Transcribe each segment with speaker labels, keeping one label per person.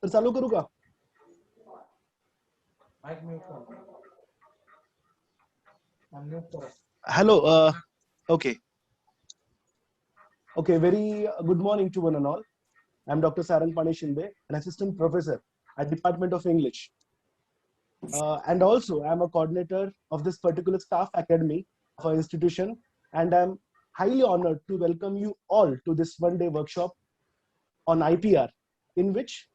Speaker 1: तर चालू करू का? Hello. Okay. Okay. Very good morning to one and all. I'm Dr. Sarang Pani Shinde, an assistant professor at Department of English. And also, I'm a coordinator of this particular staff academy of our institution. And I'm highly honored to welcome you all to this one-day workshop on IPR, in which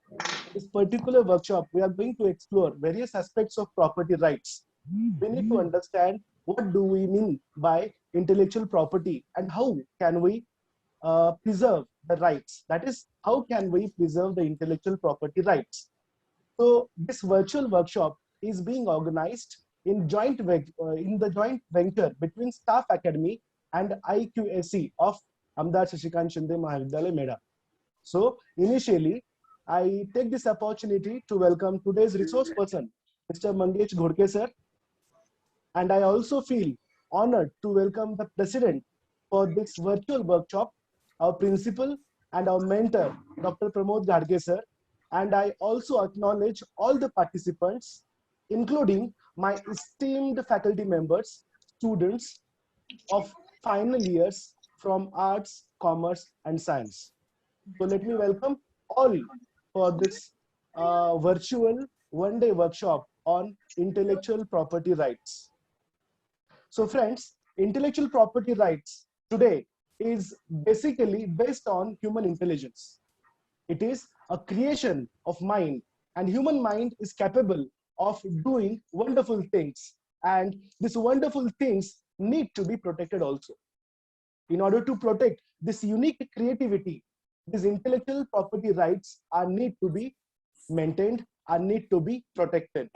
Speaker 1: this particular workshop, we are going to explore various aspects of property rights. We need to understand what do we mean by intellectual property and how can we preserve the rights. That is, how can we preserve the intellectual property rights? So this virtual workshop is being organized in the joint venture between Staff Academy and IQAC of Ahmedabad Shashikant Shinde Mahavidyalaya, Meda. So initially, I take this opportunity to welcome today's resource person, Mr. Mangesh Ghodke sir, and I also feel honored to welcome the president for this virtual workshop, our principal and our mentor, Dr. Pramod Gadge sir. And I also acknowledge all the participants, including my esteemed faculty members, students of final years from arts, commerce, and science. So let me welcome all for this virtual one-day workshop on intellectual property rights. So friends, intellectual property rights today is basically based on human intelligence. It is a creation of mind, and human mind is capable of doing wonderful things. And these wonderful things need to be protected also. In order to protect this unique creativity, these intellectual property rights are need to be maintained, are need to be protected.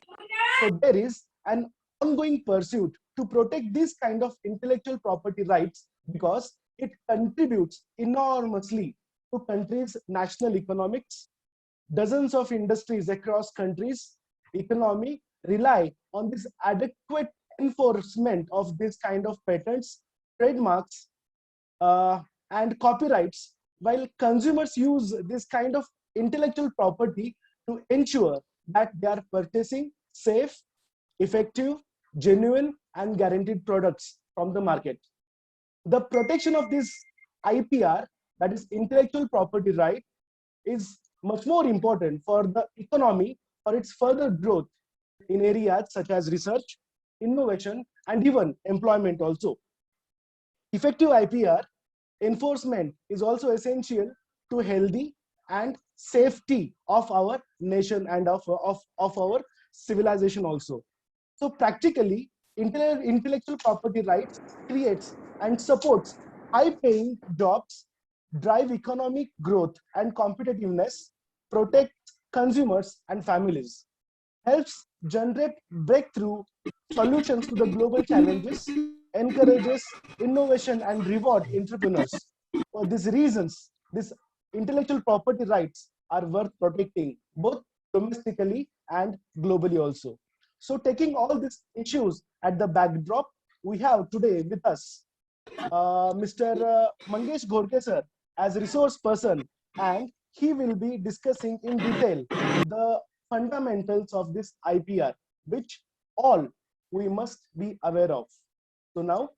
Speaker 1: So there is an ongoing pursuit to protect this kind of intellectual property rights because it contributes enormously to countries' national economics. Dozens of industries across countries' economy rely on this adequate enforcement of this kind of patents, trademarks, and copyrights, while consumers use this kind of intellectual property to ensure that they are purchasing safe, effective, genuine, and guaranteed products from the market. The protection of this IPR, that is intellectual property right, is much more important for the economy for its further growth in areas such as research, innovation, and even employment also. Effective IPR enforcement is also essential to healthy and safety of our nation and of our civilization also. So practically, intellectual property rights creates and supports high-paying jobs, drive economic growth and competitiveness, protect consumers and families, helps generate breakthrough solutions to the global challenges, encourages innovation and reward entrepreneurs. For these reasons, these intellectual property rights are worth protecting both domestically and globally also. So taking all these issues at the backdrop, we have today with us Mr. Mangesh Ghodke sir as resource person, and he will be discussing in detail the fundamentals of this IPR, which all we must be aware of. So now,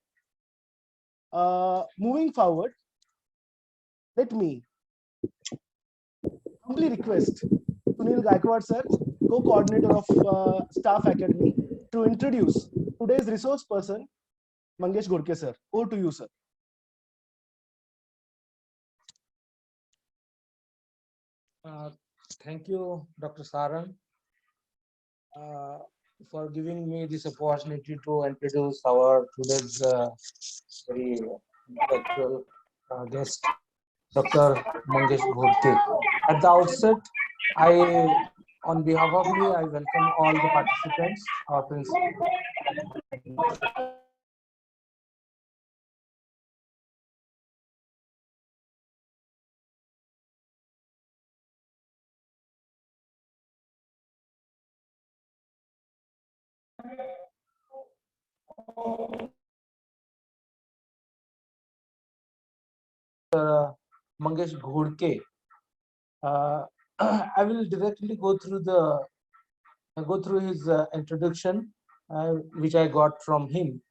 Speaker 1: moving forward, let me humbly request Sunil Gaikwad sir, co-coordinator of Staff Academy, to introduce today's resource person, Mangesh Ghodke sir. Over to you, sir.
Speaker 2: Thank you, Dr. Sarang, for giving me this opportunity to introduce our today's very intellectual guest, Dr. Mangesh Ghodke. At the outset, on behalf of me, I welcome all the participants, our principal. Mangesh Ghodke. I will directly go through his introduction, which I got from him,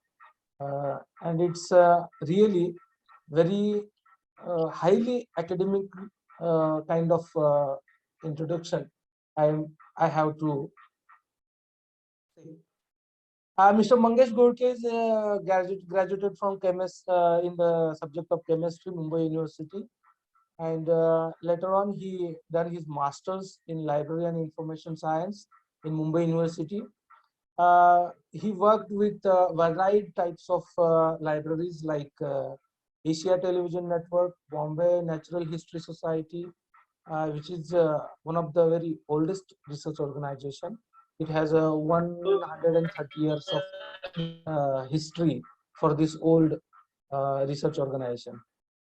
Speaker 2: and it's really very highly academic kind of introduction. I have to say. Mr. Mangesh Godke is graduated from in the subject of chemistry, Mumbai University, and later on he done his masters in library and information science in Mumbai University. He worked with varied types of libraries like Asia Television Network, Bombay Natural History Society, which is one of the very oldest research organization. It has a 130 years of history for this old research organization.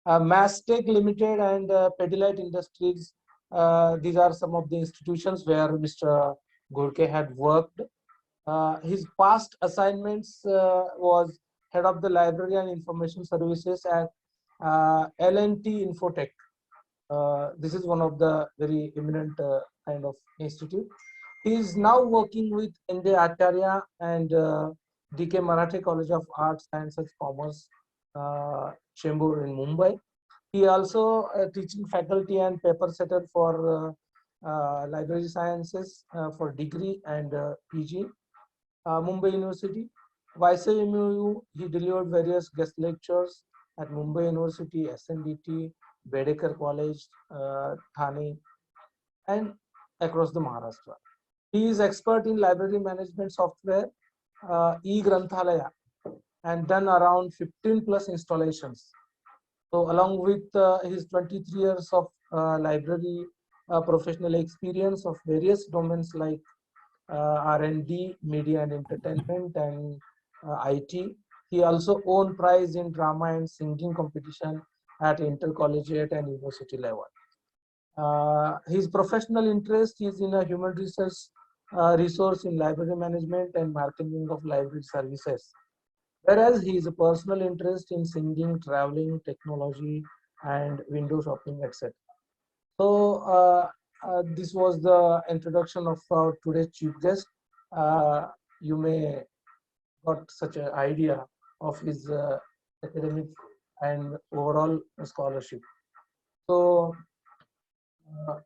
Speaker 2: Mastech Limited and Pidilite Industries, these are some of the institutions where Mr. Gorke had worked. His past assignments was head of the library and information services at L&T Infotech. This is one of the very eminent kind of institute. He is now working with N.D. Acharya and D.K. Marathe College of Arts, Sciences, Commerce, Chembur in Mumbai. He also teaching faculty and paper setter for library sciences for degree and PG. Mumbai University. YCMU, he delivered various guest lectures at Mumbai University, SNDT, Bedekar College, Thane, and across the Maharashtra. He is expert in library management software, e-Granthalaya, and done around 15 plus installations. So along with his 23 years of library professional experience of various domains like R&D, media and entertainment, and IT. He also won prize in drama and singing competition at intercollegiate and university level. His professional interest is in a human research resource in library management and marketing of library services. Whereas his personal interest in singing, traveling, technology, and window shopping, etc. So this was the introduction of our today's chief guest. You may got such an idea of his academic and overall scholarship. So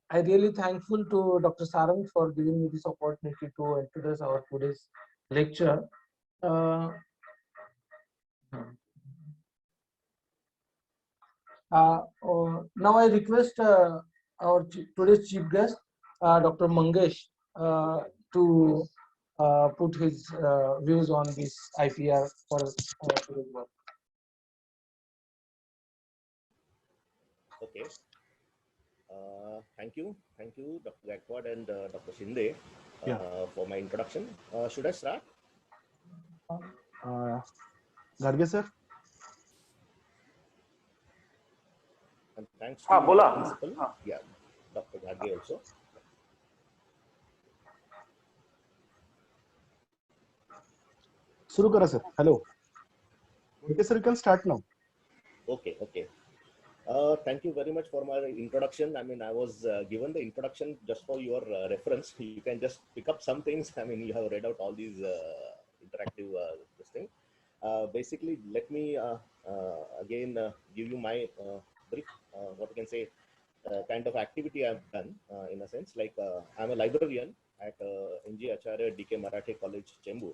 Speaker 2: I really thankful to Dr. Sarang for giving me this opportunity to introduce our today's lecture. Uh, Now I request our today's chief guest, Dr. Mangesh, to put his views on this IPR for today's work.
Speaker 3: Okay. Thank you, Dr. Gaikwad and Dr. Shinde for my introduction. Should I start?
Speaker 1: Garge sir.
Speaker 3: And thanks to
Speaker 4: bola.
Speaker 3: the principal, yeah, Dr. Garge also.
Speaker 1: Shuru kara sir. Hello. Okay, sir, you can start now.
Speaker 3: Okay. Thank you very much for my introduction. I mean, I was given the introduction just for your reference. You can just pick up some things. I mean, you have read out all these interactive this thing. Basically, let me again give you my brief, what you can say, kind of activity I've done in a sense. Like I'm a librarian at N.G. Acharya D.K. Marathe College, Chembur.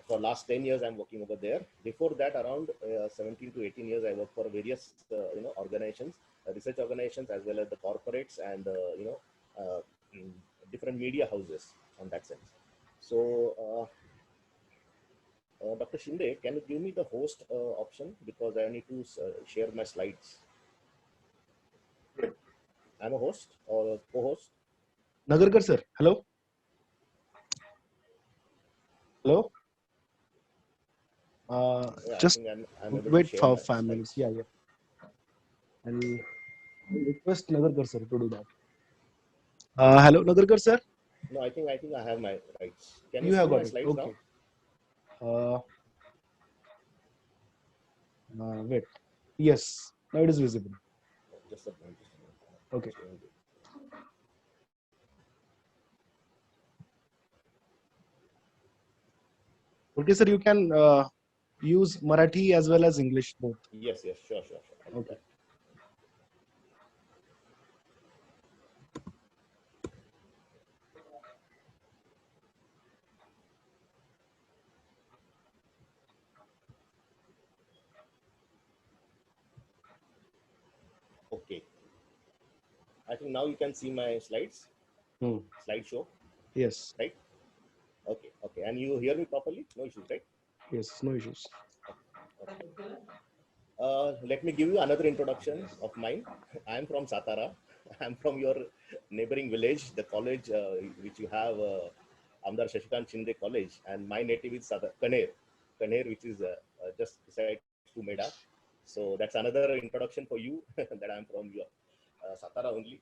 Speaker 3: For last 10 years, I'm working over there. Before that, around 17 to 18 years, I worked for various, organizations, research organizations, as well as the corporates and, different media houses on that sense. So, Dr. Shinde, can you give me the host option? Because I need to share my slides. I'm a host or a co-host.
Speaker 1: Nagarkar sir, hello. Hello.
Speaker 3: Yeah,
Speaker 1: Just
Speaker 3: I'm
Speaker 1: wait for 5 minutes. Yeah. I'll request Nagarkar sir to do that. Hello, Nagarkar sir.
Speaker 3: No, I think I have my rights. Can
Speaker 1: You
Speaker 3: you
Speaker 1: have
Speaker 3: see
Speaker 1: got
Speaker 3: my
Speaker 1: it.
Speaker 3: slides
Speaker 1: Okay. Wait. Yes. Now it is visible.
Speaker 3: now? Just a moment.
Speaker 1: Okay. Okay, sir, you can use Marathi as well as English both.
Speaker 3: Yes, yes, sure, sure, sure. I'll do
Speaker 1: Okay.
Speaker 3: that. Okay. I think now you can see my slides,
Speaker 1: Hmm.
Speaker 3: slideshow,
Speaker 1: Yes,
Speaker 3: right? Okay, okay. And you hear me properly? No issues, right?
Speaker 1: yes, no issues.
Speaker 3: Okay. Let me give you another introduction of mine. I'm from Satara. I'm from your neighboring village, the college which you have, Amdar Shashikant Shinde College, and my native is Kaner, which is just beside to Meda. So that's another introduction for you that I'm from your Satara only.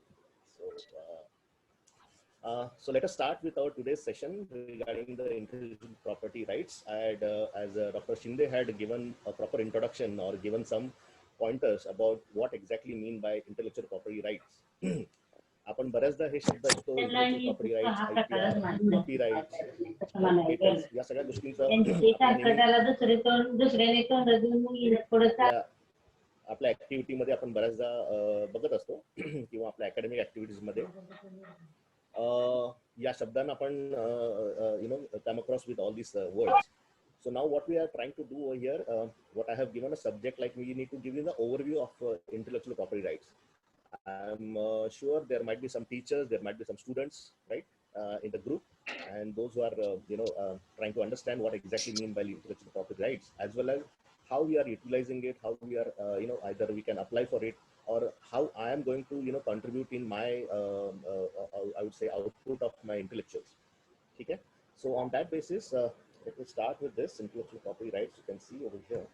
Speaker 3: So. So let us start with our today's session regarding the intellectual property rights. As Dr. Shinde had given a proper introduction or given some pointers about what exactly mean by intellectual property rights. आपण बऱ्याचदा हे शब्द ऐकतो, intellectual property rights, IPR, copyrights, patents, या सगळ्या गोष्टींचा आपल्या ऍक्टिव्हिटीमध्ये आपण बऱ्याचदा बघत असतो किंवा आपल्या अकॅडमिक ऍक्टिव्हिटीज मध्ये या शब्दांना आपण come across with all these words. So now what we are trying to do over here, what I have given a subject, like we need to give you the overview of intellectual property rights. I'm sure there might be some teachers, there might be some students, right, in the group, and those who are trying to understand what exactly mean by intellectual property rights, as well as how we are utilizing it, how we are either we can apply for it, or how I am going to contribute in my I would say output of my intellectuals. Okay, so on that basis, let me start with this intellectual property rights. You can see over here.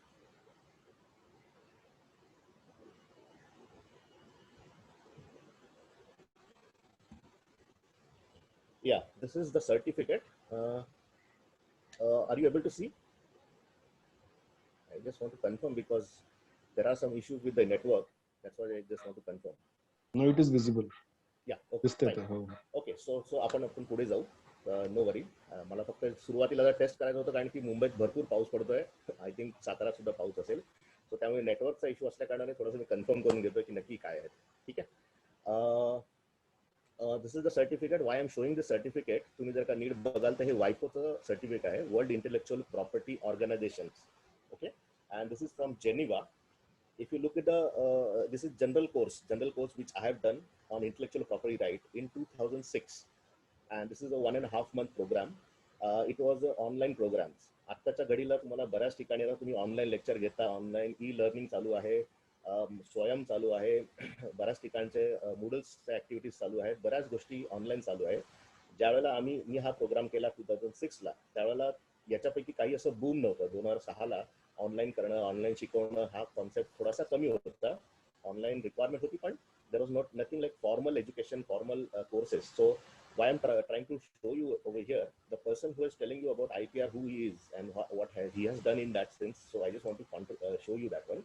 Speaker 3: Yeah, this is the certificate. Are you able to see? I just want to confirm because there are some issues with the network. That's why I just want to confirm.
Speaker 1: No, it is visible.
Speaker 3: Yeah, okay,
Speaker 1: दिसतंय
Speaker 3: fine.
Speaker 1: ते, हो.
Speaker 3: Okay, so आपण पुढे जाऊ. No वरी. मला फक्त सुरुवातीला taste करायचं होतं कारण की मुंबईत भरपूर पाऊस पडतोय. आय थिंक सातारात सुद्धा पाऊस असेल. सो त्यामुळे नेटवर्कचा इश्यू असल्या कारणाने थोडंसं मी कन्फर्म करून घेतोय की नक्की काय आहे. ठीक आहे. This is the certificate. Why am showing the certificate, तुम्ही जर का नीट बघाल तर हे वायपोचं सर्टिफिकेट आहे, world intellectual property organisation. Okay, and this is from Geneva. If you look at this is general course which I have done on intellectual property right in 2006, and this is a 1.5 month program. It was an online program. आत्ताच्या घडीला तुम्हाला बऱ्याच ठिकाणी तुम्ही online lecture घेता, online e learning चालू आहे, स्वयं चालू आहे, बऱ्याच ठिकाणचे मूडल्सच्या ऍक्टिव्हिटीज चालू आहेत, बऱ्याच गोष्टी ऑनलाईन चालू आहे. ज्यावेळेला मी हा प्रोग्राम केला 2006ला, त्यावेळेला याच्यापैकी काही असं बूम नव्हतं. 2006ला ऑनलाईन करणं, ऑनलाईन शिकवणं हा कॉन्सेप्ट थोडासा कमी होता. ऑनलाईन रिक्वायरमेंट होती, पण there was nothing like formal education, formal courses. So why I'm trying to show you over here, the person who is telling you about IPR, who he is and what he has done in that sense. So I just want to show you that one.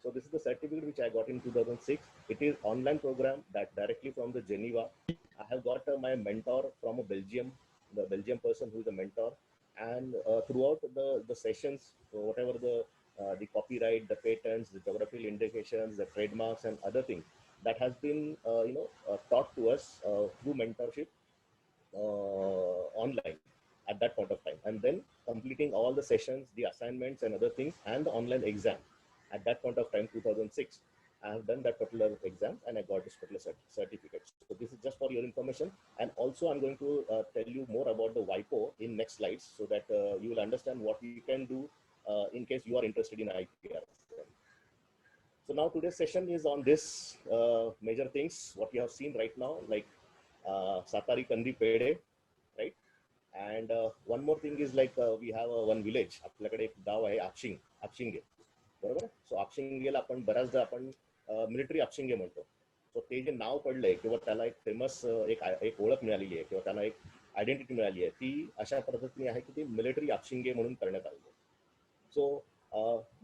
Speaker 3: So this is the certificate which I got in 2006. It is online program that directly from the Geneva. I have got my mentor from a Belgium, the Belgium person who is a mentor, and throughout the sessions, whatever the copyright, the patents, the geographical indications, the trademarks and other things that has been taught to us through mentorship online at that point of time, and then completing all the sessions, the assignments and other things, and the online exam at that point of time, 2006. I have done that particular exam and I got this particular certificate. So this is just for your information, and also I'm going to tell you more about the WIPO in next slides, so that you will understand what you can do in case you are interested in IPR. So now today's session is on this major things what you have seen right now, like Satari Kandi Pede, right? And one more thing is like we have one village. आपल्याकडे एक गाव आहे आपशिंगे, बरोबर. So आपशिंगेला आपण बऱ्याचदा आपण military आपशिंगे म्हणतो. So ते जे नाव पडलंय किंवा त्याला एक फेमस एक ओळख मिळालेली आहे किंवा त्याला एक आयडेंटिटी मिळाली आहे, ती अशा पद्धतीने आहे की ती मिलिटरी आपशिंगे म्हणून करण्यात आली आहे. सो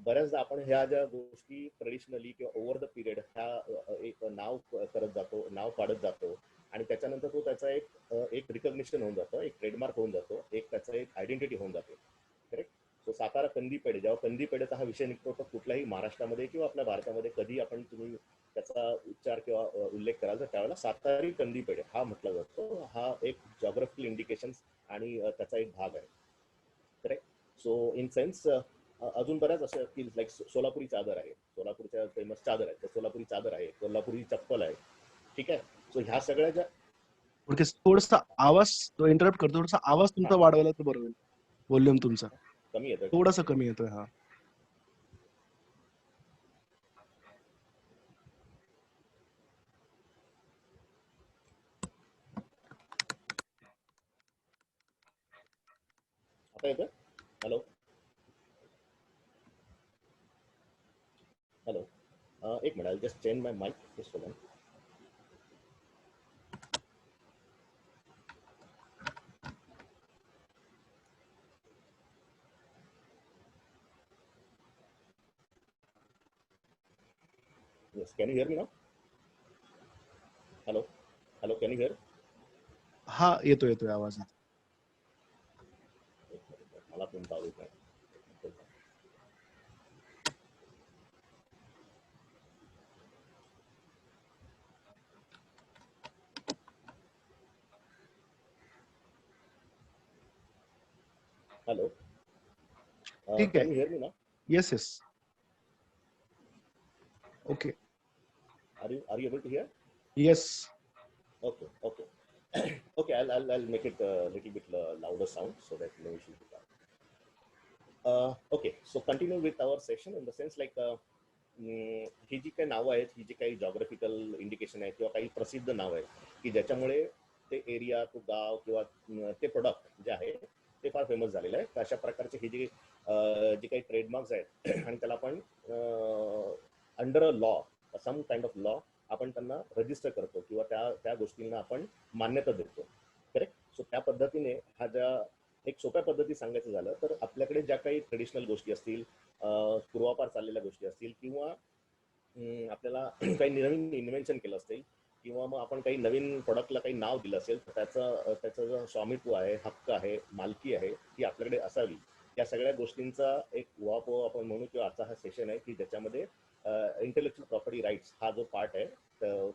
Speaker 3: बऱ्याचदा आपण ह्या ज्या गोष्टी ट्रेडिशनली किंवा ओव्हर द पिरियड ह्या एक नाव करत जातो, नाव पाडत जातो, आणि त्याच्यानंतर तो त्याचा एक रिकग्निशन होऊन जातो, एक ट्रेडमार्क होऊन जातो, एक त्याचा एक आयडेंटिटी होऊन जाते, करेक्ट. कंदी पेढ्याचा हा विषय निघतो तर कुठल्याही महाराष्ट्रामध्ये किंवा आपल्या भारतामध्ये कधी आपण तुम्ही त्याचा उच्चार किंवा उल्लेख कराल तर त्यावेळेला सातारी कंदी पेढे हा म्हटला जातो. हा एक जॉग्राफिकल इंडिकेशन आणि त्याचा एक भाग आहे. करेक्ट. सो इन सेन्स अजून बऱ्याच असं की लाईक सोलापुरी चादर आहे, सोलापूरच्या फेमस चादर आहे, तर सोलापुरी चादर आहे, कोल्हापुरी चप्पल आहे. ठीक आहे. सो ह्या सगळ्या ज्या
Speaker 1: थोडासा आवाज तो इंटरप्ट करतो, थोडासा आवाज तुमचा वाढवला तर बरं होईल. व्हॉल्यूम तुमचा
Speaker 3: कमी येतोय,
Speaker 1: थोडासा कमी येतोय. हा
Speaker 3: आता येतोय. हॅलो हॅलो, एक minute, just change my mic just for yes, can you hear me now? hello, can you hear?
Speaker 1: हा येतोय आवाज.
Speaker 3: मला तुमचा आवाज नाही. Hello.
Speaker 1: ठीक
Speaker 3: Can
Speaker 1: आहे.
Speaker 3: you hear me now?
Speaker 1: Yes. Okay.
Speaker 3: Are you able to hear?
Speaker 1: Yes.
Speaker 3: Okay. Okay, I'll make it a little bit louder sound so that no issue with that. Okay, so continue with our session in the sense like ही जी काही नावं आहेत, ही जी काही geographical indication आहे किंवा काही प्रसिद्ध नाव आहे की ज्याच्यामुळे ते एरिया, तो गाव किंवा ते प्रोडक्ट जे आहे ते फार फेमस झालेलं आहे. तर अशा प्रकारचे हे जे काही ट्रेडमार्क्स आहेत आणि त्याला आपण under a law, some kind of law आपण त्यांना रजिस्टर करतो किंवा त्या गोष्टींना आपण मान्यता देतो. करेक्ट. सो त्या पद्धतीने हा ज्या एक सोप्या पद्धती सांगायचं झालं तर आपल्याकडे ज्या काही ट्रेडिशनल गोष्टी असतील, पूर्वापार चाललेल्या गोष्टी असतील किंवा आपल्याला काही नवीन इन्व्हेन्शन केलं असेल किंवा मग आपण काही नवीन प्रोडक्टला काही नाव दिलं असेल तर त्याचं जो स्वामित्व आहे, हक्क आहे, मालकी आहे ती आपल्याकडे असावी. या सगळ्या गोष्टींचा एक उहापोह आपण म्हणू किंवा आजचा हा सेशन आहे की ज्याच्यामध्ये इंटेलेक्चुअल प्रॉपर्टी राईट्स हा जो पार्ट आहे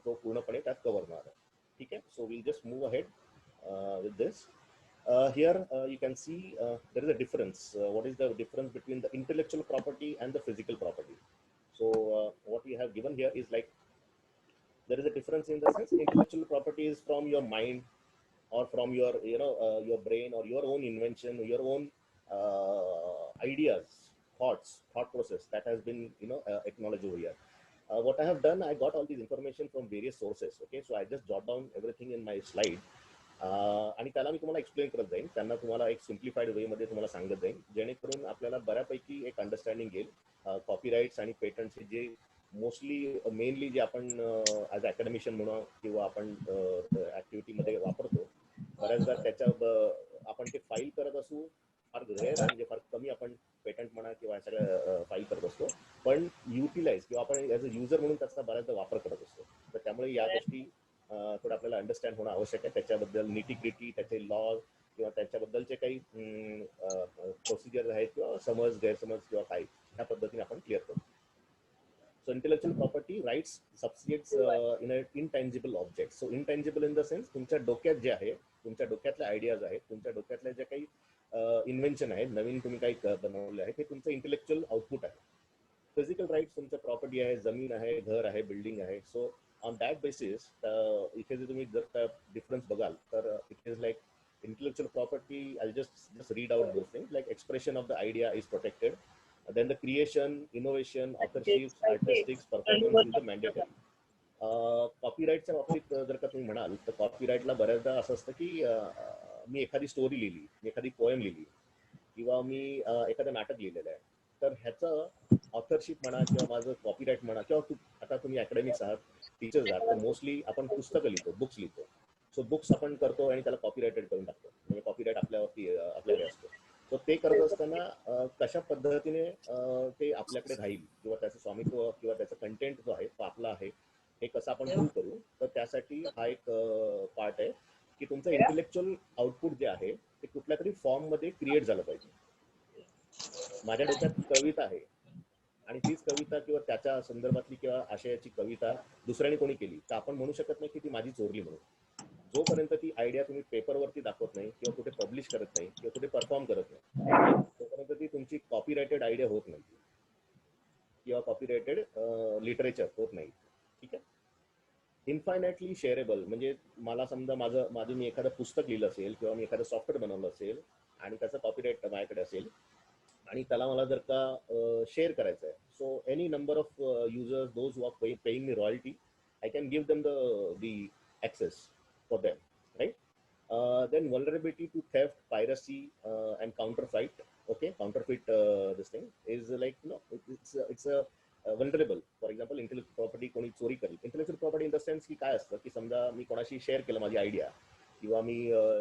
Speaker 3: तो पूर्णपणे त्यात कव्हर होणार आहे. ठीक आहे. So will just move ahead with this. Here you can see there is a difference. What is the difference between the intellectual property and the physical property? So what we have given here is like there is a difference in the sense intellectual property is from your mind or from your your brain or your own invention, your own ideas, thought process that has been acknowledged over here. What I have done, I got all this information from various sources. Okay, so I just jot down everything in my slide. आणि त्याला मी तुम्हाला explain करत जाईन, त्यांना तुम्हाला एक simplified वे मध्ये तुम्हाला सांगत जाईन जेणेकरून आपल्याला बऱ्यापैकी एक अंडरस्टँडिंग येईल कॉपीराईट्स आणि पेटंट्स जे मोस्टली मेनली जे आपण ॲज अकॅडमिशियन म्हणून किंवा आपण ॲक्टिव्हिटीमध्ये वापरतो. बऱ्याचदा त्याच्या आपण ते फाईल करत असू, फार रेअर आहे म्हणजे फार कमी आपण पेटंट म्हणा किंवा सगळ्या फाईल करत असतो, पण युटिलाइज किंवा आपण ॲज अ युजर म्हणून त्याचा बऱ्याचदा वापर करत असतो. तर त्यामुळे या गोष्टी थोडं आपल्याला अंडरस्टँड होणं आवश्यक आहे. त्याच्याबद्दल निटी-ग्रिटी, त्याचे लॉ किंवा त्याच्याबद्दलचे काही प्रोसिजर आहेत किंवा समज गैरसमज किंवा काही ह्या पद्धतीने आपण क्लिअर करू. So intellectual property rights subsists in a intangible object. So intangible in the sense तुमच्या डोक्यात जे आहे, तुमच्या डोक्यातल्या आयडियाज आहेत, तुमच्या डोक्यातल्या जे काही इन्व्हेन्शन आहेत, नवीन तुम्ही काही बनवले आहे, हे तुमचं इंटेलेक्चुअल आउटपुट आहे. फिजिकल राईट्स तुमच्या प्रॉपर्टी आहे, जमीन आहे, घर आहे, बिल्डिंग आहे. सो on that basis इथे जर तुम्ही जर डिफरन्स बघाल तर it is like intellectual property. I'll just read out those things like expression of the idea is protected, then the creation, innovation, authorship, artistics, performance is the mandatory. कॉपीराईटच्या बाबतीत जर का तुम्ही म्हणाल तर कॉपीराईटला बऱ्याचदा असं असतं की मी एखादी स्टोरी लिहिली, मी एखादी पोएम लिहिली किंवा मी एखादं नाटक लिहिलेलं आहे, तर ह्याचं ऑथरशिप म्हणा किंवा माझं कॉपीराईट म्हणा किंवा आता तुम्ही अकॅडमिक्स आहात, टीचर्स आहात, तर मोस्टली आपण पुस्तकं लिहितो, बुक्स लिहितो. सो बुक्स आपण करतो आणि त्याला कॉपीराइटेड करून टाकतो, म्हणजे कॉपीराईट आपल्यावरती आपल्याकडे असतो. सो ते करत असताना कशा पद्धतीने ते आपल्याकडे राहील किंवा त्याचं स्वामित्व किंवा त्याचा कंटेंट जो आहे तो आपला आहे हे कसं आपण प्रूव्ह करू, तर त्यासाठी हा एक पार्ट आहे की तुमचं इंटेलेक्च्युअल आउटपुट जे आहे ते कुठल्या तरी फॉर्म मध्ये क्रिएट झालं पाहिजे. माझ्या डोक्यात कविता आहे आणि तीच कविता किंवा त्याच्या संदर्भातली किंवा आशयाची कविता दुसऱ्याने कोणी केली तर आपण म्हणू शकत नाही की ती माझी चोरली म्हणून. जोपर्यंत ती आयडिया तुम्ही पेपरवरती दाखवत नाही किंवा कुठे पब्लिश करत नाही किंवा कुठे परफॉर्म करत नाही तोपर्यंत ती तुमची कॉपीरायटेड आयडिया होत नाही किंवा कॉपीरायटेड लिटरेचर होत नाही. ठीक आहे. इन्फायनाइटली शेअरेबल म्हणजे मला समजा माझं मी एखादं पुस्तक लिहिलं असेल किंवा मी एखादं सॉफ्टवेअर बनवलं असेल आणि त्याचं कॉपीराइट माझ्याकडे असेल आणि त्याला मला जर का शेअर करायचं आहे so any number of users those who are paying me royalty I can give them the access for them right. Then vulnerability to theft, piracy, and counterfeit. Okay, counterfeit this thing is like it's a vulnerable. For example, intellectual property कोणी चोरी करेल. Intellectual property in the sense की काय असतं की समजा मी कोणाशी share केलं माझी आयडिया किंवा मी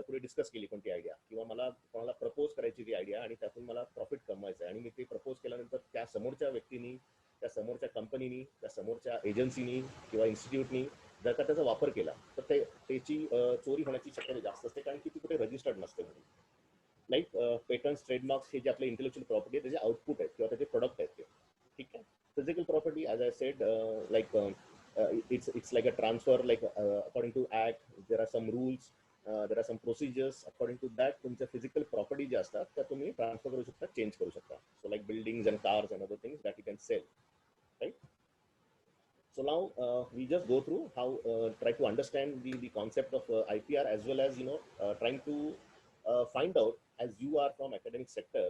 Speaker 3: पुढे डिस्कस केली कोणती आयडिया किंवा मला कोणाला प्रपोज करायची ती आयडिया आणि त्यातून मला प्रॉफिट कमवायचं आहे आणि मी ते प्रपोज केल्यानंतर त्या समोरच्या व्यक्तीनी त्या समोरच्या कंपनीनी त्या समोरच्या एजन्सीनी किंवा इन्स्टिट्यूटनी जर का त्याचा वापर केला तर त्याची चोरी होण्याची शक्यता जास्त असते कारण की ती कुठे रजिस्टर्ड नसते म्हणून. लाईक पेटंट्स ट्रेडमार्क्स हे जे आपले इंटेलेक्च्युअल प्रॉपर्टी आहे त्याचे आउटपुट आहेत किंवा त्याचे प्रोडक्ट आहेत ते. ठीक आहे. Physical property as I said like it's like a transfer like according to act there are some rules there are some procedures according to that तुमच्या फिजिकल प्रॉपर्टी ज्या असतात त्या तुम्ही ट्रान्सफर करू शकता चेंज करू शकता. So like buildings and cars and other things that you can sell right. So now we just go through how try to understand the concept of IPR as well as trying to find out as you are from academic sector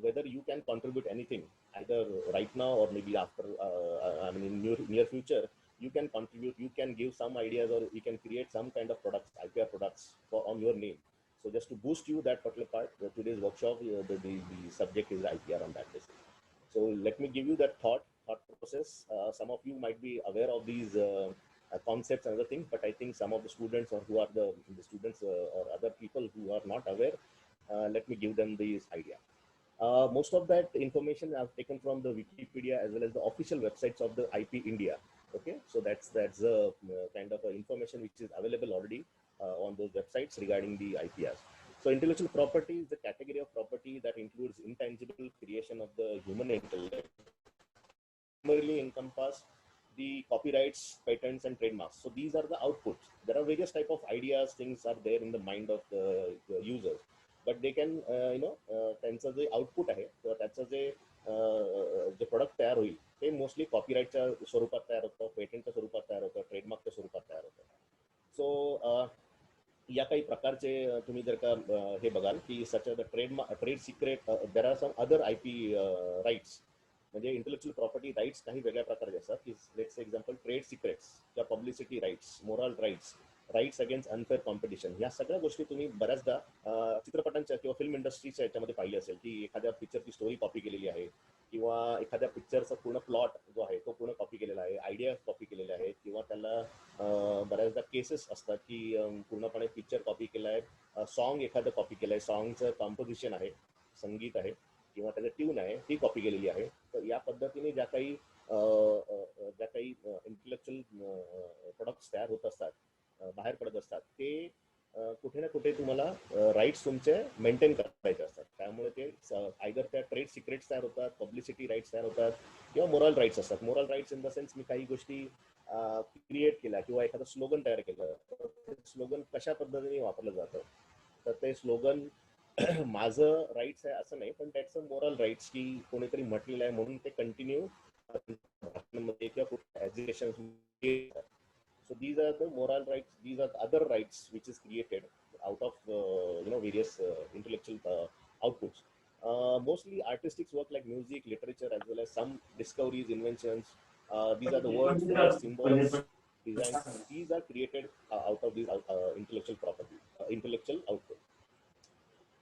Speaker 3: whether you can contribute anything either right now or maybe after I mean in near future you can contribute, you can give some ideas or you can create some kind of products, IPR products on your name. So just to boost you that particular part, today's workshop the subject is IPR on that basis. So let me give you that thought process. Some of you might be aware of these concepts and other things, but I think some of the students or who are the students or other people who are not aware, let me give them this idea. Most of that information I've taken from the Wikipedia as well as the official websites of the IP India. Okay, so that's the kind of information which is available already on those websites regarding the IPRs. So intellectual property is the category of property that includes intangible creation of the human intellect. Primarily encompass the copyrights, patents, and trademarks. So these are the outputs. There are various type of ideas, things are there in the mind of the users, but they can त्यांचं जे output आहे किंवा त्याचं जे product तयार होईल ते mostly कॉपीराईटच्या स्वरूपात तयार होतं, पेटंटच्या स्वरूपात तयार होतं, ट्रेडमार्कच्या स्वरूपात तयार होतं. सो या काही प्रकारचे तुम्ही जर का हे बघाल की such the trade secret there are some other IP rights म्हणजे इंटेलेक्च्युअल प्रॉपर्टी राईट्स काही वेगळ्या प्रकारचे असतात की लेट्स एक्झाम्पल ट्रेड सिक्रेट्स किंवा publicity rights, moral rights, rights against unfair competition. ह्या सगळ्या गोष्टी तुम्ही बऱ्याचदा चित्रपटांच्या किंवा फिल्म इंडस्ट्रीच्या याच्यामध्ये पाहिली असेल की एखाद्या पिक्चरची स्टोरी कॉपी केलेली आहे किंवा एखाद्या पिक्चरचा पूर्ण प्लॉट जो आहे तो पूर्ण कॉपी केलेला आहे, आयडिया कॉपी केलेल्या आहेत किंवा त्याला बऱ्याचदा केसेस असतात की पूर्णपणे पिक्चर कॉपी केला आहे, सॉन्ग एखादं कॉपी केलं आहे, सॉन्गचं कॉम्पोजिशन आहे, संगीत आहे किंवा त्याचं ट्यून आहे ती कॉपी केलेली आहे. तर या पद्धतीने ज्या काही इंटेलेक्च्युअल प्रोडक्ट्स तयार होत असतात, बाहेर पडत असतात, ते कुठे ना कुठे तुम्हाला राईट्स तुमचे मेंटेन करायचे असतात. त्यामुळे ते आयदर त्या ट्रेड सिक्रेट्स तयार होतात, पब्लिसिटी राईट्स तयार होतात किंवा मोरल राईट्स असतात. Moral rights in the sense मी काही गोष्टी क्रिएट केल्या किंवा एखादं स्लोगन तयार केलं, ते स्लोगन कशा पद्धतीने वापरलं जातं तर ते स्लोगन माझं राईट्स आहे असं नाही, पण त्याचं मोरल राईट्स की कोणीतरी म्हटलेलं आहे म्हणून ते कंटिन्यू भाषणांमध्ये किंवा कुठल्या education. So these are the moral rights, these are the other rights which is created out of various intellectual outputs. Mostly artistic work like music, literature, as well as some discoveries, inventions. These are the words, figures, symbols, designs. These are created out of these intellectual property, intellectual output.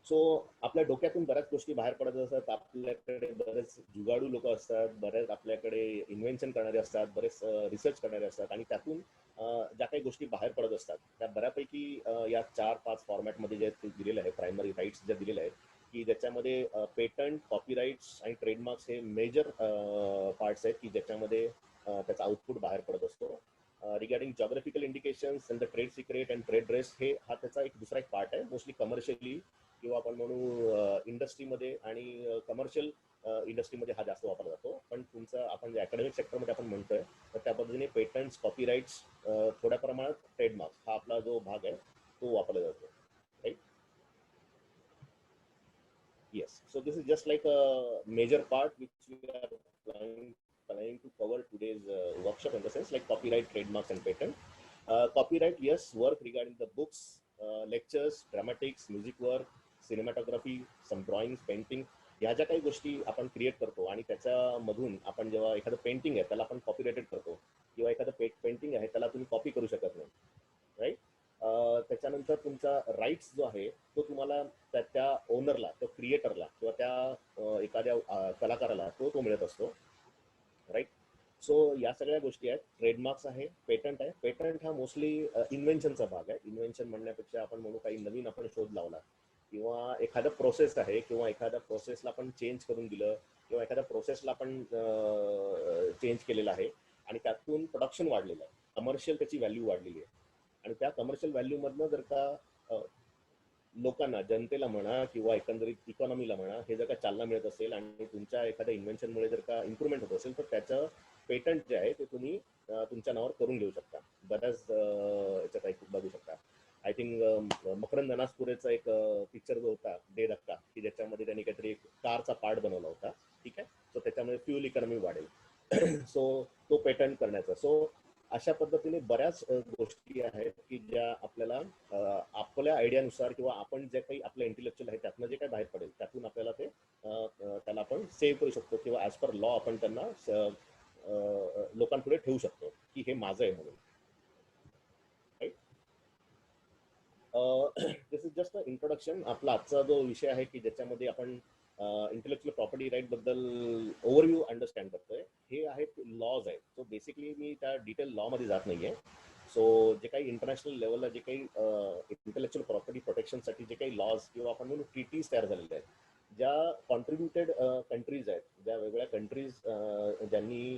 Speaker 3: So आपल्या डोक्यातून बऱ्याच गोष्टी बाहेर पडत असतात. आपल्याकडे बरेच जुगाडू लोक असतात, बरेच आपल्याकडे इन्व्हेन्शन करणारे असतात, बरेच रिसर्च करणारे असतात आणि त्यातून ज्या काही गोष्टी बाहेर पडत असतात त्या बऱ्यापैकी या 4-5 फॉर्मॅटमध्ये जे दिलेले आहे, प्रायमरी राईट्स ज्या दिलेले आहेत की ज्याच्यामध्ये पेटंट, कॉपीराईट्स आणि ट्रेडमार्क्स हे मेजर पार्ट्स आहेत की ज्याच्यामध्ये त्याचा आउटपुट बाहेर पडत असतो. Regarding geographical indications and the trade secret and trade dress हे हा त्याचा एक दुसरा एक पार्ट आहे. मोस्टली कमर्शियली किंवा आपण म्हणू इंडस्ट्रीमध्ये आणि कमर्शियल इंडस्ट्रीमध्ये हा जास्त वापरला जातो. पण तुमचा आपण जे अकॅडमिक सेक्टरमध्ये आपण म्हणतोय तर त्या पद्धतीने पेटंट्स, कॉपीराइट्स, थोड्या प्रमाणात ट्रेडमार्क्स हा आपला जो भाग आहे तो वापरला जातो. Right. Yes, so this is just like a major part which we are planning to cover today's workshop, in the sense like copyright, trademarks, and patent. Copyright, yes, work regarding the books, lectures, dramatics, music work, cinematography, some drawings, painting. ह्या ज्या काही गोष्टी आपण create करतो आणि त्याच्यामधून आपण जेव्हा एखादं पेंटिंग आहे त्याला आपण कॉपीराइटेड करतो, किंवा एखादं पेंटिंग आहे त्याला तुम्ही कॉपी करू शकत नाही, राईट. त्याच्यानंतर तुमचा राईट्स जो आहे तो तुम्हाला त्या ओनरला, तो क्रिएटरला किंवा त्या एखाद्या कलाकाराला तो मिळत असतो, राईट. सो या सगळ्या गोष्टी आहेत. ट्रेडमार्क्स आहे, पेटंट आहे. पेटंट हा मोस्टली इन्व्हेन्शनचा भाग आहे. इन्व्हेन्शन म्हणण्यापेक्षा आपण म्हणू काही नवीन आपण शोध लावला, किंवा एखादा प्रोसेस आहे, किंवा एखाद्या प्रोसेसला आपण चेंज करून दिलं, किंवा एखाद्या प्रोसेसला आपण चेंज केलेलं आहे आणि त्यातून प्रोडक्शन वाढलेलं आहे, कमर्शियल त्याची व्हॅल्यू वाढलेली आहे. आणि त्या कमर्शियल व्हॅल्यू मधनं जर का लोकांना, जनतेला म्हणा किंवा एकंदरीत इकॉनॉमीला म्हणा, हे जर का चालना मिळत असेल आणि तुमच्या एखाद्या इन्व्हेन्शनमुळे जर का इम्प्रूव्हमेंट होत असेल तर त्याचं पेटंट जे आहे ते तुम्ही तुमच्या नावावर करून घेऊ शकता. बऱ्याच याच्यात एक बघू शकता. आय थिंक मकरंद अनासपुरेचा एक पिक्चर जो होता दे धक्का, की ज्याच्यामध्ये त्यांनी काहीतरी एक कारचा पार्ट बनवला होता, ठीक आहे. सो त्याच्यामुळे फ्युल इकॉनॉमी वाढेल. सो तो पेटंट करण्याचा. सो अशा पद्धतीने बऱ्याच गोष्टी आहेत की ज्या आपल्याला आपल्या आयडियानुसार किंवा आपण जे काही आपलं इंटेलेक्च्युअल आहे त्यातनं जे काही बाहेर पडेल त्यातून आपल्याला ते त्याला आपण सेव्ह करू शकतो, किंवा ॲज पर लॉ आपण त्यांना लोकांपुढे ठेवू शकतो की हे माझं आहे म्हणून. दिस इज जस्ट अ इंट्रोडक्शन. आपला आजचा जो विषय आहे की ज्याच्यामध्ये आपण इंटेलेक्च्युअल प्रॉपर्टी राईट बद्दल ओव्हरव्ह्यू अंडरस्टँड करतोय, हे आहेत लॉज आहेत. सो बेसिकली मी त्या डिटेल लॉमध्ये जात नाहीये. सो जे काही इंटरनॅशनल लेवलला जे काही इंटेलेक्च्युअल प्रॉपर्टी प्रोटेक्शनसाठी जे काही लॉज किंवा आपण म्हणून ट्रीटीज तयार झालेल्या आहेत, ज्या कॉन्ट्रीब्युटेड कंट्रीज आहेत, ज्या वेगवेगळ्या कंट्रीज ज्यांनी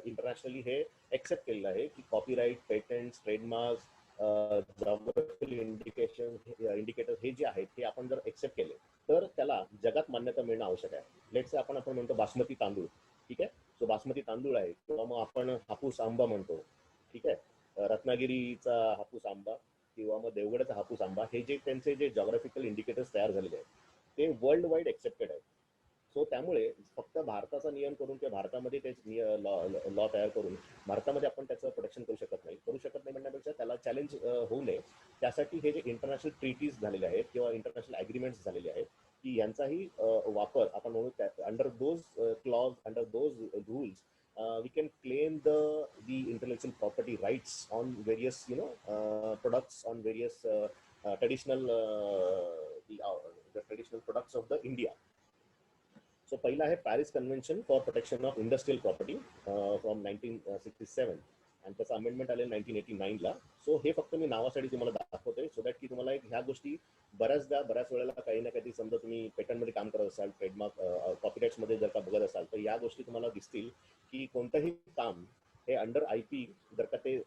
Speaker 3: इंटरनॅशनली हे एक्सेप्ट केलेलं आहे की copyright, patents, trademarks, geographical indicators हे जे आहेत हे आपण जर एक्सेप्ट केले तर त्याला जगात मान्यता मिळणं आवश्यक आहे. लेट्स से आपण म्हणतो बासमती तांदूळ, ठीक आहे. सो बासमती तांदूळ आहे, किंवा मग आपण हापूस आंबा म्हणतो, ठीक आहे. रत्नागिरीचा हापूस आंबा किंवा मग देवगडचा हापूस आंबा, हे जे त्यांचे जे जॉग्राफिकल इंडिकेटर्स तयार झालेले आहेत ते वर्ल्ड वाईड एक्सेप्टेड आहेत. सो त्यामुळे फक्त भारताचा नियम करून किंवा भारतामध्ये ते लॉ तयार करून भारतामध्ये आपण त्याचं प्रोटेक्शन करू शकत नाही म्हणण्यापेक्षा त्याला चॅलेंज होऊ नये त्यासाठी हे जे इंटरनॅशनल ट्रीटीज झालेले आहेत किंवा इंटरनॅशनल ॲग्रीमेंट्स झालेले आहेत की यांचाही वापर आपण म्हणू under those clause, under those rules we can claim the intellectual property rights on various products, on various traditional the traditional products of the India. So पहिला आहे Paris convention for protection of industrial property from 1967 आणि त्याचं amendment आले 1989ला. So हे फक्त मी नावासाठी तुम्हाला दाखवतोय सो दॅट की तुम्हाला ह्या गोष्टी बऱ्याच वेळेला काही ना काही समजा तुम्ही पेटंटमध्ये काम करत असाल, ट्रेडमार्क, कॉपीराईट्समध्ये जर का बघत असाल तर या गोष्टी तुम्हाला दिसतील की कोणतंही काम हे अंडर IP जर का ते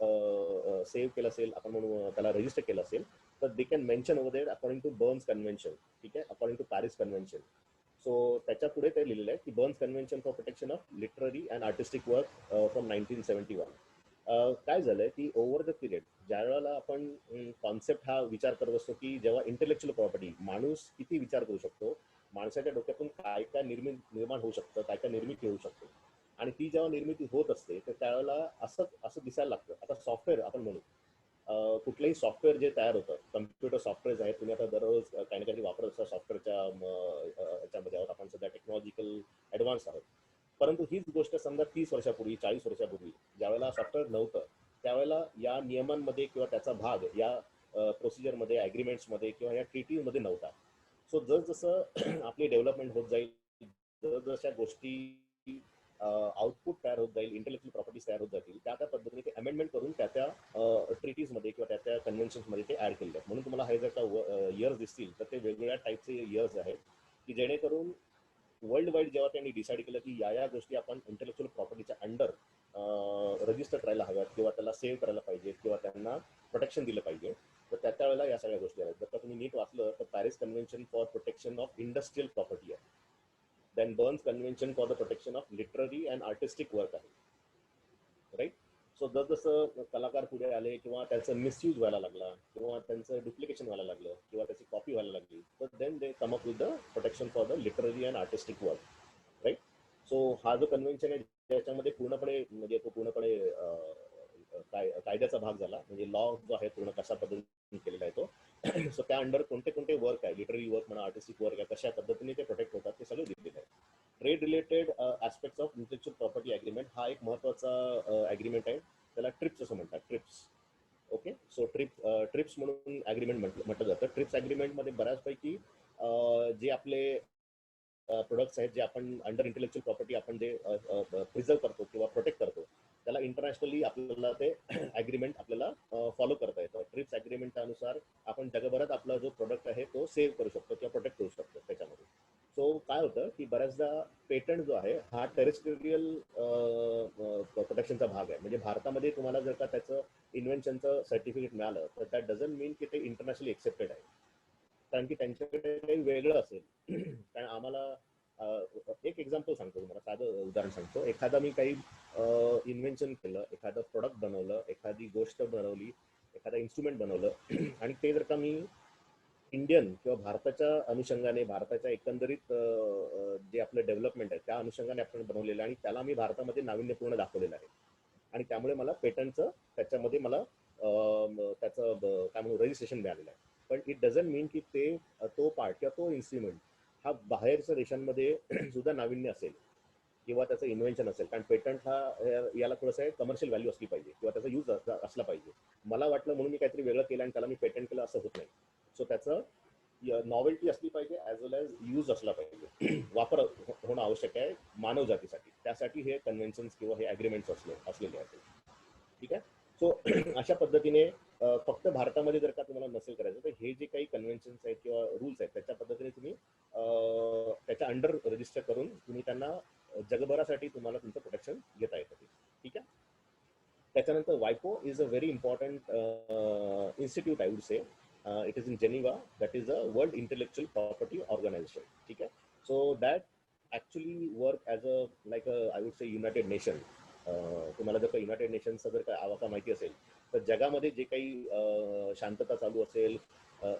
Speaker 3: सेव्ह केलं असेल, आपण म्हणू त्याला रजिस्टर केलं असेल तर they can mention over there according to Berne's convention, ठीक आहे, according to Paris convention. So त्याच्या पुढे ते लिहिलेलं आहे की Berne's convention for protection of literary and artistic work from 1971. काय झालंय की ओव्हर द पिरियड ज्या वेळेला आपण कॉन्सेप्ट हा विचार करत असतो की जेव्हा इंटेलेक्च्युअल प्रॉपर्टी माणूस किती विचार करू शकतो, माणसाच्या डोक्यातून काय काय निर्माण होऊ शकतं, काय काय निर्मिती होऊ शकते, आणि ती जेव्हा निर्मिती होत असते तर त्यावेळेला असं दिसायला लागतं. आता सॉफ्टवेअर आपण म्हणू, कुठलंही सॉफ्टवेअर जे तयार होतं, कम्प्युटर सॉफ्टवेअर आहेत, तुम्ही आता दररोज काही ना काही वापरत असता सॉफ्टवेअरच्या याच्यामध्ये आहोत आपण सध्या, टेक्नॉलॉजिकल ॲडव्हान्स आहोत. परंतु हीच गोष्ट समजा 30 वर्षापूर्वी, 40 वर्षापूर्वी ज्यावेळेला सॉफ्टवेअर नव्हतं त्यावेळेला या नियमांमध्ये किंवा त्याचा भाग या प्रोसिजरमध्ये, ॲग्रीमेंट्समध्ये किंवा या ट्रीटीमध्ये नव्हता. सो जसजसं आपली डेव्हलपमेंट होत जाईल, जसजशा गोष्टी आउटपुट तयार होत जाईल, इंटेलेक्च्युअल प्रॉपर्टीज तयार होत जातील, त्या पद्धतीने ते अमेंडमेंट करून त्या ट्रीटीजमध्ये किंवा त्या कन्व्हेन्शन्समध्ये ते ॲड केलेले आहेत. म्हणून तुम्हाला हे जर का इयर्स दिसतील तर ते वेगवेगळ्या टाईपचे इयर्स आहेत की जेणेकरून वर्ल्ड वाईड जेव्हा त्यांनी डिसाईड केलं की या गोष्टी आपण इंटेलेक्च्युअल प्रॉपर्टीच्या अंडर रजिस्टर करायला हव्यात किंवा त्याला सेव्ह करायला पाहिजे किंवा त्यांना प्रोटेक्शन दिलं पाहिजे, तर त्या वेळेला या सगळ्या गोष्टी आहेत. जर का तुम्ही नीट वाचलं तर Paris convention for protection of industrial property आहे. Then Berne's convention for the protection of literary and artistic work आहे, राईट. सो जसं कलाकार पुढे आले किंवा त्याचं मिसयूज व्हायला लागला किंवा त्यांचं डुप्लिकेशन व्हायला लागलं किंवा त्याची कॉपी व्हायला लागली, तर then they come up with the protection for the literary and artistic work, right. So हा जो कन्व्हेन्शन आहे त्याच्यामध्ये पूर्णपणे म्हणजे तो पूर्णपणे कायद्याचा भाग झाला, म्हणजे लॉ जो आहे पूर्ण कशा पद्धतीने केलेला आहे तो. सो त्या अंडर कोणते कोणते वर्क आहे, लिटररी वर्क म्हणा, आर्टिस्टिक वर्क आहे, कशा पद्धतीने ते प्रोटेक्ट होतात ते सगळं दिलेलं आहे. Trade related aspects of intellectual property agreement हा एक महत्वाचा अग्रीमेंट आहे, त्याला ट्रिप्स असं म्हणतात, ट्रिप्स. ओके. सो ट्रिप्स म्हणून अग्रीमेंट म्हटलं जातं. ट्रिप्स अग्रीमेंटमध्ये बऱ्याचपैकी जे आपले प्रोडक्ट्स आहेत जे आपण अंडर इंटेलेक्चुअल प्रॉपर्टी आपण जे प्रिझर्व करतो किंवा प्रोटेक्ट करतो, त्याला इंटरनॅशनली आपल्याला ते अग्रीमेंट आपल्याला फॉलो करता येतं. ट्रिप्स अग्रीमेंट अनुसार आपण जगभरात आपला जो प्रोडक्ट आहे तो सेव्ह करू शकतो किंवा प्रोटेक्ट करू शकतो त्याच्यामध्ये. सो काय होतं की बऱ्याचदा पेटंट जो आहे हा टेरिटोरियल प्रोटेक्शनचा भाग आहे. म्हणजे भारतामध्ये तुम्हाला जर का त्याचं इन्व्हेन्शनचं सर्टिफिकेट मिळालं तर दॅट डझंट मीन की ते इंटरनॅशनली एक्सेप्टेड आहे, कारण की त्यांच्याकडे काही वेगळं असेल. कारण आम्हाला एक एक्झाम्पल सांगतो तुम्हाला, साधं उदाहरण सांगतो. एखादा मी काही इन्व्हेन्शन केलं, एखादं प्रोडक्ट बनवलं, एखादी गोष्ट बनवली, एखादा इन्स्ट्रुमेंट बनवलं आणि ते जर का मी इंडियन किंवा भारताच्या अनुषंगाने, भारताच्या एकंदरीत जे आपलं डेव्हलपमेंट आहे त्या अनुषंगाने आपण बनवलेलं आहे आणि त्याला मी भारतामध्ये नाविन्यपूर्ण दाखवलेलं आहे आणि त्यामुळे मला पेटंटचं त्याच्यामध्ये मला त्याचं काय म्हणू रजिस्ट्रेशन मिळालेलं आहे. पण इट डझंट मीन की ते तो पार्ट किंवा तो इन्स्ट्रुमेंट हा बाहेरच्या देशांमध्ये सुद्धा नाविन्य असेल किंवा त्याचं इन्व्हेन्शन असेल. कारण पेटंट हा याला थोडंसं आहे कमर्शियल व्हॅल्यू असली पाहिजे किंवा त्याचा यूज असला पाहिजे. मला वाटलं म्हणून मी काहीतरी वेगळं केलं आणि त्याला मी पेटंट केलं असं होत नाही. सो त्याचं नॉवेल्टी असली पाहिजे ॲज वेल ॲज यूज असला पाहिजे, वापर होणं आवश्यक आहे मानव जातीसाठी. त्यासाठी हे कन्व्हेन्शन्स किंवा हे अग्रीमेंट्स असलेले आहेत. ठीक आहे. सो अशा पद्धतीने फक्त भारतामध्ये जर का तुम्हाला नसेल करायचं तर हे जे काही कन्व्हेन्शन्स आहेत किंवा रूल्स आहेत त्याच्या पद्धतीने तुम्ही त्याच्या अंडर रजिस्टर करून तुम्ही त्यांना जगभरासाठी तुम्हाला तुमचं प्रोटेक्शन घेता येतं. ठीक आहे. त्याच्यानंतर वायपो is a very important institute I would say. It is in Geneva. That is a world intellectual property organisation. ठीक आहे. So that actually work as a like a I would say United Nation. तुम्हाला जर का United नेशनचा जर का आवाका माहिती असेल तर जगामध्ये जे काही शांतता चालू असेल,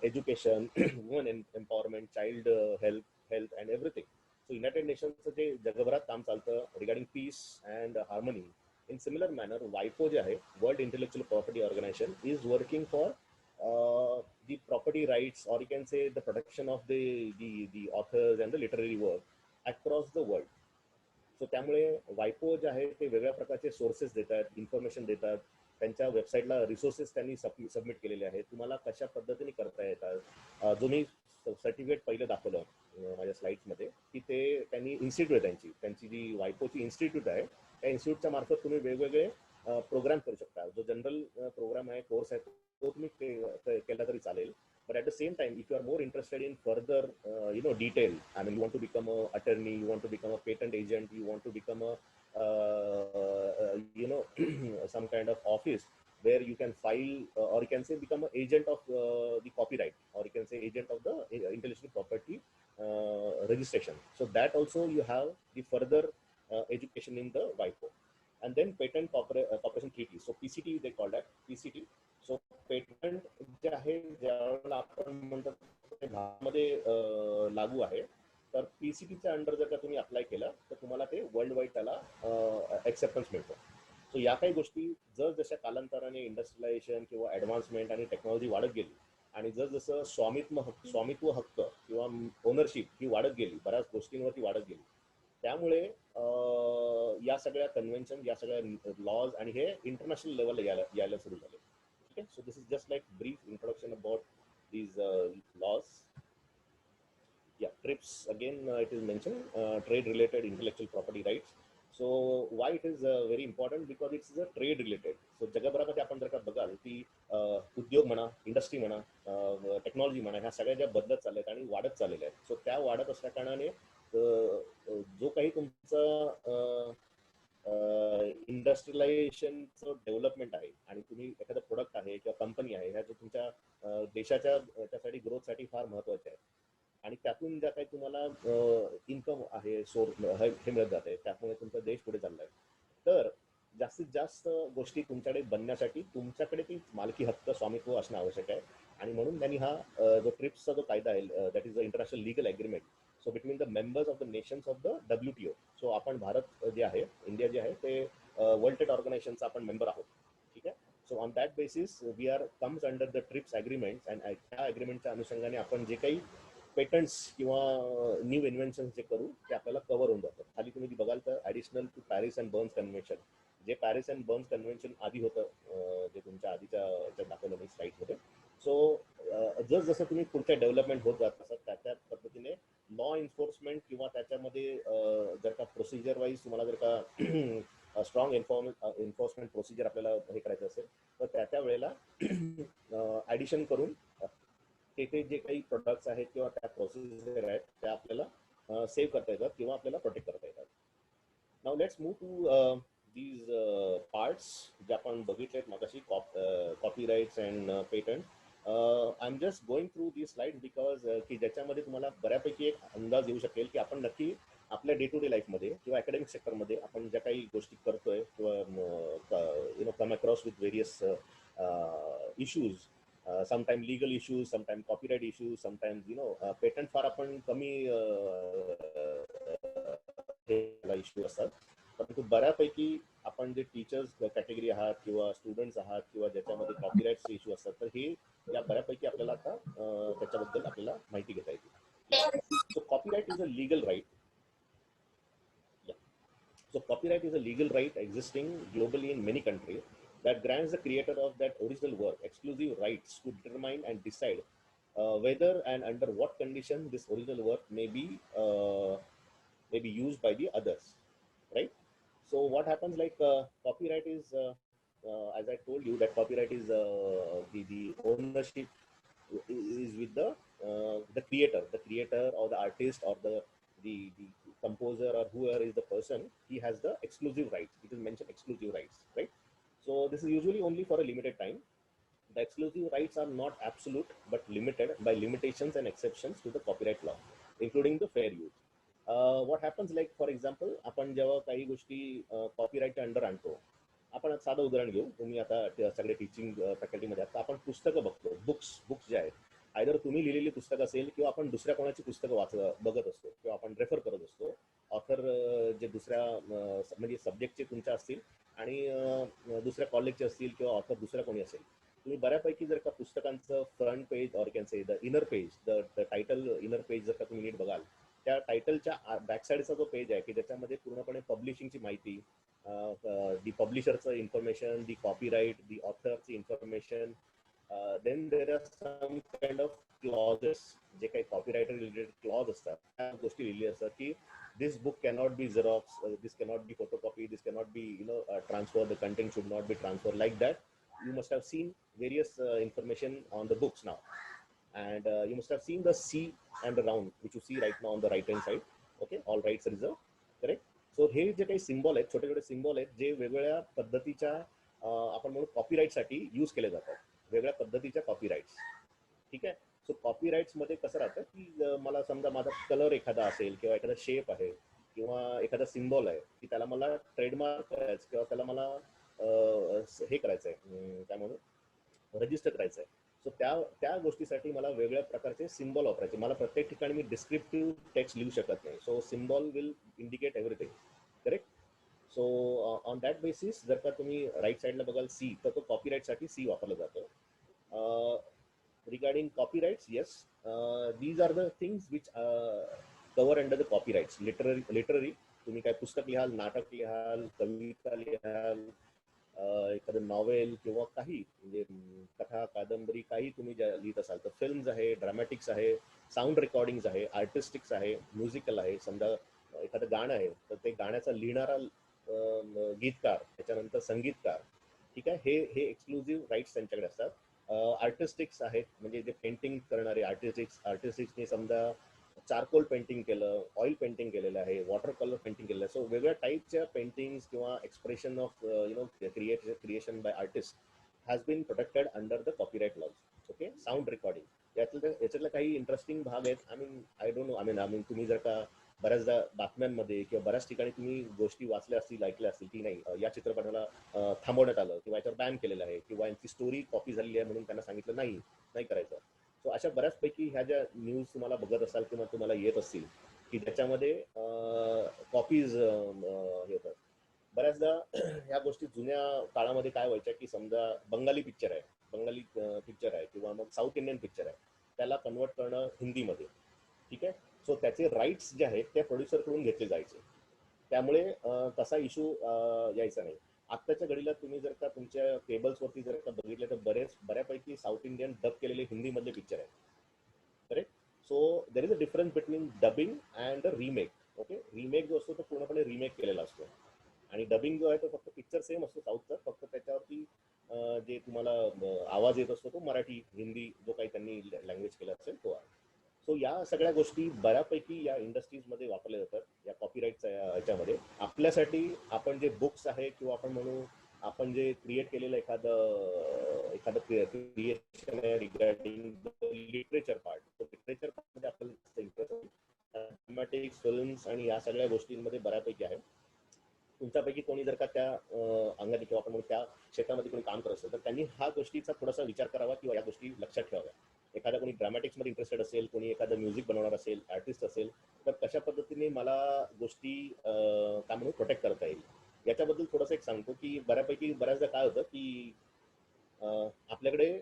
Speaker 3: education, woman empowerment, child health and everything. So United नेशनचं जे जगभरात काम चालतं regarding peace and harmony, in similar manner वायपो जे आहे world intellectual property organisation is working for the property rights, or you can say the protection of the authors and the literary work across the world. So त्यामुळे वायपो जे आहे ते वेगळ्या प्रकारचे sources देतात, इन्फॉर्मेशन देतात. त्यांच्या वेबसाईटला रिसोर्सेस त्यांनी सबमिट केलेले आहेत, तुम्हाला कशा पद्धतीने करता येतात. जो मी सर्टिफिकेट पहिलं दाखवलं माझ्या स्लाइड्समध्ये की ते त्यांनी इन्स्टिट्यूट आहे त्यांची जी वायपोची इन्स्टिट्यूट आहे त्या इन्स्टिट्यूटच्या मार्फत तुम्ही वेगवेगळे प्रोग्राम करू शकता. जो जनरल प्रोग्राम आहे, कोर्स आहे, तो तुम्ही केला तरी चालेल. But at the same time, if you are more interested in further, detail, I mean, you want to become an attorney, you want to become a patent agent, you want to become a, some kind of office where you can file, or you can say become an agent of the copyright, or you can say agent of the intellectual property registration. So that also you have the further education in the WIPO. And then patent cooperation treaty. So PCT they call that PCT. So patent जे आहे ज्यावेळेला आपण म्हणतो ते भारतामध्ये लागू आहे, तर पीसीटीच्या अंडर जर का तुम्ही अप्लाय केलं तर तुम्हाला ते वर्ल्ड वाईड त्याला ॲक्सेप्टन्स मिळतो. सो या काही गोष्टी जसजशा कालांतराने इंडस्ट्रियलायझेशन किंवा ॲडव्हान्समेंट आणि टेक्नॉलॉजी वाढत गेली आणि जसजसं स्वामित्व हक्क किंवा ओनरशिप ही वाढत गेली, बऱ्याच गोष्टींवरती वाढत गेली, त्यामुळे या सगळ्या कन्व्हेन्शन, या सगळ्या लॉज आणि हे इंटरनॅशनल लेवलला यायला सुरू झाले. So this is just like brief introduction about these laws. Yeah, TRIPS again, it is mentioned trade related intellectual property rights. So why it is very important? Because it's a trade related. So जगभरामध्ये आपण जर का बघाल की उद्योग म्हणा, industry म्हणा, technology म्हणा, ह्या सगळ्या ज्या बदलत चालल्या आणि वाढत चाललेल्या आहेत. सो त्या वाढत असल्या कारणाने जो काही तुमचा इंडस्ट्रियलायझेशनचं डेव्हलपमेंट आहे आणि तुम्ही एखादं प्रोडक्ट आहे किंवा कंपनी आहे ह्या जो तुमच्या देशाच्या त्यासाठी ग्रोथसाठी फार महत्वाचे आहे आणि त्यातून ज्या काही तुम्हाला इन्कम आहे सोर्स हे मिळत जाते, त्यामुळे तुमचा देश पुढे चाललाय. तर जास्तीत जास्त गोष्टी तुमच्याकडे बनण्यासाठी तुमच्याकडे ती मालकी हक्क स्वामित्व असणं आवश्यक आहे. आणि म्हणून त्यांनी हा जो ट्रिप्सचा जो कायदा आहे, that is the international legal agreement, so between the members of the nations of the WTO. So आपण भारत जे आहे, इंडिया जे आहे ते वर्ल्ड ट्रेड ऑर्गनायझेशनचा आपण मेंबर आहोत. ठीक आहे. So on that basis we are comes under the TRIPS agreement. अँड त्या ॲग्रीमेंटच्या अनुषंगाने आपण जे काही पेटंट्स किंवा न्यू इन्व्हेन्शन्स जे करू ते आपल्याला कव्हर होऊन जातं. खाली तुम्ही बघाल तर additional to Paris and Berne's convention, जे पॅरिस अँड बर्न्स कन्व्हेन्शन आधी होतं, जे तुमच्या आधीच्या दाखवलं मी स्लाईडमध्ये. सो जसं तुम्ही पुढच्या डेव्हलपमेंट होत जात असतात त्या पद्धतीने लॉ एन्फोर्समेंट किंवा त्याच्यामध्ये जर का प्रोसिजर वाईज तुम्हाला जर का स्ट्रॉंग एन्फोर्समेंट प्रोसिजर आपल्याला हे करायचं असेल तर त्या वेळेला ॲडिशन करून ते जे काही प्रोडक्ट्स आहेत किंवा त्या प्रोसिजर आहेत त्या आपल्याला सेव्ह करता येतात किंवा आपल्याला प्रोटेक्ट करता येतात. Now let's move to these parts जे आपण बघितलेत मगाशी, copyrights and patent. I am just going through the slide because की ज्याच्यामध्ये तुम्हाला बऱ्यापैकी एक अंदाज येऊ शकेल की आपण नक्की आपल्या डे टू डे लाईफमध्ये किंवा अकॅडमिक सेक्टरमध्ये आपण ज्या काही गोष्टी करतोय किंवा come across with various issues, sometime legal issues, sometime copyright issues, sometimes patent फार आपण कमी इश्यू असतात. परंतु बऱ्यापैकी आपण जे टीचर्स कॅटेगरी आहात किंवा स्टुडंट्स आहात किंवा ज्याच्यामध्ये कॉपीराइटचे इश्यू असतात तर हे या बऱ्यापैकी आपल्याला आता त्याच्याबद्दल आपल्याला माहिती घेता येते. So copyright is a legal right. So copyright is a legal right existing globally in many countries that grants the creator of that original work exclusive rights to determine and decide whether and under what condition this original work may be used by the others, right? So what happens, like copyright is as I told you that copyright is the ownership is with the creator or the artist or the composer or whoever is the person. He has the exclusive rights. It is mentioned exclusive rights, right? So this is usually only for a limited time. The exclusive rights are not absolute but limited by limitations and exceptions to the copyright law, including the fair use. What happens, like for example, आपण जेव्हा काही गोष्टी कॉपीराईटच्या under आणतो, आपण साधं उदाहरण घेऊ. तुम्ही आता सगळे टीचिंग फॅकल्टीमध्ये आता आपण पुस्तकं बघतो, बुक्स जे आहेत, आयदर तुम्ही लिहिलेली पुस्तक असेल किंवा आपण दुसऱ्या कोणाची पुस्तकं बघत असतो किंवा आपण रेफर करत असतो. ऑथर जे दुसऱ्या म्हणजे सब्जेक्टचे तुमच्या असतील आणि दुसऱ्या कॉलेजचे असतील किंवा ऑथर दुसऱ्या कोणी असेल, तुम्ही बऱ्यापैकी जर का पुस्तकांचं front page or can say the inner page, the title inner page जर का तुम्ही नीट बघाल, त्या टायटलच्या बॅकसाईडचा जो पेज आहे की ज्याच्यामध्ये पूर्णपणे पब्लिशिंगची माहिती, the publisher's information, the copyright, the author's information, then there are some kind of clauses, जे काही copyright related clause असतात त्या गोष्टी लिहिलेल्या असतात की this book cannot be xerox, this cannot be photocopy, this cannot be transfer, the content should not be transferred, like that. You must have seen various information on the books now, and you must have seen the C and the round which you see right now on the right hand side. Okay, all rights reserved, correct? So हे जे काही symbol आहेत, छोटे छोटे symbol आहेत जे वेगवेगळ्या पद्धतीच्या आपण म्हणू कॉपीराईटसाठी यूज केले जातात, वेगळ्या पद्धतीच्या कॉपीराईट्स. ठीक आहे. सो कॉपीराईट्समध्ये कसं राहतं की मला समजा माझा कलर एखादा असेल किंवा एखादा शेप आहे किंवा एखादा सिम्बॉल आहे की त्याला मला ट्रेडमार्क करायचं किंवा त्याला मला हे करायचं आहे, काय म्हणू रजिस्टर करायचं आहे. सो त्या गोष्टीसाठी मला वेगळ्या प्रकारचे सिम्बॉल वापरायचे. मला प्रत्येक ठिकाणी मी डिस्क्रिप्टिव्ह टेक्स्ट लिहू शकत नाही. So symbol will indicate everything, correct? So on that basis जर का तुम्ही राईट साईडला बघाल सी, तर तो कॉपीराईटसाठी सी वापरलं जातं. Regarding copyrights, yes, these are the things which cover under the copyrights. Literary तुम्ही काय पुस्तक लिहाल, नाटक लिहाल, कविता लिहाल, एखादं नॉवेल किंवा काही म्हणजे कथा कादंबरी काही तुम्ही लिहित असाल तर फिल्म्स आहे, ड्रामॅटिक्स आहे, साऊंड रेकॉर्डिंग्स आहे, आर्टिस्टिक्स आहे, म्युझिकल आहे. समजा एखादं गाणं आहे तर ते गाण्याचा लिहिणारा गीतकार, त्याच्यानंतर संगीतकार, ठीक आहे, हे एक्सक्लुझिव्ह राईट्स त्यांच्याकडे असतात. आर्टिस्टिक्स आहेत म्हणजे जे पेंटिंग करणारे आर्टिस्टिक्सने समजा चारकोल पेंटिंग केलं, ऑइल पेंटिंग केलेलं आहे, वॉटर कलर पेंटिंग केलेलं आहे. सो वेगळ्या टाईपच्या पेंटिंग्स किंवा expression of creation by artist has been protected under the copyright laws. Okay. Sound recording, याच्यातल्या काही इंटरेस्टिंग भाग आहेत. आय डोंट नो, तुम्ही जर का बऱ्याचदा बातम्यांमध्ये किंवा बऱ्याच ठिकाणी तुम्ही गोष्टी वाचल्या असतील, ऐकल्या असतील की नाही या चित्रपटाला थांबवण्यात आलं किंवा याच्यावर बॅन केलेलं आहे किंवा यांची स्टोरी कॉपी झालेली आहे म्हणून त्यांना सांगितलं नाही करायचं. सो अशा बऱ्याचपैकी ह्या ज्या न्यूज तुम्हाला बघत असाल किंवा तुम्हाला येत असतील की ज्याच्यामध्ये कॉपीज हे होतात. बऱ्याचदा ह्या गोष्टी जुन्या काळामध्ये काय व्हायच्या की समजा बंगाली पिक्चर आहे किंवा मग साऊथ इंडियन पिक्चर आहे, त्याला कन्वर्ट करणं हिंदीमध्ये, ठीक आहे. सो त्याचे राईट्स जे आहेत ते प्रोड्युसरकडून घेतले जायचे, त्यामुळे तसा इश्यू यायचा नाही. आत्ताच्या घडीला तुम्ही जर का तुमच्या केबल्सवरती जर का बघितले तर बऱ्यापैकी साऊथ इंडियन डब केलेले हिंदीमधले पिक्चर आहेत, correct. So there is a difference between dubbing and the remake. Okay, remake जो असतो तो पूर्णपणे रिमेक केलेला असतो आणि डबिंग जो आहे तो फक्त पिक्चर सेम असतो साऊथचा, फक्त त्याच्यावरती जे तुम्हाला आवाज येत असतो तो मराठी हिंदी जो काही त्यांनी लँग्वेज केला असेल तो आहे. सो या सगळ्या गोष्टी बऱ्यापैकी या इंडस्ट्रीजमध्ये वापरल्या जातात, या कॉपीराईटच्या ह्याच्यामध्ये. आपल्यासाठी आपण जे बुक्स आहे किंवा आपण जे क्रिएट केलेलं एखादं क्रिएशन आहे रिगार्डिंग लिटरेचर पार्ट, तो लिटरेचर पार्टमध्ये आपल्याला इंटरेस्ट मॅथमॅटिक्स, फिल्म्स आणि या सगळ्या गोष्टींमध्ये बऱ्यापैकी आहे. तुमच्यापैकी कोणी जर का त्या अंगाने किंवा आपण त्या क्षेत्रामध्ये कोणी काम करत असेल तर त्यांनी ह्या गोष्टीचा थोडासा विचार करावा किंवा या गोष्टी लक्षात ठेवाव्या. एखादा कोणी ड्रामॅटिक्समध्ये इंटरेस्टेड असेल, कोणी एखादं म्युझिक बनवणार असेल, आर्टिस्ट असेल, तर कशा पद्धतीने मला गोष्टी काय म्हणून प्रोटेक्ट करता येईल याच्याबद्दल थोडंसं एक सांगतो की बऱ्याचदा काय होतं की आपल्याकडे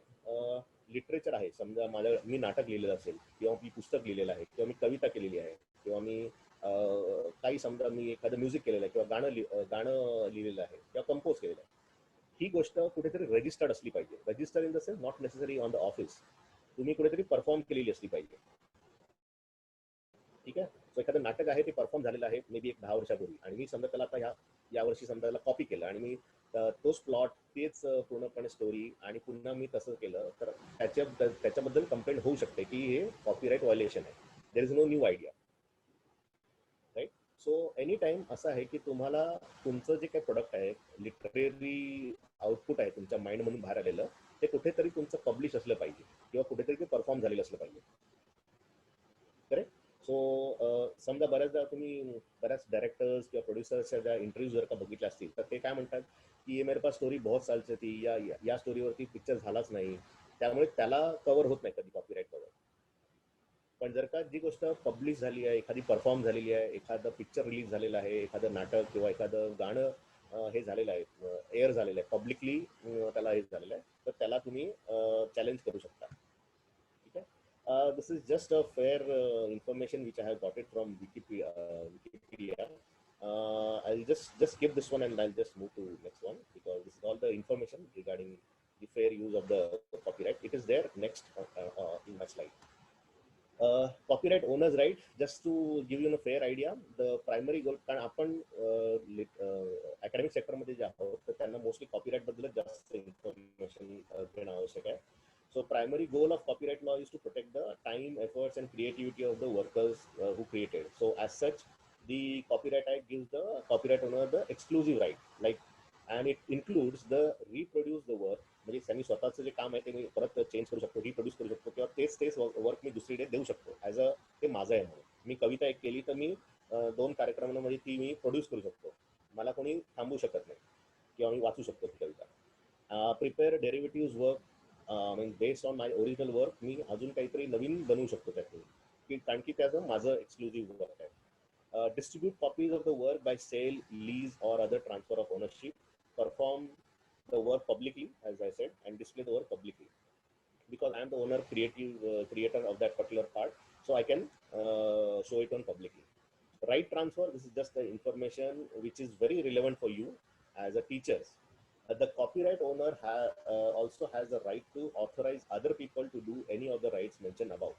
Speaker 3: लिटरेचर आहे. समजा मी नाटक लिहिलेलं असेल किंवा मी पुस्तक लिहिलेलं आहे किंवा मी कविता केलेली आहे किंवा मी काही समजा मी एखादं म्युझिक केलेलं आहे किंवा गाणं लिहिलेलं आहे किंवा कंपोज केलेलं आहे. ही गोष्ट कुठेतरी रजिस्टर्ड असली पाहिजे. Register in the sense not necessary on the office, तुम्ही कुठेतरी परफॉर्म केलेली असली पाहिजे, ठीक आहे. सो एखादं नाटक आहे ते परफॉर्म झालेलं आहे मे बी एक 10 वर्षापूर्वी आणि मी समजा त्याला आता या वर्षी समजा त्याला कॉपी केलं आणि मी तोच प्लॉट तेच पूर्णपणे स्टोरी आणि पुन्हा मी तसं केलं तर त्याच्याबद्दल कंप्लेंट होऊ शकते की हे कॉपीराईट व्हायोलेशन आहे. There is no new idea, right. So any time असं आहे की तुम्हाला तुमचं जे काही प्रोडक्ट आहे, लिटररी आउटपुट आहे तुमच्या माइंडमधून बाहेर आलेलं, ते कुठेतरी तुमचं पब्लिश असलं पाहिजे किंवा कुठेतरी ते परफॉर्म झालेलं असलं पाहिजे, करेक्ट. सो समजा बऱ्याचदा तुम्ही बऱ्याच डायरेक्टर्स किंवा प्रोड्युसर्सच्या ज्या इंटरव्ह्यू जर का बघितल्या असतील तर ते काय म्हणतात की ये मेरे पास स्टोरी बहुत साल से थी, या स्टोरीवरती पिक्चर झालाच नाही, त्यामुळे त्याला कव्हर होत नाही कधी कॉपीराईट कव्हर. पण जर का जी गोष्ट पब्लिश झाली आहे, एखादी परफॉर्म झालेली आहे, एखादं पिक्चर रिलीज झालेलं आहे, एखादं नाटक किंवा एखादं गाणं हे झालेलं आहे, एअर झालेलं आहे, पब्लिकली त्याला हे झालेलं आहे, तर त्याला तुम्ही चॅलेंज करू शकता, ठीक आहे. This is just a fair information which I have got it from Wikipedia. I'll just skip this one and I'll just move to next one because this is all the information regarding the fair use of the copyright. It is there next in my slide. Copyright owners right, just to give you a fair idea, the primary goal, कारण आपण academic सेक्टरमध्ये जे आहोत तर त्यांना mostly copyright बद्दल जास्त information देणं आवश्यक आहे. So primary goal of copyright law is to protect the time, efforts and creativity of the workers who created. So as such, the Copyright Act gives the copyright owner the exclusive right, like, and it includes the reproduce the work. म्हणजे त्यांनी स्वतःचं जे काम आहे ते मी परत change करू शकतो, रिप्रोड्यूस करू शकतो किंवा तेच वर्क मी दुसरीकडे देऊ शकतो ॲज अ ते माझं आहे म्हणून. मी कविता एक केली तर मी 2 कार्यक्रमांमध्ये ती मी प्रोड्यूस करू शकतो, मला कोणी थांबवू शकत नाही किंवा मी वाचू शकतो ती कविता. Prepare derivative work based on my original work, मी अजून काहीतरी नवीन बनवू शकतो त्यातून की कारण की त्याचं माझं एक्सक्लुझिव्ह वर्क आहे. Distribute copies of the work by sale, lease or other transfer of ownership, perform the work publicly, as I said, and display the work publicly because I am the owner, creator of that particular part, so I can show it on publicly. Right transfer, this is just the information which is very relevant for you as a teachers. The copyright owner also has the right to authorize other people to do any of the rights mentioned above.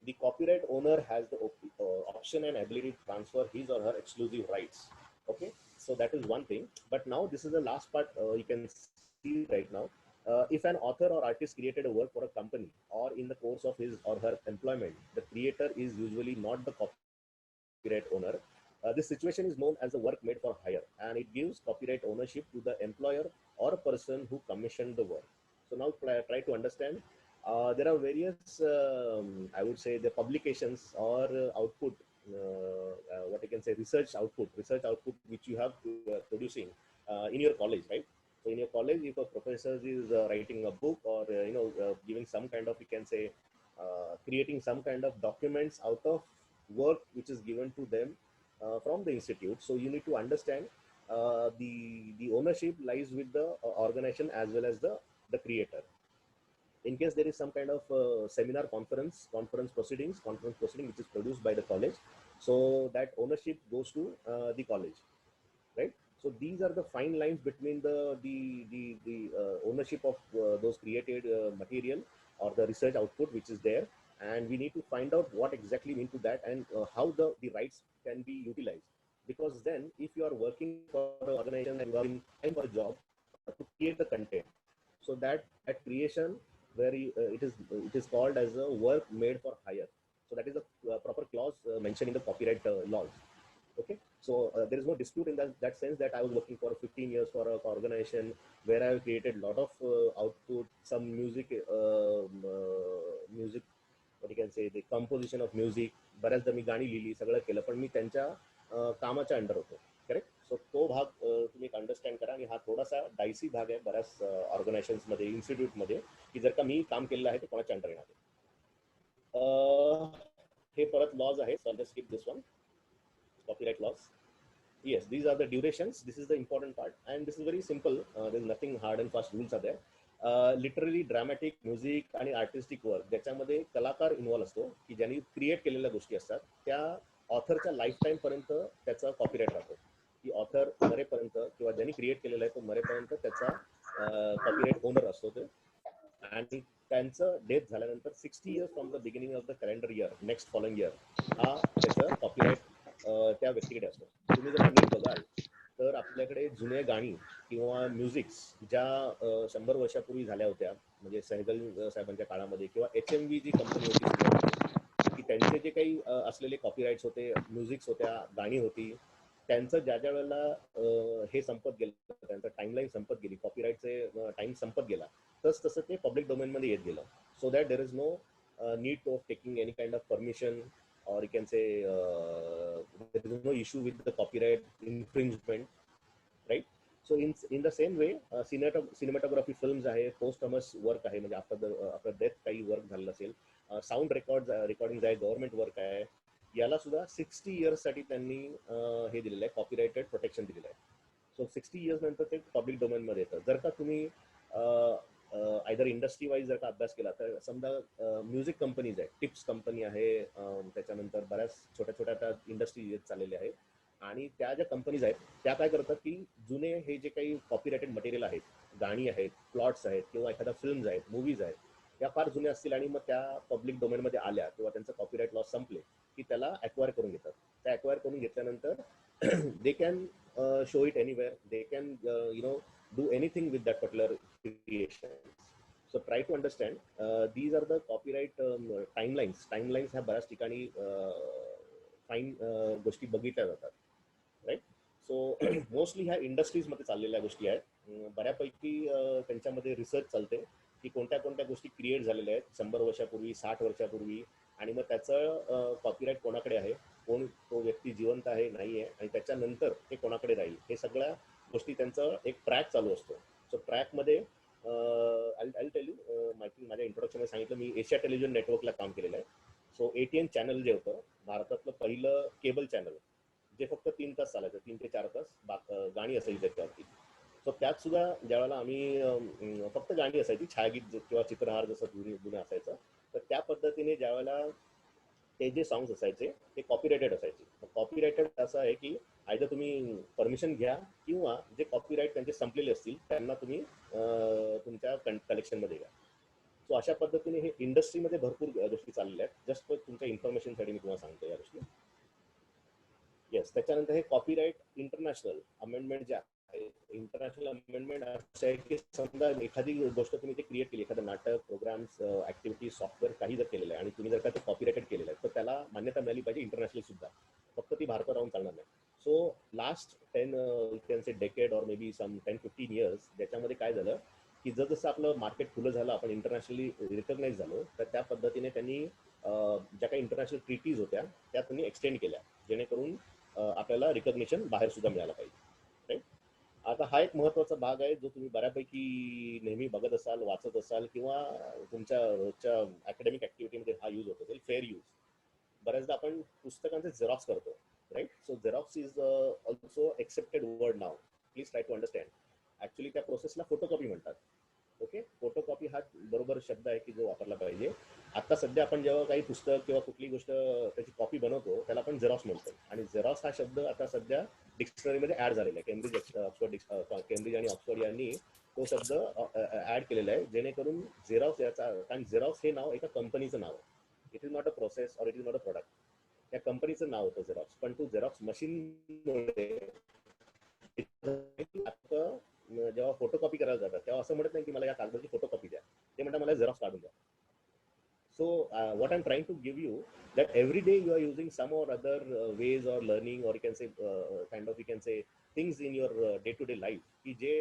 Speaker 3: The copyright owner has the option and ability to transfer his or her exclusive rights. Okay, so that is one thing. But now this is the last part you can see right now. If an author or artist created a work for a company or in the course of his or her employment, the creator is usually not the copyright owner. This situation is known as the work made for hire, and it gives copyright ownership to the employer or person who commissioned the work. So now try to understand There are various, I would say, the publications or output, what I can say, research output, which you have producing in your college, right? So in your college, if a professor is writing a book or giving some kind of, you can say, creating some kind of documents out of work which is given to them from the institute. So you need to understand the ownership lies with the organization as well as the creator. In case there is some kind of seminar conference proceeding which is produced by the college, so that ownership goes to the college, right? So these are the fine lines between the ownership of those created material or the research output which is there, and we need to find out what exactly into that, and how the rights can be utilized. Because then if you are working for an organization and you are in time for a job to create the content, so that creation where it is called as a work made for hire. So that is a proper clause mentioned in the copyright laws. Okay, so there is no dispute in that sense that I was working for 15 years for an organization where I have created a lot of output, some music, music, what you can say, the composition of music, बऱ्याचदा मी गाणी लिहिली, सगळं केलं, पण मी त्यांच्या कामाच्या under होतो. Correct. So तो भाग तुम्ही एक अंडरस्टँड करा. आणि हा थोडासा डायसी भाग आहे बऱ्याच ऑर्गनायझेशन्स मध्ये, इन्स्टिट्यूट मध्ये, की जर का मी काम केलेलं आहे ते कोणाच्या अंडर येणार आहे. हे परत लॉज आहे. So just skip this one. Copyright laws. Yes, these are the durations. This is the important part, and this is very simple. There's nothing hard and fast rules are there. Literally dramatic music आणि artistic work ज्याच्यामध्ये कलाकार involve असतो, की ज्यांनी create केलेल्या गोष्टी असतात, त्या ऑथरच्या लाईफ टाईम पर्यंत त्याचा कॉपीराईट राहतो. की ऑथर मरेपर्यंत किंवा ज्यांनी क्रिएट केलेला आहे तो मरेपर्यंत त्याचा कॉपीराईट ओनर असतो ते. आणि त्यांचं डेथ झाल्यानंतर 60 years from the beginning of the calendar year, next following year, हा त्याचं कॉपीराईट त्या व्यक्तीकडे असतो. तुम्ही जर का नीट बघाल तर आपल्याकडे जुने गाणी किंवा म्युझिक्स ज्या 100 वर्षापूर्वी झाल्या होत्या, म्हणजे सहगल साहेबांच्या काळामध्ये, किंवा HMV जी कंपनी होती सुरुवातीला, की त्यांचे जे काही असलेले कॉपीराईट्स होते, म्युझिक्स होत्या, गाणी होती, त्यांचं ज्या वेळेला हे संपत गेलं, त्यांचं टाइमलाईन संपत गेली, कॉपीराईटचे टाइम संपत गेला, तसं ते पब्लिक डोमेनमध्ये येत गेलं. So that there is no need of taking any kind of permission, or you can say there is no issue with the copyright infringement, right? So in the same way, cinematography films आहे, posthumous work आहे, म्हणजे after death काही work झालेलं असेल, sound recording आहे, government work आहे, याला सुद्धा 60 इयर्स साठी त्यांनी हे दिलेलं आहे, कॉपीराइटेड प्रोटेक्शन दिलेलं आहे. सो 60 इयर्स नंतर ते पब्लिक डोमेन मध्ये येतं. जर का तुम्ही आयदर इंडस्ट्री वाईज जर का अभ्यास केला तर समजा म्युझिक कंपनीज आहे, टिप्स कंपनी आहे, त्याच्यानंतर बऱ्याच छोट्या छोट्या त्या इंडस्ट्री येत चाललेल्या आहेत. आणि त्या ज्या कंपनीज आहेत त्या काय करतात की जुने हे जे काही कॉपीराइटेड मटेरियल आहेत, गाणी आहेत, प्लॉट्स आहेत, किंवा एखाद्या फिल्म्स आहेत, मूवीज आहेत, त्या फार जुन्या असतील आणि मग त्या पब्लिक डोमेनमध्ये आल्या किंवा त्यांचं कॉपीराइट लॉ संपले की त्याला ॲक्वायर करून घेतात. त्या ॲक्वायर करून घेतल्यानंतर they can show it anywhere, they can do anything with that particular creation. So try to understand, these are the copyright timelines ह्या बऱ्याच ठिकाणी फाईन गोष्टी बघितल्या जातात, राईट? सो मोस्टली ह्या इंडस्ट्रीज मध्ये चाललेल्या गोष्टी आहेत. बऱ्यापैकी त्यांच्यामध्ये रिसर्च चालते की कोणत्या कोणत्या गोष्टी क्रिएट झालेल्या आहेत 100 वर्षापूर्वी, 60 वर्षापूर्वी, आणि मग त्याचं कॉपीराईट कोणाकडे आहे, कोण तो व्यक्ती जिवंत आहे नाही आहे, आणि त्याच्यानंतर ते कोणाकडे राहील, हे सगळ्या गोष्टी त्यांचं एक ट्रॅक चालू असतो. सो ट्रॅकमध्ये आय टेल यू, माझ्या इंट्रोडक्शनमध्ये सांगितलं मी एशिया टेलिव्हिजन नेटवर्कला काम केलेलं आहे. सो ATN चॅनल जे होतं भारतातलं पहिलं केबल चॅनल, जे फक्त 3 तास चालायचं, 3 ते 4 तास गाणी असायची त्याच्यावरती. सो त्यात सुद्धा ज्यावेळेला आम्ही फक्त गाणी असायची, छायागीत किंवा चित्रहार जसं जुने असायचं, तर त्या पद्धतीने ज्यावेळेला ते जे सॉंग्स असायचे ते कॉपीराइटेड असायचे. कॉपीराइटेड असं आहे की आयदर तुम्ही परमिशन घ्या किंवा जे कॉपीराईट त्यांचे संपलेले असतील त्यांना तुम्ही तुमच्या कलेक्शनमध्ये घ्या. सो अशा पद्धतीने हे इंडस्ट्रीमध्ये भरपूर गोष्टी चाललेल्या आहेत. जस्ट तुमच्या इन्फॉर्मेशनसाठी मी तुम्हाला सांगतो या गोष्टी. येस, त्याच्यानंतर हे कॉपीराईट इंटरनॅशनल अमेंडमेंट जे आहे, इंटरनॅशनल अमेंडमेंट असं आहे की समजा एखादी गोष्ट तुम्ही ते क्रिएट केली, एखादं नाटक, प्रोग्राम्स, ऍक्टिव्हिटी, सॉफ्टवेअर काही जर केलेलं आहे आणि तुम्ही जर का ते कॉपीराइटेड केलेलं आहे तर त्याला मान्यता मिळाली पाहिजे इंटरनॅशनली सुद्धा, फक्त ती भारतात राहून चालणार नाही. So last 10 decade or maybe some 10-15 years ज्याच्यामध्ये काय झालं की जसं आपलं मार्केट खुलं झालं, आपण इंटरनॅशनली रिकग्नाइज झालो, तर त्या पद्धतीने त्यांनी ज्या काही इंटरनॅशनल ट्रीटीज होत्या त्या त्यांनी एक्सटेंड केल्या, जेणेकरून आपल्याला रिकग्निशन बाहेर सुद्धा मिळालं पाहिजे. राईट. आता हा एक महत्त्वाचा भाग आहे जो तुम्ही बऱ्यापैकी नेहमी बघत असाल, वाचत असाल, किंवा तुमच्या रोजच्या अकॅडमिक ऍक्टिव्हिटीमध्ये हा यूज होत असेल, फेअर यूज. बऱ्याचदा आपण पुस्तकांचे झेरॉक्स करतो, राईट. So xerox is also accepted word now. Please try to understand. Actually त्या प्रोसेसला फोटोकॉपी म्हणतात. ओके, फोटोकॉपी हा बरोबर शब्द आहे की जो वापरला पाहिजे. आता सध्या आपण जेव्हा काही पुस्तक किंवा कुठली गोष्ट त्याची कॉपी बनवतो त्याला आपण झेरॉक्स म्हणतो, आणि झेरॉक्स हा शब्द आता सध्या डिक्शनरीमध्ये ऍड झालेला आहे. केम्ब्रिज आणि ऑक्सफर्ड यांनी तो शब्द ऍड केलेला आहे, जेणेकरून झेरॉक्स याचा, कारण झेरॉक्स हे नाव एका कंपनीचं नाव आहे. It is not a process or it is not a product. त्या कंपनीचं नाव होतं झेरॉक्स, पण तो झेरॉक्स मशीनमुळे आता जेव्हा फोटोकॉपी करायला जातात तेव्हा असं म्हणत नाही की मला या कागदाची फोटोकॉपी द्या, ते म्हणतात मला झेरॉक्स काढून द्या. So what I'm trying to give you that every day you are using some or other ways or learning, or you can say kind of, you can say things in your day-to-day life की जे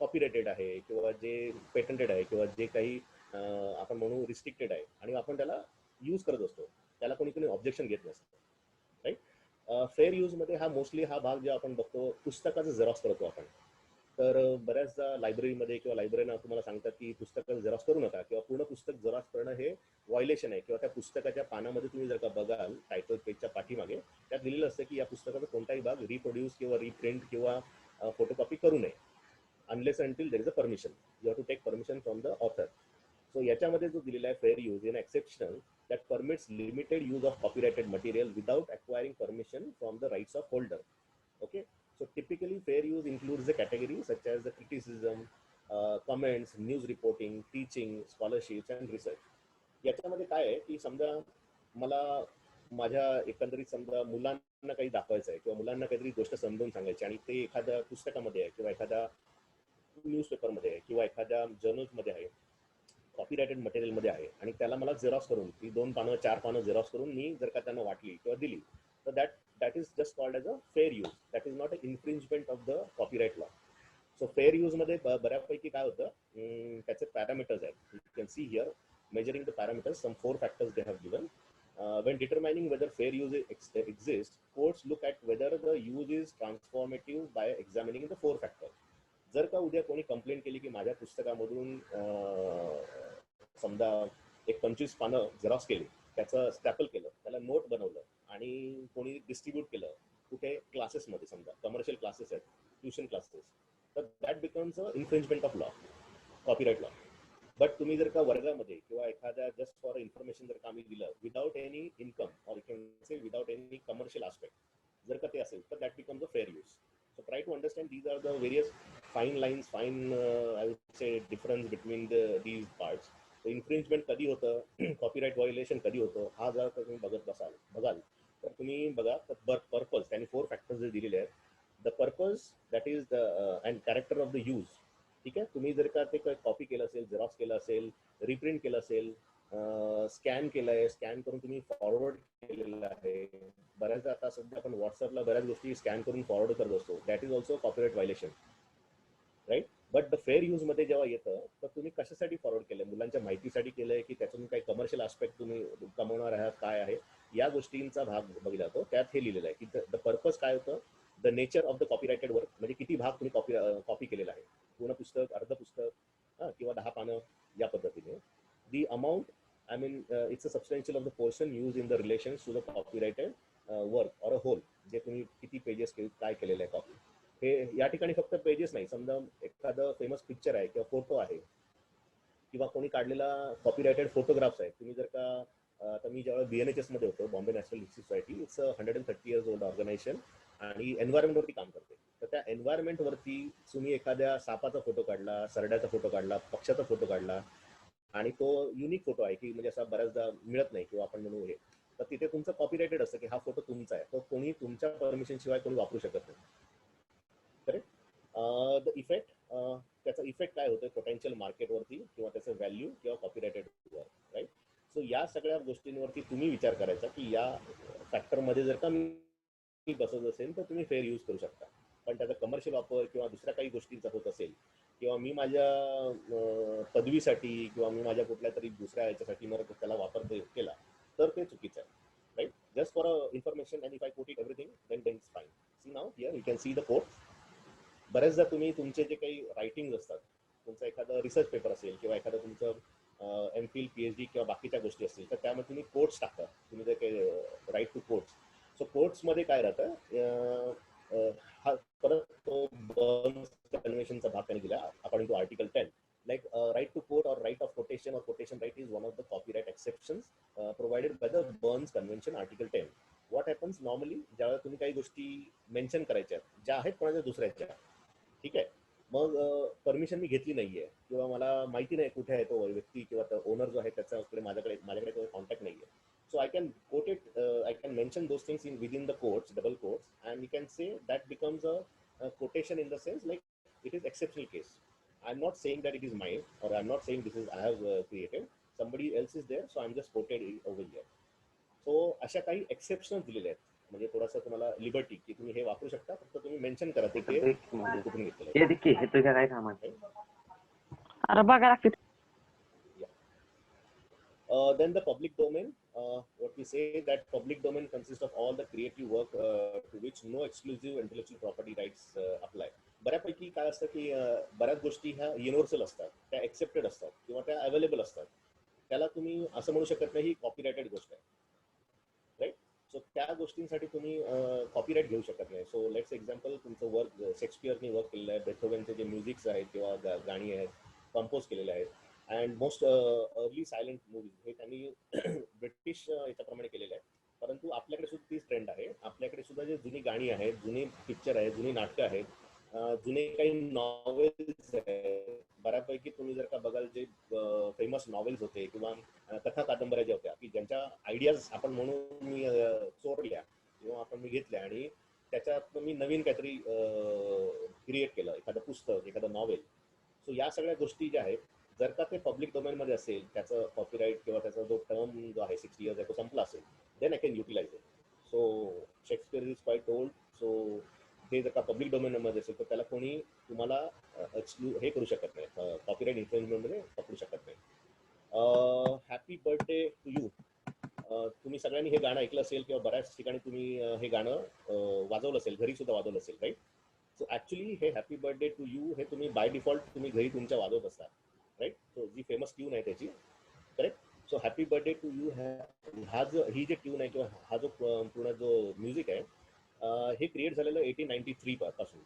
Speaker 3: copyrighted आहे किंवा जे patented आहे किंवा जे काही आपण म्हणू रिस्ट्रिक्टेड आहे, आणि आपण त्याला यूज करत असतो, त्याला कोणी कोणी ऑब्जेक्शन घेत नसतं. राईट. फेअर यूजमध्ये हा मोस्टली हा भाग जो आपण बघतो, पुस्तकाचं झेरॉक्स करतो आपण. तर बऱ्याचदा लायब्ररीमध्ये किंवा लायब्ररीना तुम्हाला सांगतात की पुस्तकाचं झेरॉक्स करू नका, किंवा पूर्ण पुस्तक झेरॉक्स करणं हे व्हायलेशन आहे. किंवा त्या पुस्तकाच्या पानामध्ये तुम्ही जर का बघाल टायटल पेजच्या पाठीमागे त्यात लिहिलेलं असतं की या पुस्तकाचा कोणताही भाग रिप्रोड्यूस किंवा रिप्रिंट किंवा फोटोकॉपी करू नये, unless until there is a permission. You have to take permission from the author. So याच्यामध्ये जो दिलेला आहे fair use in exceptional that permits limited use of copyrighted material without acquiring permission from the rights of holder. Okay, so typically fair use includes the categories such as the criticism, comments, news reporting, teaching, scholarships and research. याच्यामध्ये काय आहे की समजा मला माझ्या एकंदरीत समजा मुलांना काही दाखवायचं आहे किंवा मुलांना काहीतरी गोष्ट समजून सांगायची, आणि ते एखाद्या पुस्तकामध्ये आहे किंवा एखाद्या न्यूजपेपरमध्ये आहे किंवा एखाद्या जर्नल्समध्ये आहे, कॉपीराइटेड मटेरियलमध्ये आहे, आणि त्याला मला झेरॉक्स करून ती 2 पानं 4 पानं झेरॉक्स करून मी जर का त्यांना वाटली किंवा दिली, तर that is just called as a fair use. That is not a infringement of the copyright law. So fair यूजमध्ये बऱ्यापैकी काय होतं, त्याचे पॅरामीटर्स आहेत. You can see here measuring the parameters, some 4 factors they have given. When determining whether fair use exists, courts look at whether the use is transformative by examining the 4 factors. जर का उद्या कोणी complaint केली की माझ्या पुस्तकामधून समजा एक 25 पानं झेरॉक्स केली, त्याचं स्टॅपल केलं, त्याला नोट बनवलं आणि कोणी डिस्ट्रीब्यूट केलं कुठे क्लासेसमध्ये, समजा कमर्शियल क्लासेस आहेत, ट्युशन क्लासेस, तर that becomes a infringement of law, copyright law. But तुम्ही जर का वर्गामध्ये किंवा एखाद्या जस्ट फॉर इन्फॉर्मेशन जर का आम्ही दिलं without any income or you can say without any commercial aspect, जर का ते असेल तर that becomes a fair use. So try to understand these are the various fine lines, I would say difference between these parts. So infringement कधी होतं, copyright violation कधी होतं, हा जर का तुम्ही बघाल तर तुम्ही बघा तर पर्पज, त्यांनी 4 फॅक्टर्स जे दिलेले आहेत. The purpose, that is the and character of the use. ठीक आहे, तुम्ही जर का ते कॉपी केलं असेल, झेरॉक्स केलं असेल, रिप्रिंट केलं असेल, स्कॅन केलं आहे, स्कॅन करून तुम्ही फॉरवर्ड केलेलं आहे. बऱ्याचदा आता सध्या आपण व्हॉट्सअपला बऱ्याच गोष्टी स्कॅन करून फॉरवर्ड करत असतो, that is also copyright violation. Right. But the fair यूजमध्ये जेव्हा येतं तर तुम्ही कशासाठी फॉरवर्ड केलं, मुलांच्या माहितीसाठी केलंय की त्यातून काही कमर्शियल आस्पेक्ट तुम्ही कमवणार आहात, काय आहे, या गोष्टींचा भाग बघितला जातो. त्यात हे लिहिलेलं आहे की द पर्पज काय होतं, the nature of the copyrighted work, म्हणजे किती भाग तुम्ही कॉपी केलेला आहे, पूर्ण पुस्तक, अर्ध पुस्तक किंवा 10 पानं, या पद्धतीने. The amount, I mean, it's a substantial of the portion used in the relations to the copyrighted work or a whole. जे तुम्ही किती पेजेस काय केलेलं आहे कॉपी, हे या ठिकाणी फक्त पेजेस नाही, समजा एखादं फेमस पिक्चर आहे किंवा फोटो आहे किंवा कोणी काढलेला कॉपीराइटेड फोटोग्राफ्स आहेत. तुम्ही जर का आता मी जेव्हा BNHS मध्ये होतो, Bombay national history society, it's 130 years old organization आणि एन्व्हायरमेंटवरती काम करते. तर त्या एन्व्हायरमेंटवरती तुम्ही एखाद्या सापाचा फोटो काढला, सरड्याचा फोटो काढला, पक्ष्याचा फोटो काढला, आणि तो युनिक फोटो आहे की म्हणजे असा बऱ्याचदा मिळत नाही किंवा आपण म्हणू हे, तर तिथे तुमचं कॉपीराइटेड असतं की हा फोटो तुमचा आहे, तो कोणी तुमच्या परमिशन शिवाय कोणी वापरू शकत नाही. करेक्ट. द इफेक्ट, त्याचा इफेक्ट काय होतं पोटेन्शियल मार्केटवरती किंवा त्याचं व्हॅल्यू किंवा कॉपीराइटेड वर. राईट. सो या सगळ्या गोष्टींवरती तुम्ही विचार करायचा की या फॅक्टरमध्ये जर का मी बसत असेल तर तुम्ही फेअर यूज करू शकता, पण त्याचा कमर्शियल वापर किंवा दुसऱ्या काही गोष्टींचा होत असेल किंवा मी माझ्या पदवीसाठी किंवा मी माझ्या कुठल्या तरी दुसऱ्या ह्याच्यासाठी मला त्याला वापर केला तर ते चुकीचं आहे. Right, just for information and if I quote it everything then it's fine. See now here you can see the quote. बऱ्याचदा तुम्ही तुमचे जे काही रायटिंग असतात, तुमचं एखादं रिसर्च पेपर असेल किंवा एखादं तुमचं एमफिल PhD किंवा बाकीच्या गोष्टी असतील तर त्यामध्ये तुम्ही कोट्स टाकता, तुम्ही जे काही राईट टू कोट्स. सो कोट्समध्ये काय राहतं, हा परत तो बर्न्स कन्व्हेन्शनचा भाग त्यांनी दिला according to article 10. Like right to quote or right of quotation or quotation right is one of the copyright exceptions provided by the Burns Convention Article 10. What happens normally, ज्यावेळेला तुम्ही काही गोष्टी मेन्शन करायच्या ज्या आहेत कोणाच्या दुसऱ्याच्या, ठीक आहे, मग परमिशन मी घेतली नाहीये किंवा मला माहिती नाही कुठे आहे तो व्यक्ती किंवा ओनर जो आहे त्याच्याकडे माझ्याकडे तो कॉन्टॅक्ट नाहीये. So I can quote it, I can mention those things within the quotes, double quotes, and we can say that becomes a quotation in the sense like it is exceptional case. I'm not saying that it is mine, or I'm not saying this is I have created. Somebody else is there, so I'm just quoted over here. So अशा काही exception दिलेले आहेत, म्हणजे थोडासा तुम्हाला liberty की तुम्ही हे वापरू शकता, फक्त तुम्ही मेन्शन करा ते कुठून घेतलेलं आहे.
Speaker 4: हे देखील हे तुझ्या काय कामात आहे?
Speaker 5: अरे बघा
Speaker 3: Then the public domain, what we say that public domain consists of all the creative work to which no exclusive intellectual property rights apply. बऱ्यापैकी काय असतं की बऱ्याच गोष्टी ह्या युनिव्हर्सल असतात, त्या एक्सेप्टेड असतात किंवा त्या अवेलेबल असतात. त्याला तुम्ही असं म्हणू शकत नाही ही कॉपीराइटेड गोष्ट आहे, राईट. सो त्या गोष्टींसाठी तुम्ही कॉपीराइट घेऊ शकत नाही. सो लेट्स एक्झाम्पल, तुमचं वर्क शेक्सपियरनी वर्क केलेलं आहे, बेथोवेनचे जे म्युझिक्स आहेत किंवा गाणी आहेत कंपोज केलेले आहेत, and most early silent movies हे त्यांनी ब्रिटिश याच्याप्रमाणे केलेले आहे. परंतु आपल्याकडे सुद्धा तीच ट्रेंड आहे. आपल्याकडे सुद्धा जे जुनी गाणी आहेत, जुनी पिक्चर आहेत, जुनी नाटकं आहेत, जुने काही नॉवेल्स आहेत, बऱ्यापैकी तुम्ही जर का बघाल जे फेमस नॉवेल्स होते किंवा कथा कादंबऱ्या ज्या होत्या की ज्यांच्या आयडियाज आपण म्हणून मी चोरल्या किंवा आपण मी घेतल्या आणि त्याच्यात मी नवीन काहीतरी क्रिएट केलं, एखादं पुस्तक, एखादं नॉवेल. सो या सगळ्या गोष्टी ज्या आहेत, जर का ते पब्लिक डोमेनमध्ये असेल, त्याचं कॉपीराईट किंवा त्याचा जो टर्म जो आहे 60 years आहे तो संपला असेल, then I can utilize it. So Shakespeare is quite old. So हे जर का पब्लिक डोमेनमध्ये असेल तर त्याला कोणी तुम्हाला हे करू शकत नाही, कॉपीराईट इन्फ्रिंजमेंटमध्ये पकडू शकत नाही. हॅपी बर्थडे टू यू, तुम्ही सगळ्यांनी हे गाणं ऐकलं असेल किंवा बऱ्याच ठिकाणी तुम्ही हे गाणं वाजवलं असेल, घरी सुद्धा वाजवलं असेल, राईट. सो ॲक्च्युली हे हॅपी बर्थडे टू यू हे तुम्ही बाय डिफॉल्ट तुम्ही घरी तुमच्या वाजवत असता, राईट. सो जी फेमस ट्यून आहे त्याची, correct. So happy birthday to you ही जे ट्यून आहे किंवा हा जो पूर्ण जो म्युझिक आहे हे क्रिएट झालेलं 1893 पासून.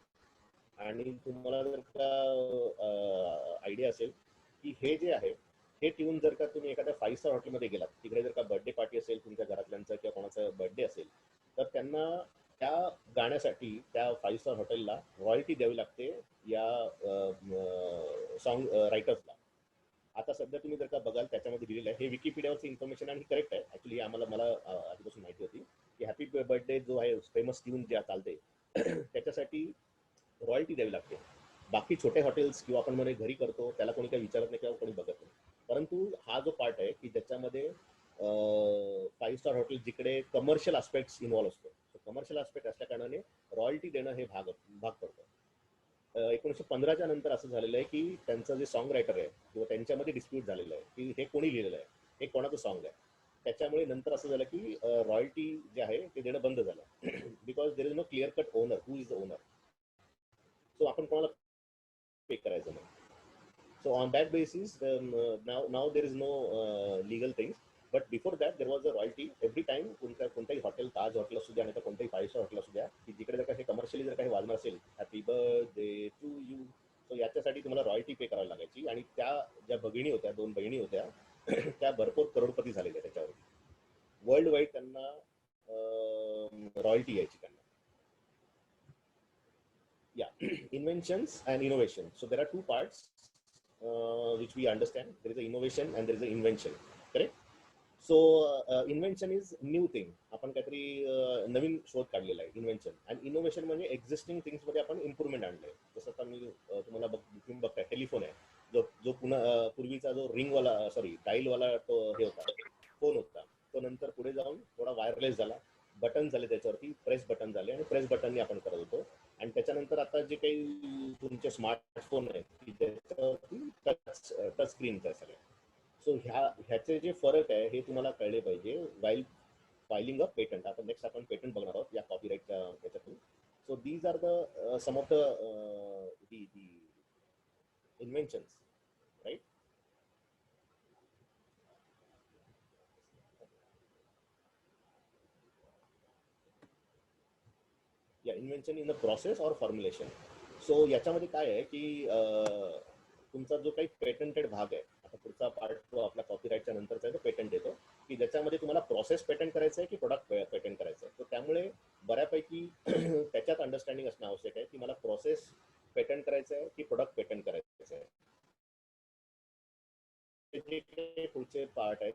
Speaker 3: आणि तुम्हाला जर का आयडिया असेल की हे जे आहे हे ट्यून जर का तुम्ही एखाद्या 5 स्टार हॉटेलमध्ये गेलात, तिकडे जर का बर्थडे पार्टी असेल तुमच्या घरातल्यांचा किंवा कोणाचा बर्थडे असेल, तर त्यांना त्या गाण्यासाठी त्या 5 स्टार हॉटेलला रॉयल्टी द्यावी लागते या सॉन्ग रायटर्सला. आता सध्या तुम्ही जर का बघाल त्याच्यामध्ये दिलेलं आहे, हे विकिपीडियावरचं इन्फॉर्मेशन आणि करेक्ट आहे ॲक्च्युली. मला आधीपासून माहिती होती की हॅपी बर्थडे जो आहे फेमस ट्यून ज्या चालते त्याच्यासाठी रॉयल्टी द्यावी लागते. बाकी छोटे हॉटेल्स किंवा आपण म्हणे घरी करतो त्याला कोणी काही विचारत नाही किंवा कोणी बघत नाही. परंतु हा जो पार्ट आहे की ज्याच्यामध्ये 5 स्टार हॉटेल जिकडे कमर्शियल आस्पेक्ट्स इन्व्हॉल्व असतो, कमर्शियल आस्पेक्ट असल्या कारणाने रॉयल्टी देणं हे भाग पडतं. 1915च्या नंतर असं झालेलं आहे की त्यांचं जे सॉन्ग रायटर आहे किंवा त्यांच्यामध्ये डिस्प्यूट झालेलं आहे की हे कोणी लिहिलेलं आहे, हे कोणाचं सॉन्ग आहे. त्याच्यामुळे नंतर असं झालं की रॉयल्टी जे आहे ते देणं बंद झालं because there is no clear cut owner, who is the owner. So आपण कोणाला पे करायचं नाही. So on that basis now there is no legal things. But before that there was a royalty every time. कोणत्याही hotel, Taj hotel असू द्या नाही तर कोणत्याही 5 स्टार हॉटेल असू द्या, की जिकडे जर काही कमर्शियली जर काही वाजणार असेल happy birthday to you, so याच्यासाठी तुम्हाला रॉयल्टी पे करावी लागायची. आणि त्या ज्या भगिनी होत्या, 2 बहिणी होत्या त्या भरपूर करोडपती झालेल्या त्याच्यावर. वर्ल्ड वाईड त्यांना रॉयल्टी यायची त्यांना. Inventions and innovation. So there are 2 parts which we understand. There is a innovation and there is a invention, correct? So invention is new thing. आपण काहीतरी नवीन शोध काढलेला आहे, इन्व्हेन्शन. आणि इनोव्हेशन म्हणजे एक्झिस्टिंग थिंग्स मध्ये आपण इम्प्रुव्हमेंट आणलंय. जसं आता मी तुम्हाला तुम्ही बघताय टेलिफोन आहे, जो पूर्वीचा जो डायलवाला तो हे होता, फोन होता, तो नंतर पुढे जाऊन थोडा वायरलेस झाला, बटन झाले त्याच्यावरती, प्रेस बटन झाले आणि प्रेस बटननी आपण करत होतो. आणि त्याच्यानंतर आता जे काही तुमचे स्मार्टफोन आहेत की ज्याच्यावरती टच स्क्रीनचं आहे सगळं. सो ह्याचे जे फरक आहे हे तुम्हाला कळले पाहिजे वाईल फायलिंग अ पेटंट. आता नेक्स्ट आपण पेटंट बघणार आहोत या कॉपीराईटच्या याच्यातून. So these are the some of the inventions, right? या invention in the process or formulation. So याच्यामध्ये काय आहे की तुमचा जो काही पेटंटेड भाग आहे, आता पुढचा पार्ट जो आपला कॉपीराईटच्या नंतरचा आहे तो पेटंट येतो, की ज्याच्यामध्ये तुम्हाला प्रोसेस पेटंट करायचं आहे की प्रोडक्ट पेटंट करायचं आहे. तर त्यामुळे बऱ्यापैकी त्याच्यात अंडरस्टँडिंग असणं आवश्यक आहे की मला प्रोसेस पेटंट करायचं आहे की प्रोडक्ट पेटंट करायचं आहे. जे पुढचे पार्ट आहे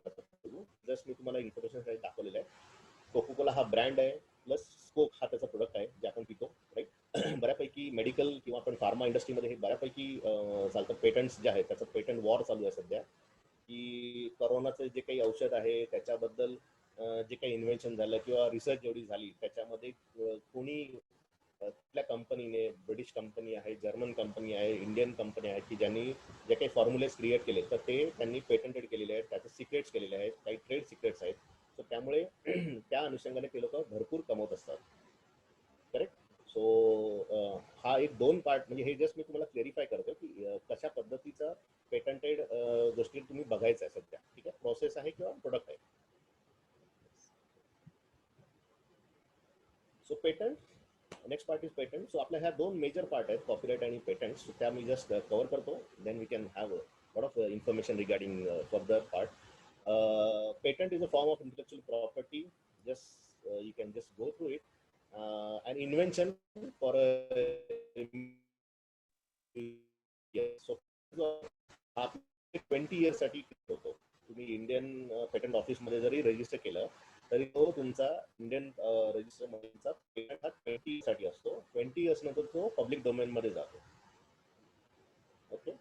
Speaker 3: जस्ट मी तुम्हाला इन्फॉर्मेशन दाखवलेलं आहे. कोकोकोला हा ब्रँड आहे, प्लस स्कोक हा त्याचा प्रोडक्ट आहे जे आपण पितो, राईट? बऱ्यापैकी मेडिकल किंवा आपण फार्मा इंडस्ट्रीमध्ये हे बऱ्यापैकी चालतं. पेटंट्स जे आहेत त्याचं पेटंट वॉर चालू आहे सध्या, की करोनाचं जे काही औषध आहे त्याच्याबद्दल जे काही इन्व्हेन्शन झालं किंवा रिसर्च जेवढी झाली त्याच्यामध्ये कोणी कुठल्या कंपनीने, ब्रिटिश कंपनी आहे, जर्मन कंपनी आहे, इंडियन कंपनी आहे की ज्यांनी जे काही फॉर्म्युलेस क्रिएट केले तर ते त्यांनी पेटंटेड केलेले आहेत, त्याचे सिक्रेट्स केलेले आहेत, काही ट्रेड सिक्रेट्स आहेत. सो त्यामुळे त्या अनुषंगाने ते लोक भरपूर कमवत असतात, करेक्ट? सो हा एक दोन पार्ट, म्हणजे हे जस्ट मी तुम्हाला क्लेरिफाय करतो की कशा पद्धतीचा पेटंटेड गोष्टी तुम्ही बघायचं आहे सध्या, ठीक आहे? प्रोसेस आहे किंवा प्रोडक्ट आहे. So patent, next part is patent. So आपल्या ह्या दोन मेजर पार्ट आहेत, कॉपीराइट आणि पेटंट. सो त्या मी जस्ट कव्हर करतो, then we can have lot of information regarding further part. Patent is a form of intellectual property. Just you can just go through it. An invention for a so 20 years साठी होतो. तुम्ही Indian patent office मध्ये जरी register केलं तरी तो तुमचा Indian register मध्येचा patent हा 20 साठी असतो. 20 इयर्स नंतर तो पब्लिक डोमेन मध्ये जातो. Okay,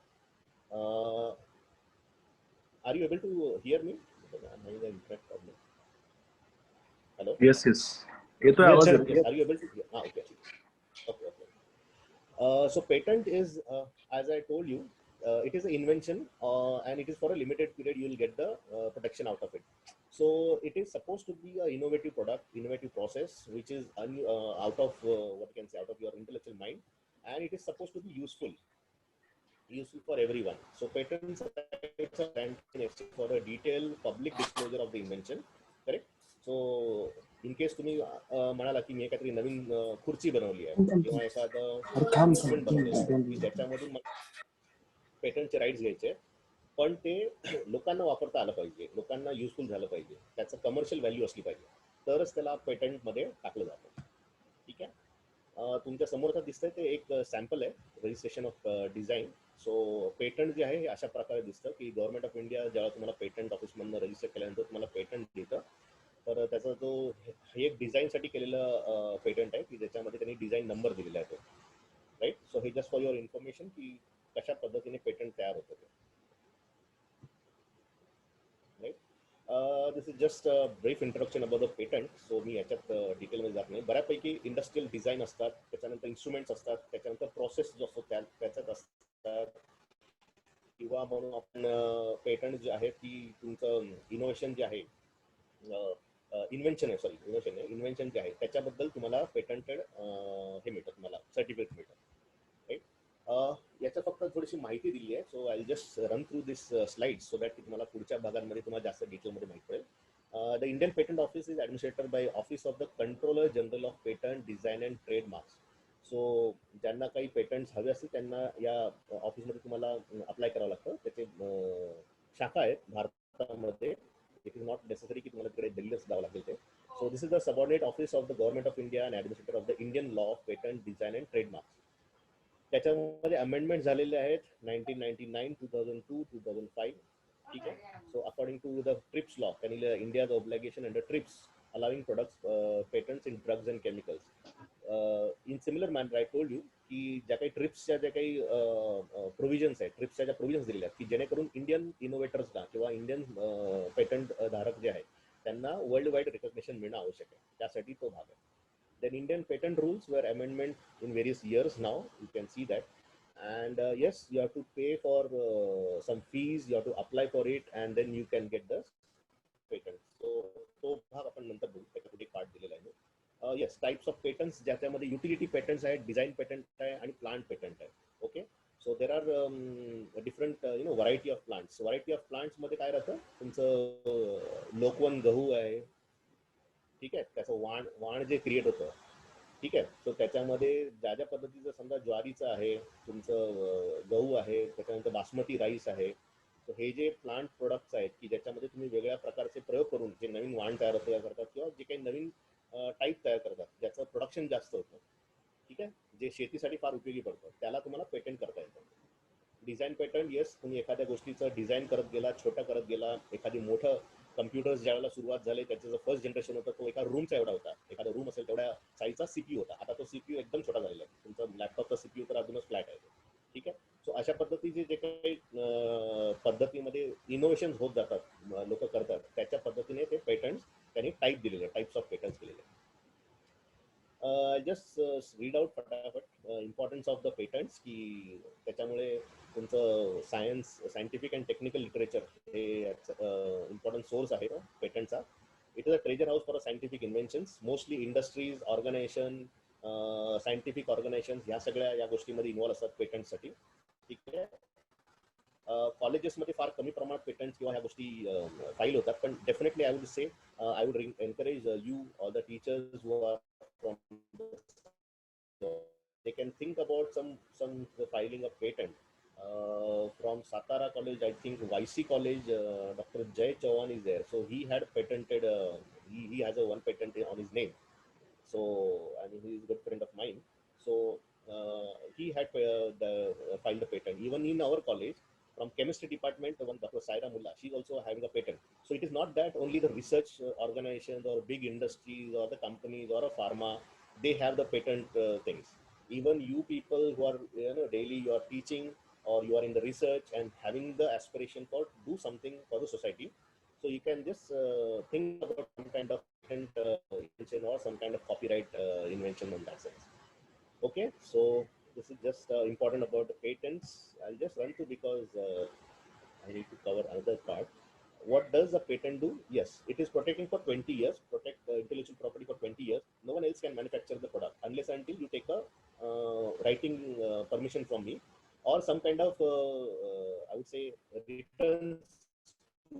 Speaker 3: are you able to hear me? Hello?
Speaker 4: Yes, yes. येतोय आवाज
Speaker 1: sir.
Speaker 4: येतोय.
Speaker 3: Yes, are you able to hear? Okay. Okay. So patent is, as I told you, it is an invention and it is for a limited period. You will get the protection out of it. So it is supposed to be an innovative product, innovative process, which is out of what you can say, out of your intellectual mind, and it is supposed to be useful for everyone. So patents rights are granted for a detailed public disclosure of the invention, correct? So in case तुम्ही म्हणाला की मी काहीतरी नवीन खुर्ची बनवली आहे किंवा एखादं instrument बनवलेलं आहे की ज्याच्यामधून पेटंटचे राईट्स घ्यायचे, पण ते लोकांना वापरता आलं पाहिजे, लोकांना युजफुल झालं पाहिजे, त्याचं कमर्शियल व्हॅल्यू असली पाहिजे, तरच त्याला पेटंटमध्ये टाकलं जातं, ठीक आहे? तुमच्या समोर आता दिसतंय ते एक सॅम्पल आहे, registration of design. So patent जे आहे हे अशा प्रकारे दिसतं की गव्हर्नमेंट ऑफ इंडिया जेव्हा तुम्हाला पेटंट ऑफिसमधून रजिस्टर केल्यानंतर तुम्हाला पेटंट देतं, तर त्याचा जो हे एक डिझाईनसाठी केलेलं पेटंट आहे की ज्याच्यामध्ये त्यांनी डिझाईन नंबर दिलेला आहे तो, राईट? सो हे जस्ट फॉर युअर इन्फॉर्मेशन की कशा पद्धतीने पेटंट तयार होतं ते, right? This is just a brief introduction about the patent. So मी याच्यात डिटेलमध्ये जात नाही. बऱ्यापैकी इंडस्ट्रियल डिझाईन असतात, त्याच्यानंतर इन्स्ट्रुमेंट्स असतात, त्याच्यानंतर प्रोसेस जो असतो त्याच्यात असतात, किंवा म्हणून आपण पेटंट जे आहे की तुमचं इनोव्हेशन जे आहे, इन्व्हेन्शन आहे, सॉरी इनोव्हेशन आहे, इन्व्हेन्शन जे आहे त्याच्याबद्दल तुम्हाला पेटंटेड हे मिळतं, तुम्हाला सर्टिफिकेट मिळतं, राईट? याच्या फक्त थोडीशी माहिती दिली आहे. So I just run through this slide so that की तुम्हाला पुढच्या भागांमध्ये तुम्हाला जास्त डिटेलमध्ये माहिती पडेल. The Indian patent office is administered by office of the controller general of patent design and trademarks. So ज्यांना काही पेटंट्स हवे असतील त्यांना या ऑफिसमध्ये तुम्हाला अप्लाय करावं लागतं. त्याचे शाखा आहेत भारतामध्ये. इट इज नॉट नेसेसरी की तुम्हाला तिकडे दिल्लीच जावं लागेल ते. So this is the subordinate office of the government of India and administrator of the Indian law of patent design and trademarks. त्याच्यामध्ये अमेंडमेंट झालेले आहेत 1999, 2002, 2005, ठीक आहे? So according to the TRIPS law, त्यांनी India's obligation under TRIPS allowing products patents in drugs and chemicals. In similar manner I told you की ज्या काही ट्रिप्सच्या ज्या काही प्रोव्हिजन्स आहेत, ट्रिप्सच्या ज्या प्रोव्हिजन्स दिलेल्या आहेत की जेणेकरून इंडियन इनोव्हेटर्सना किंवा इंडियन पेटंट धारक जे आहेत त्यांना वर्ल्ड वाईड रिकॉग्निशन मिळणं आवश्यक आहे, त्यासाठी तो भाग आहे. Then Indian patent rules were amendment in various years now. You can see that. And yes, you have to pay for some fees. You have to apply for it, and then you can get the patent. So तो भाग आपण नंतर बघू त्याचा कुठे part दिलेला आहे. Yes, types of patents ज्याच्यामध्ये utility patents आहेत, design patent आहे आणि plant patent आहे. Okay, so there are different variety of plants. Variety of plants मध्ये काय राहतं तुमचं लोकवन गहू आहे, ठीक आहे, त्याचं वाण जे क्रिएट होतं, ठीक आहे. सो त्याच्यामध्ये ज्या ज्या पद्धतीचं समजा ज्वारीचं आहे, तुमचं गहू आहे, त्याच्यानंतर बासमती राईस आहे. सो हे जे प्लांट प्रोडक्ट्स आहेत की ज्याच्यामध्ये तुम्ही वेगळ्या प्रकारचे प्रयोग करून जे नवीन वाण तयार करतात किंवा जे काही नवीन टाईप तयार करतात ज्याचं प्रोडक्शन जास्त होतं, ठीक आहे, जे शेतीसाठी फार उपयोगी पडतं, त्याला तुम्हाला पेटंट करता येतं. डिझाईन पेटंट, येस, तुम्ही एखाद्या गोष्टीचं डिझाईन करत गेला, छोटा करत गेला, एखादी मोठं कम्प्युटर्स ज्यावेळेला सुरुवात झाले त्याचं जो फर्स्ट जनरेशन होतं तो एका रूमचा एवढा होता, एखादा रूम असेल तेवढ्या साईजचा सीपीयू होता. आता तो सीपीयू एकदम छोटा झालेला आहे, तुमचा लॅपटॉपचा सीपीयू तर अजूनच फ्लॅट आहे, ठीक आहे. सो अशा पद्धतीचे जे काही पद्धतीमध्ये इनोव्हेशन होत जातात लोक करतात, त्याच्या पद्धतीने ते पेटंट्स त्यांनी टाईप दिलेले, टाईप्स ऑफ पेटंट्स दिलेले. जस्ट रीड आउट फटाफट इम्पॉर्टन्स ऑफ द पेटंट्स की त्याच्यामुळे तुमचं सायंटिफिक अँड टेक्निकल लिटरेचर हे इम्पॉर्टंट सोर्स आहे पेटंटचा. It is a treasure house for scientific inventions. Mostly industries, organization, scientific organization ह्या सगळ्या या गोष्टीमध्ये इन्व्हॉल्व असतात पेटंटसाठी, ठीक आहे. कॉलेजेसमध्ये फार कमी प्रमाणात पेटंट्स किंवा ह्या गोष्टी फाईल होतात, पण definitely I would say I would encourage you all the teachers who are from they can think about some filing of patent. From Satara College, I think YC College, Dr. Jay Chauhan is there. So he had patented, he has a one patent on his name. So I mean, he is a good friend of mine. So he had filed a patent. Even in our college, from chemistry department, the one Dr. Saira Mullah, she's also having a patent. So it is not that only the research organizations or big industries or the companies or a pharma, they have the patent things. Even you people who are daily you are teaching or you are in the research and having the aspiration for do something for the society, so you can just think about some kind of patent invention or some kind of copyright invention on that sense. Okay, so this is just important about the patents. I'll just run through because I need to cover another part. What does a patent do? Yes, it is protecting for 20 years, protect intellectual property for 20 years. No one else can manufacture the product unless until you take a writing permission from me or some kind of, I would say, returns to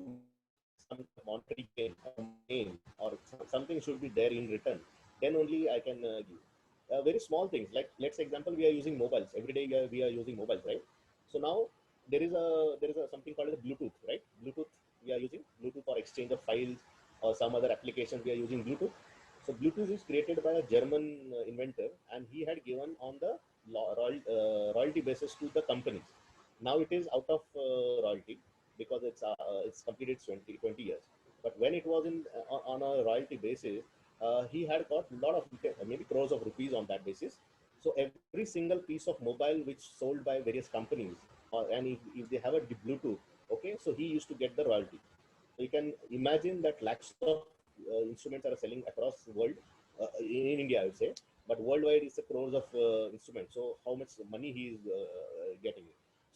Speaker 3: some monetary gain or something should be there in return. Then only I can give. Very small things like, let's say example, we are using mobiles every day. We are using mobiles, right? So now there is a something called as Bluetooth, right? Bluetooth, we are using Bluetooth for exchange of files or some other applications. We are using Bluetooth. So Bluetooth is created by a German inventor, and he had given on the royalty basis to the companies. Now it is out of royalty because it's completed 20 years. But when it was in on a royalty basis, he had got a lot of maybe crores of rupees on that basis. So every single piece of mobile which sold by various companies, and if they have a Bluetooth, okay, so he used to get the royalty. So you can imagine that lakhs of instruments are selling across the world, in India, I would say, but worldwide it's a crores of instruments. So how much money he is getting?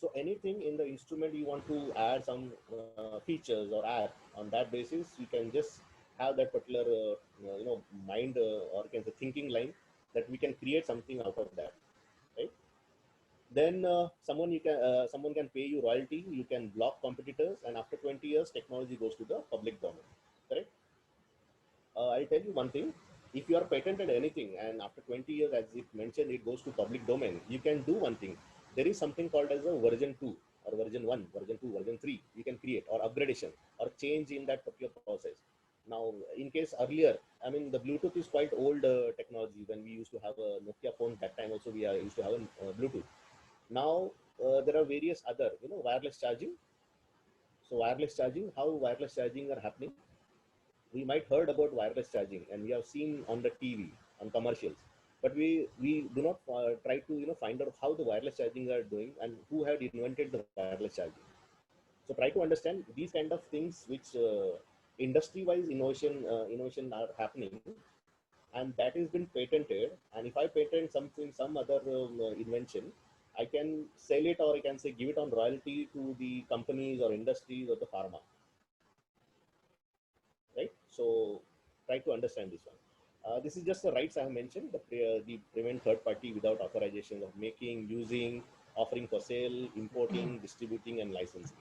Speaker 3: So anything in the instrument you want to add some features or add on that basis, you can just have that particular mind or can say thinking line that we can create something out of that, right? Then someone can pay you royalty. You can block competitors, and after 20 years, technology goes to the public domain. Correct? I'll tell you one thing. If you are patented anything, and after 20 years, as it mentioned, it goes to public domain, you can do one thing. There is something called as a version 2 or version 1, version 2, version 3. You can create or upgradation or change in that particular process. Now, in case earlier, I mean, the Bluetooth is quite old technology. When we used to have a Nokia phone, that time also we used to have a Bluetooth. Now there are various other, wireless charging. So wireless charging, how wireless charging are happening? We might heard about wireless charging, and we have seen on the TV, on commercials, but we do not try to find out how the wireless charging are doing and who had invented the wireless charging. So try to understand these kind of things which industry-wise innovation are happening. and that has been patented. And if I patent something, some other invention, I can sell it, or I can say give it on royalty to the companies or industries or the pharma, right? So try to understand this one. This is just the rights I have mentioned, the prevent third party without authorization of making, using, offering for sale, importing, distributing, and licensing.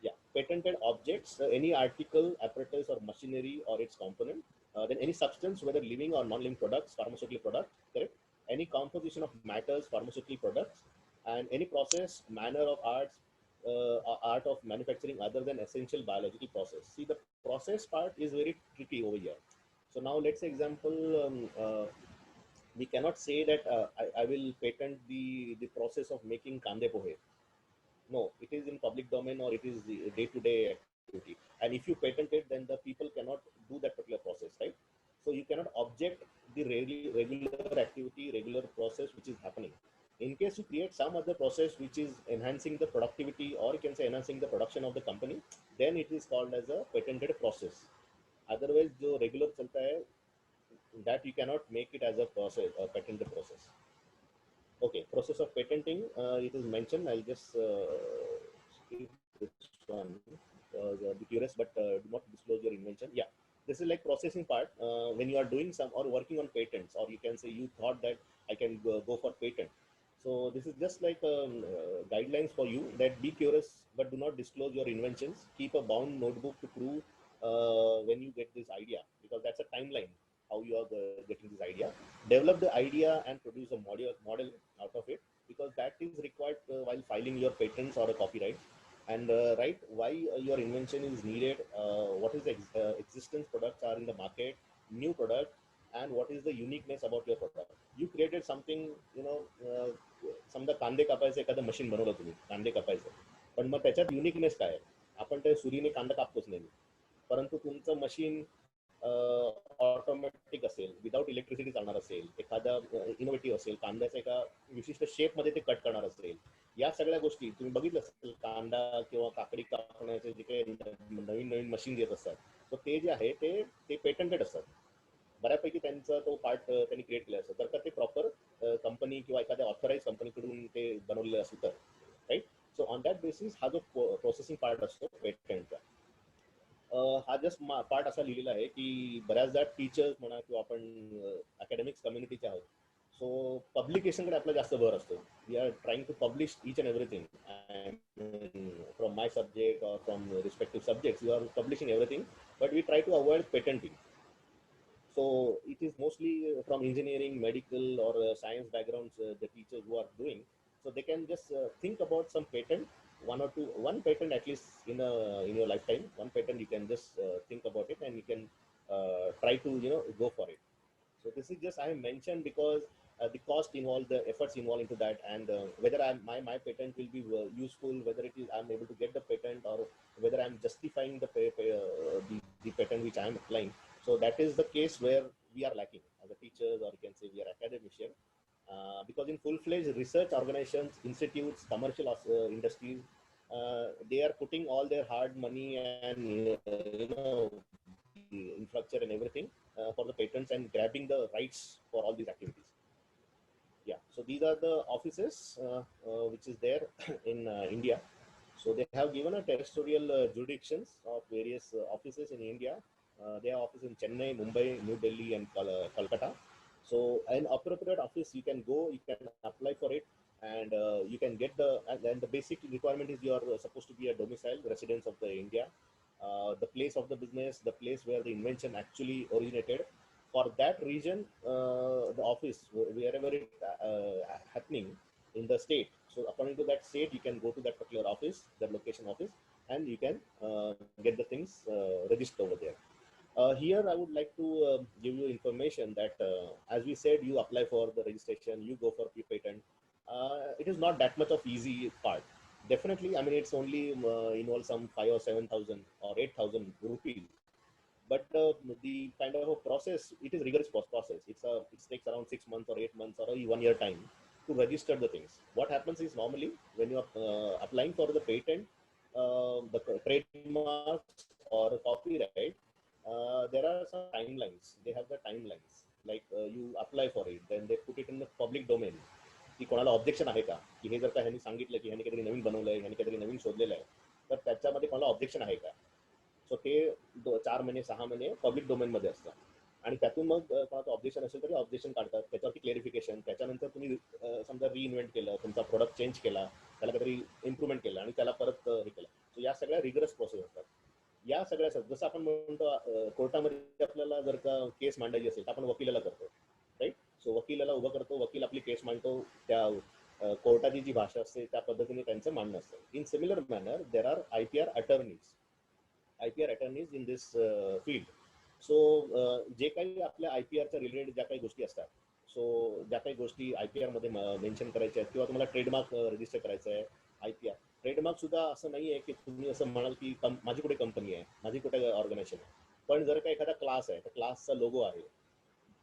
Speaker 3: Yeah, patented objects, any article, apparatus, or machinery or its component, then any substance, whether living or non-living products, pharmaceutical products, correct? Any composition of matters, pharmaceutical products, and any process, manner of arts, art of manufacturing other than essential biological process. See, the process part is very tricky over here. So now let's say example, we cannot say that I will patent the process of making kande pohe. No, it is in public domain, or it is the day-to-day activity. And if you patent it, then the people cannot do that particular process, right? So you cannot object the regular activity, regular process which is happening. In case you create some other process which is enhancing the productivity, or you can say enhancing the production of the company, then it is called as a patented process. Otherwise, the regular chalta hai, that you cannot make it as a process, a patented process. Okay, process of patenting, it is mentioned. I'll just skip this one. Be curious, but do not disclose your invention. Yeah, this is like processing part. When you are doing some or working on patents, or you can say you thought that I can go for patent. So this is just like guidelines for you, that be curious, but do not disclose your inventions. Keep a bound notebook to prove when you get this idea, because that's a timeline how you are getting this idea. Develop the idea and produce a model out of it, because that is required while filing your patents or a copyright. And write why your invention is needed, what is the existence products are in the market, new product, and what is the uniqueness about your product. You created something, समजा कांदे कापायचं एखादं machine बनवलं तुम्ही, कांदे कापायचं, पण मग त्याच्यात uniqueness काय आहे? आपण त्या सुरीने कांदा कापतोच नाही, परंतु तुमचं मशीन ऑटोमॅटिक असेल, विदाउट इलेक्ट्रिसिटी चालणार असेल, एखादा इनोव्हेटिव्ह असेल, कांद्याचा एका विशिष्ट शेपमध्ये ते कट करणार असेल, या सगळ्या गोष्टी तुम्ही बघितलं असेल. कांदा किंवा काकडी कापण्याचे जे काही नवीन नवीन मशीन येत असतात, तर ते जे आहे ते पेटंटेड असतात. बऱ्यापैकी त्यांचा तो पार्ट त्यांनी क्रिएट केला असतो, तर का ते प्रॉपर कंपनी किंवा एखाद्या ऑथराइज कंपनीकडून ते बनवलेलं असेल तर, right. So on that basis हा जो प्रोसेसिंग पार्ट असतो पेटंटचा, हा जस्ट पार्ट असा लिहिलेला आहे की बऱ्याचदा टीचर्स म्हणा किंवा आपण अकॅडमिक्स कम्युनिटीचे आहोत, सो पब्लिकेशनकडे आपला जास्त भर असतो. We are trying to publish each and everything, from my subject or from respective subjects, you are publishing everything, but we try to avoid patenting. So it is mostly from engineering, medical, or science backgrounds, the teachers who are doing. So they can just think about some patent, one patent at least in your lifetime. One patent you can just think about it, and you can try to go for it. So this is just I have mentioned because the cost involved, the efforts involved into that, and whether my patent will be useful, whether it is I'm able to get the patent, or whether I'm justifying the patent which I am applying. So that is the case where we are lacking as a teachers, or you can say we are academician, because in full-fledged research organizations, institutes, commercial industries, they are putting all their hard money and infrastructure and everything for the patents, and grabbing the rights for all these activities. Yeah, so these are the offices which is there in India. So they have given a territorial jurisdictions of various offices in India. They have offices in Chennai, Mumbai, New Delhi, and Kolkata. So an appropriate office, you can go, you can apply for it, and you can get and the basic requirement is you are supposed to be a domicile residence of the India, the place of the business, the place where the invention actually originated. For that region, the office, wherever it happening in the state. So according to that state, you can go to that particular office, that location office, and you can get the things registered over there. Here, I would like to give you information that, as we said, you apply for the registration, you go for patent. It is not that much of easy part. Definitely, I mean, it's only involves some 5 or 7,000 or 8,000 rupees. But the kind of a process, it is rigorous process. It takes around 6 months or 8 months or a 1 year time to register the things. What happens is normally when you are applying for the patent, the trademarks or copyright, there are some timelines. They have the timelines. Like you apply for it, then they put it in the public domain. की कोणाला objection आहे का, की हे जर का ह्यांनी सांगितलं की ह्यांनी काहीतरी नवीन बनवलंय, ह्यांनी काहीतरी नवीन शोधलेलं आहे, तर त्याच्यामध्ये कोणाला ऑब्जेक्शन आहे का. सो ते 4 महिने 6 महिने पब्लिक डोमेनमध्ये असतं. आणि त्यातून मग कोणाचं ऑब्जेक्शन असेल तरी ऑब्जेक्शन काढतात, त्याच्यावरती क्लेरिफिकेशन, त्याच्यानंतर तुम्ही समजा रिइन्व्हेंट केलं, तुमचा प्रोडक्ट चेंज केला, त्याला काहीतरी इम्प्रुव्हमेंट केलं आणि त्याला परत हे केलं. सो या सगळ्या रिगरस प्रोसेस असतात. या सगळ्या जसं आपण म्हणतो कोर्टामध्ये आपल्याला जर का केस मांडायची असेल तर आपण वकिलाला करतो, राईट. सो वकिलाला उभं करतो, वकील आपली केस मांडतो, त्या कोर्टाची जी भाषा असते त्या पद्धतीने त्यांचं मांडणं असतं. In similar manner there are IPR attorneys in this field. So जे काही आपल्या IPRच्या रिलेटेड ज्या काही गोष्टी असतात, सो ज्या काही गोष्टी IPR मध्ये मेन्शन करायच्या आहेत, किंवा तुम्हाला ट्रेडमार्क रजिस्टर करायचं आहे, IPR ट्रेडमार्क सुद्धा असं नाही आहे की तुम्ही असं म्हणाल की माझी कुठे कंपनी आहे, माझी कुठे ऑर्गनायझेशन आहे. पण जर का एखादा क्लास आहे, तर क्लासचा लोगो आहे,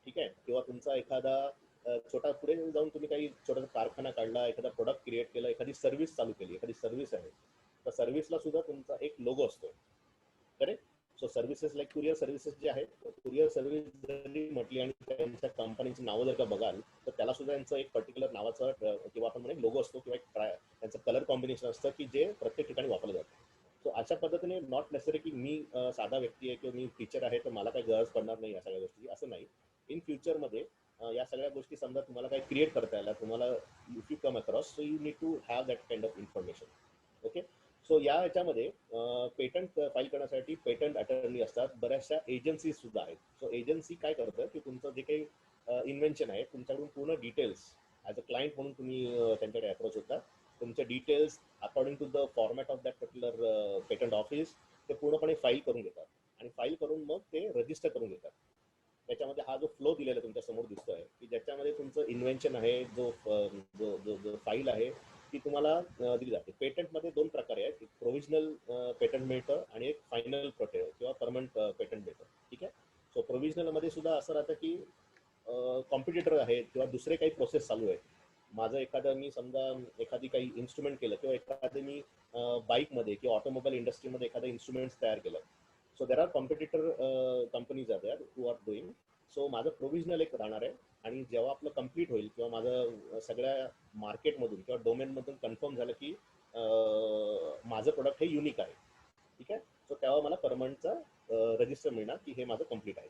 Speaker 3: ठीक आहे, किंवा तुमचा एखादा छोटा पुढे जाऊन तुम्ही काही छोटासा कारखाना काढला, एखादा प्रोडक्ट क्रिएट केला, एखादी सर्व्हिस चालू केली, एखादी सर्व्हिस आहे, तर सर्व्हिसला सुद्धा तुमचा एक लोगो असतो, correct. So services like courier services जे आहेत, कुरिअर सर्व्हिस जरी म्हटली आणि त्यांच्या कंपनीची नावं जर का बघाल, तर त्याला सुद्धा त्यांचं एक पर्टिक्युलर नावाचं किंवा आपण म्हणजे लोगो असतो, किंवा एक त्यांचं कलर कॉम्बिनेशन असतं की जे प्रत्येक ठिकाणी वापरलं जातं. सो अशा पद्धतीने नॉट नेसेसरी की मी साधा व्यक्ती आहे किंवा मी टीचर आहे तर मला काही गरज पडणार नाही या सगळ्या गोष्टी, असं नाही. इन फ्युचरमध्ये या सगळ्या गोष्टी समजा तुम्हाला काही क्रिएट करता यायला, तुम्हाला if you come across, so you need to have that kind of information. Okay. So या ह्याच्यामध्ये पेटंट फाईल करण्यासाठी पेटंट अटर्नी असतात, बऱ्याचशा एजन्सी सुद्धा आहेत. सो एजन्सी काय करतं की तुमचं जे काही इन्व्हेन्शन आहे तुमच्याकडून पूर्ण डिटेल्स ॲज अ क्लायंट म्हणून तुम्ही त्यांच्याकडे अप्रोच होता, तुमचे details according to the format of that particular patent office ते पूर्णपणे फाईल करून घेतात, आणि फाईल करून मग ते रजिस्टर करून घेतात. त्याच्यामध्ये हा जो फ्लो दिलेला तुमच्या समोर दिसतोय की ज्याच्यामध्ये तुमचं इन्व्हेन्शन आहे, जो जो जो जो फाईल आहे ती तुम्हाला दिली जाते. पेटंटमध्ये 2 प्रकारे आहेत, एक प्रोव्हिजनल पेटंट मिळतं आणि एक फायनल किंवा परमनंट पेटंट मिळतं, ठीक आहे. सो प्रोव्हिजनलमध्ये सुद्धा असं राहतं की कॉम्पिटिटर आहेत किंवा दुसरे काही प्रोसेस चालू आहे. माझं एखादं मी समजा एखादी काही इन्स्ट्रुमेंट केलं, किंवा एखादं मी बाईकमध्ये किंवा ऑटोमोबाईल इंडस्ट्रीमध्ये एखादं इन्स्ट्रुमेंट्स तयार केलं. So there are competitor companies are there who are doing. So माझं प्रोव्हिजनल एक राहणार आहे, आणि जेव्हा आपलं कम्प्लीट होईल किंवा माझं सगळ्या मार्केटमधून किंवा डोमेनमधून कन्फर्म झालं की माझं प्रोडक्ट हे युनिक आहे, ठीक आहे, सो तेव्हा मला परमनंटचा रजिस्टर मिळणार की हे माझं कम्प्लीट आहे.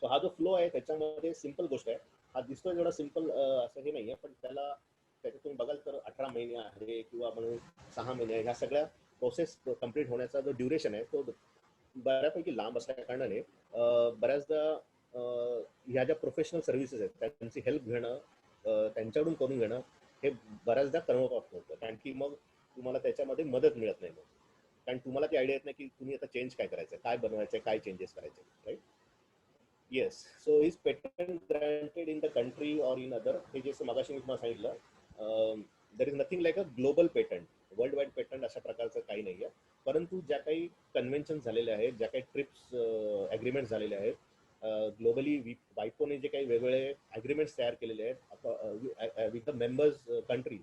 Speaker 3: सो हा जो फ्लो आहे त्याच्यामध्ये सिम्पल गोष्ट आहे. हा दिसतोय जेवढा सिम्पल असं हे नाही आहे, पण त्याच्यात तुम्ही बघाल तर 18 महिने आहे किंवा म्हणून 6 महिने आहे, ह्या सगळ्या प्रोसेस कम्प्लीट होण्याचा जो ड्युरेशन आहे तो बऱ्यापैकी लांब असल्या कारणाने बऱ्याचदा ह्या ज्या प्रोफेशनल सर्व्हिसेस आहेत त्यांची हेल्प घेणं, त्यांच्याकडून करून घेणं हे बऱ्याचदा कर्मपात होतं, कारण की मग तुम्हाला त्याच्यामध्ये मदत मिळत नाही. मग कारण तुम्हाला ती आयडिया येत नाही की तुम्ही आता चेंज काय करायचं, काय बनवायचं, काय चेंजेस करायचे, right. Yes. So is patent granted in the country or in other, हे जे मगाशी मी तुम्हाला सांगितलं, there is nothing like a global patent, world wide patent अशा प्रकारचं काही नाही आहे. परंतु ज्या काही कन्व्हेन्शन झालेले आहेत, ज्या काही ट्रिप्स ॲग्रीमेंट झालेले आहेत, ग्लोबली वायपोने जे काही वेगवेगळे ॲग्रीमेंट्स तयार केलेले आहेत विथ द मेंबर्स कंट्री,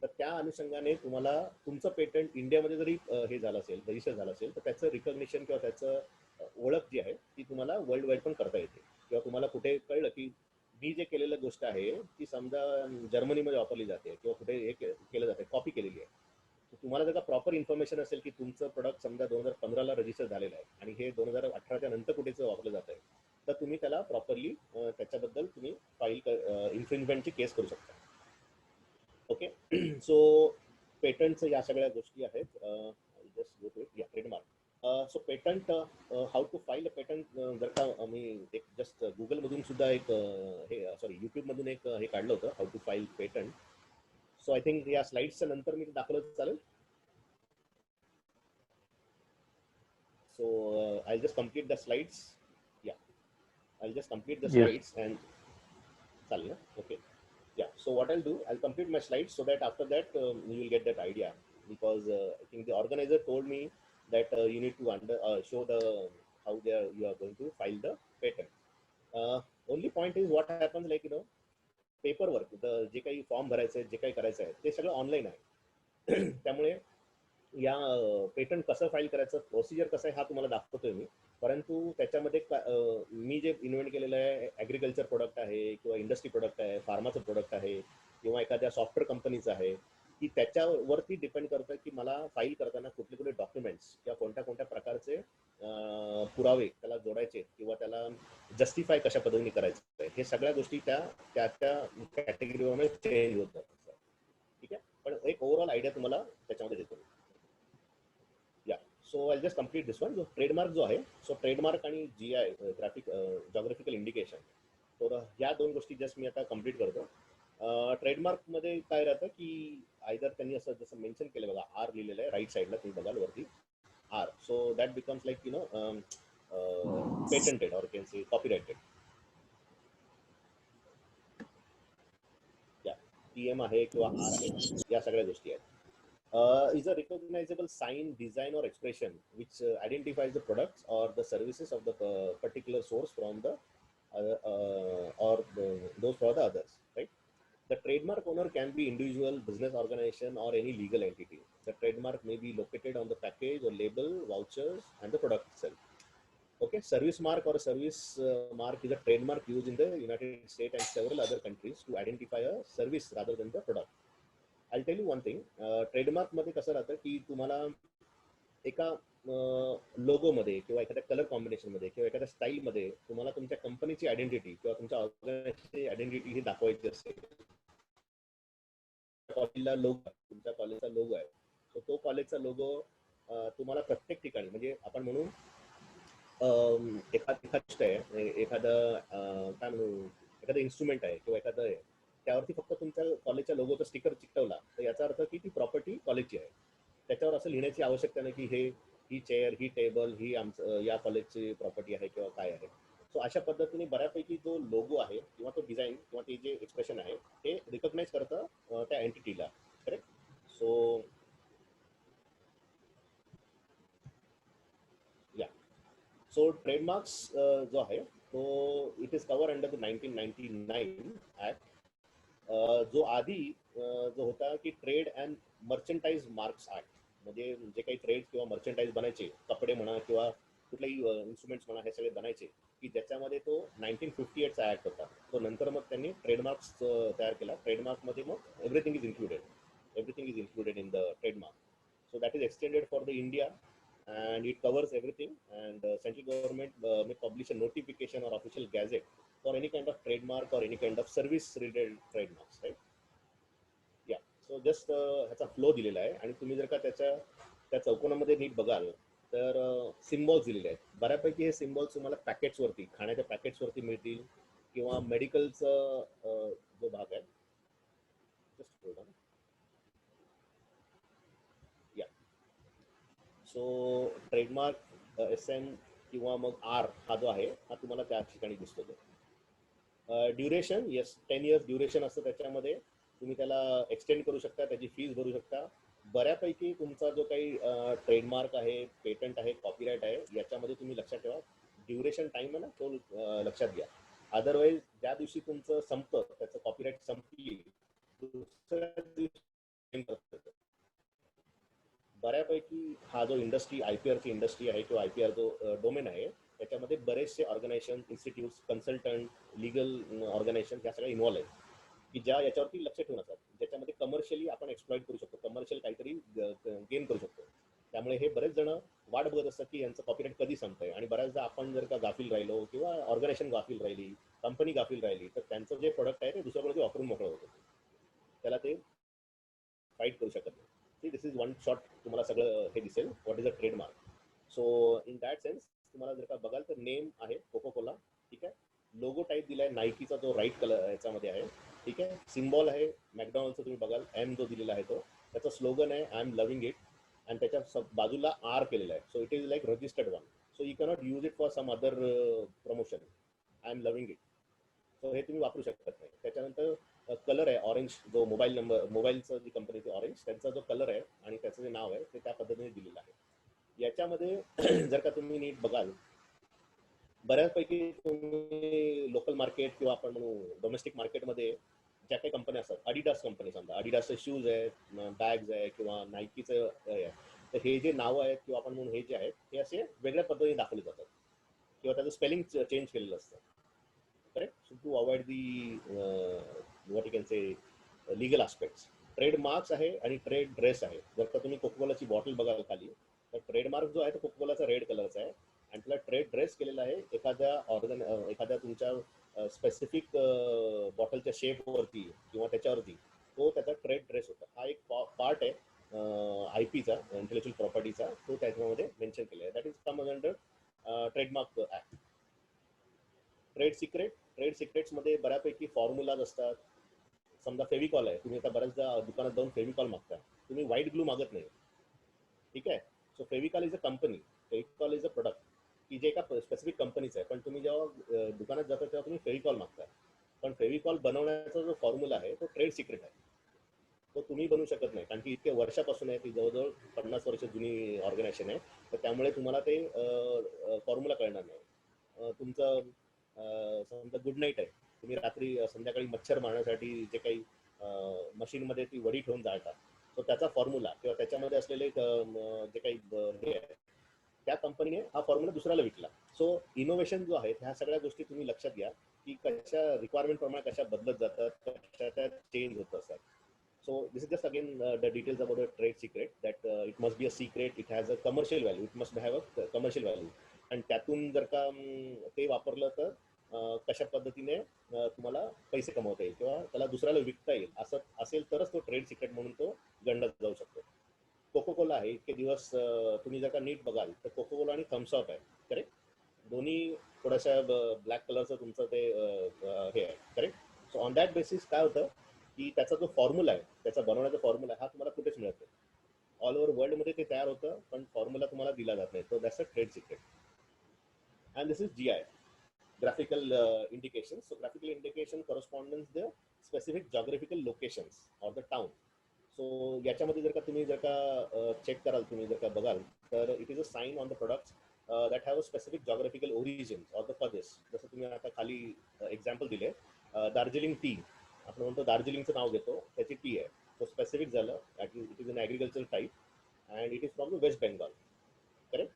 Speaker 3: तर त्या अनुषंगाने तुम्हाला तुमचं पेटंट इंडियामध्ये जरी हे झालं असेल, रजिस्टर झालं असेल, तर त्याचं रिकग्निशन किंवा त्याचं ओळख जी आहे ती तुम्हाला वर्ल्ड वाईड पण करता येते. किंवा तुम्हाला कुठे कळलं की मी जे केलेलं गोष्ट आहे ती समजा जर्मनीमध्ये वापरली जाते किंवा कुठे हे केलं जाते, कॉपी केलेली आहे, तुम्हाला जर का प्रॉपर इन्फॉर्मेशन असेल की तुमचं प्रोडक्ट समजा 2015ला रजिस्टर झालेलं आहे आणि हे 2018च्या नंतर कुठेच वापरलं जात आहे, तर तुम्ही त्याला प्रॉपरली त्याच्याबद्दल तुम्ही फाईल इन्फ्रिंजमेंटची केस करू शकता. ओके. सो पेटंटचं या सगळ्या गोष्टी आहेत. Just go to it. या trademark. So patent, how to file a patent, जर का मी एक जस्ट गुगलमधून सुद्धा एक हे यूट्यूबमधून एक हे काढलं होतं, how to file patent. So I think या स्लाइड्सच्या नंतर मी दाखवलं चालेल. So I'll just complete the slides. Yeah, I'll just complete the slides and okay. Yeah, so what I'll do, I'll complete my slides so that after that you will get that idea, because I think the organizer told me that you need to show the how you are going to file the patent. Only point is what happens, like paperwork, the जे काही form भरायचे, जे काही करायचं आहे ते सगळं online आहे. त्यामुळे या पेटंट कसं फाईल करायचं, प्रोसिजर कसं आहे हा तुम्हाला दाखवतोय मी. परंतु त्याच्यामध्ये मी जे इन्व्हेंट केलेलं आहे ॲग्रिकल्चर प्रोडक्ट आहे किंवा इंडस्ट्री प्रोडक्ट आहे, फार्माचं प्रोडक्ट आहे किंवा एखाद्या सॉफ्टवेअर कंपनीचं आहे, की त्याच्यावरती डिपेंड करतं की मला फाईल करताना कुठले कुठले डॉक्युमेंट्स किंवा कोणत्या कोणत्या प्रकारचे पुरावे त्याला जोडायचे किंवा त्याला जस्टिफाय कशा पद्धतीने करायचं, हे सगळ्या गोष्टी त्या त्या कॅटेगरीवर चेंज होत जातात. ठीक आहे, पण एक ओव्हरऑल आयडिया तुम्हाला त्याच्यामध्ये देतो. या so I just complete this one. जो ट्रेडमार्क जो आहे, सो ट्रेडमार्क आणि GI ग्राफिक जॉग्राफिकल इंडिकेशन, तर ह्या दोन गोष्टी जस्ट मी आता कम्प्लीट करतो. ट्रेडमार्क मध्ये काय राहतं की आयदर त्यांनी असं जसं मेन्शन केलं बघा, R लिहिलेलं आहे राईट साईडला तुम्ही बघाल वरती R, so that becomes like patented or can say copyrighted. या PM आहे किंवा R आहे, या सगळ्या गोष्टी आहेत. Is a recognizable sign, design or expression which identifies the products or the services of the particular source from the those for the others, right? The trademark owner can be individual, business organization or any legal entity. The trademark may be located on the package or label, vouchers and the product itself. Okay, service mark or service mark is a trademark used in the United States and several other countries to identify a service rather than the product. I'll tell you one thing, trademark मध्ये कसं राहतं की तुम्हाला एका logo मध्ये किंवा एखाद्या colour combination मध्ये किंवा एखाद्या स्टाईल मध्ये तुम्हाला तुमच्या कंपनीची आयडेंटिटी किंवा तुमच्या ऑर्गनायझेशनची आयडेंटिटी ही दाखवायची असते. कॉलेजला लोगो, तुमच्या कॉलेजचा लोगो आहे, तर तो कॉलेजचा लोगो तुम्हाला प्रत्येक ठिकाणी, म्हणजे आपण म्हणू एखादं आहे, एखादं काय म्हणू, एखादं इन्स्ट्रुमेंट आहे किंवा एखादं आहे, त्यावरती फक्त तुमच्या कॉलेजच्या लोगोचा स्टिकर चिकटवला तर याचा अर्थ की ती प्रॉपर्टी कॉलेजची आहे. त्याच्यावर असं लिहिण्याची आवश्यकता नाही की ही चेअर, ही टेबल, ही आमचं या कॉलेजची प्रॉपर्टी आहे किंवा काय आहे. सो अशा पद्धतीने बऱ्यापैकी जो लोगो आहे किंवा तो डिझाईन किंवा ते जे एक्सप्रेशन आहे ते रिकॉग्नाइज करतं त्या एंटिटीला. करेक्ट. सो या सो ट्रेडमार्क्स जो आहे तो it is cover under the 1999 act. जो आधी जो होता की ट्रेड अँड मर्चंटाईज मार्क्स ऍक्ट, म्हणजे जे काही ट्रेड किंवा मर्चंटाईज बनायचे, कपडे म्हणा किंवा कुठलेही इन्स्ट्रुमेंट्स म्हणा, हे सगळे बनायचे, की ज्याच्यामध्ये तो 1958चा ऍक्ट होता. तो नंतर मग त्यांनी ट्रेडमार्क्स तयार केला. ट्रेडमार्कमध्ये मग everything is included in the trademark. So that is extended for the India and it covers everything, and central government may publish a notification or official gazette for any kind of trademark or any kind of service related trademarks, right? Yeah, so just ह्याचा flow दिलेला आहे आणि तुम्ही जर का त्या चौकोनामध्ये नीट बघाल तर सिम्बॉल्स दिलेले आहेत. बऱ्यापैकी हे सिम्बॉल्स तुम्हाला पॅकेट्स वरती, खाण्याच्या पॅकेट्स वरती मिळतील किंवा मेडिकलचा जो भाग आहे, just hold on. So trademark SM किंवा मग R हा जो आहे हा तुम्हाला त्या ठिकाणी दिसतो. ड्युरेशन, येस 10 इयर्स ड्युरेशन असतं त्याच्यामध्ये. तुम्ही त्याला एक्सटेंड करू शकता, त्याची फीज भरू शकता. बऱ्यापैकी तुमचा जो काही ट्रेडमार्क आहे, पेटंट आहे, कॉपीराईट आहे, याच्यामध्ये तुम्ही लक्षात ठेवा ड्युरेशन टाइम आहे ना तो लक्षात घ्या. अदरवाईज ज्या दिवशी तुमचं संपतं, त्याचं कॉपीराईट संपली, दुसऱ्या दिवशी बऱ्यापैकी हा जो इंडस्ट्री IPRची इंडस्ट्री आहे किंवा IPR जो डोमेन आहे त्याच्यामध्ये बरेचसे organization, institutes, consultant, legal organization ह्या सगळ्या इन्व्हॉल्व आहेत की ज्या याच्यावरती लक्ष ठेवून असतात, ज्याच्यामध्ये कमर्शियली आपण एक्सप्लॉइट करू शकतो, कमर्शियल काहीतरी गेन करू शकतो. त्यामुळे हे बरेच जण वाट बघत असतात की यांचं कॉपीराईट कधी संपतंय. आणि बऱ्याचदा आपण जर का गाफील राहिलो किंवा ऑर्गनायझेशन गाफील राहिली, कंपनी गाफील राहिली, तर त्यांचं जे प्रोडक्ट आहे ते दुसऱ्याकडे वापरून मोकळं होतं, त्याला ते फाईट करू शकत नाही. दिस इज वन शॉट तुम्हाला सगळं हे दिसेल what is a trademark. So in that sense तुम्हाला जर का बघाल तर नेम आहे कोको कोला, ठीक आहे. लोगो टाईप दिलाय नायकीचा जो राईट कलर याच्यामध्ये आहे, ठीक आहे. सिम्बॉल आहे मॅकडॉनल्डचा, तुम्ही बघाल M जो दिलेला आहे तो, त्याचा स्लोगन आहे आय एम लव्हिंग इट, आणि त्याच्या बाजूला R केलेला आहे. So it is like registered one, so you cannot use it for some other promotion. I am loving it, so हे तुम्ही वापरू शकत नाही. त्याच्यानंतर कलर आहे ऑरेंज, जो मोबाईल नंबर, मोबाईलचं जी कंपनीचे ऑरेंज, त्यांचा जो कलर आहे आणि त्याचं जे नाव आहे ते त्या पद्धतीने दिलेलं आहे. याच्यामध्ये जर का तुम्ही नीट बघाल, बऱ्याचपैकी तुम्ही लोकल मार्केट किंवा आपण म्हणू डोमेस्टिक मार्केटमध्ये ज्या काही कंपन्या असतात, अडिडास कंपनी, समजा अडिडासचे शूज आहेत, बॅग्स आहे किंवा नायकीचं आहे, तर हे जे नाव आहेत किंवा आपण म्हणून हे जे आहेत हे असे वेगळ्या पद्धतीने दाखवले जातात किंवा त्याचं स्पेलिंग चेंज केलेलं असतं. Correct. So to avoid the what you can say legal aspects. Trademarks आहे आणि ट्रेड ड्रेस आहे. जर का तुम्ही कोकोकोलाची बॉटल बघाल खाली तर ट्रेडमार्क जो आहे तो कोकोकोलाचा रेड कलरचा आहे आणि त्याला ट्रेड ड्रेस केलेला आहे एखाद्या तुमच्या स्पेसिफिक बॉटलच्या शेपवरती किंवा त्याच्यावरती तो त्याचा ट्रेड ड्रेस होता. हा एक पार्ट आहे आय पीचा, इंटेलेक्च्युअल प्रॉपर्टीचा, तो त्याच्यामध्ये मेन्शन केलेला आहे. That is come under trademark act. Trade सिक्रेट्समध्ये बऱ्यापैकी फॉर्म्युलाज असतात. समजा फेविकॉल आहे, तुम्ही आता बऱ्याचदा दुकानात जाऊन फेविकॉल मागता, तुम्ही व्हाईट ग्लू मागत नाही. ठीक आहे. So Fevicol is a company, Fevicol is a product की जे एका स्पेसिफिक कंपनीचं आहे. पण तुम्ही जेव्हा दुकानात जाता तेव्हा तुम्ही फेविकॉल मागता, पण फेविकॉल बनवण्याचा जो फॉर्म्युला आहे तो ट्रेड सिक्रेट आहे. तो तुम्ही बनवू शकत नाही कारण की इतके वर्षापासून आहे, ती जवळजवळ 50 वर्ष जुनी ऑर्गनायझेशन आहे. तर त्यामुळे तुम्हाला ते फॉर्म्युला कळणार नाही. तुमचं समजा गुड नाईट आहे, तुम्ही रात्री संध्याकाळी मच्छर मारण्यासाठी जे काही मशीनमध्ये ती वडी ठेवून जाळतात, तो त्याचा फॉर्म्युला किंवा त्याच्यामध्ये असलेले जे काही हे आहे त्या कंपनीने हा फॉर्म्युला दुसऱ्याला विकला. सो इनोव्हेशन जो आहे ह्या सगळ्या गोष्टी तुम्ही लक्षात घ्या की कशा रिक्वायरमेंट प्रमाणे कशा बदलत जातात, कशा त्या चेंज होत असतात. So this is just again the details about a trade secret, that it must be a secret, it has a commercial value, it must have a commercial value. आणि त्यातून जर का ते वापरलं तर कशा पद्धतीने तुम्हाला पैसे कमवता येईल किंवा त्याला दुसऱ्याला विकता येईल असं असेल तरच तो ट्रेड सिक्रेट म्हणून तो गणला जाऊ शकतो. कोकोकोला आहे, इतके दिवस तुम्ही जर का नीट बघाल तर कोकोकोला आणि थम्सअप आहे. करेक्ट. दोन्ही थोड्याशा ब्लॅक कलरचं तुमचं ते हे आहे. Correct. So on that basis काय होतं की त्याचा जो फॉर्म्युला आहे, त्याचा बनवण्याचा फॉर्म्युला हा तुम्हाला कुठेच मिळत नाही. ऑल ओव्हर वर्ल्डमध्ये ते तयार होतं पण फॉर्म्युला तुम्हाला दिला जात नाही. So that's a trade secret. And this is GI, graphical indications. So graphical indication corresponds the specific geographical locations or the town. So याच्यामध्ये जर का तुम्ही जर का चेक कराल, तुम्ही जर का बघाल तर it is a sign on the products that have a specific geographical origin or the पदेस. जसं तुम्ही आता खाली एक्झाम्पल दिले, दार्जिलिंग टी, आपण म्हणतो दार्जिलिंगचं नाव घेतो, त्याची टी आहे, तो स्पेसिफिक झालं. It is an agriculture type and it is from the West Bengal. Correct.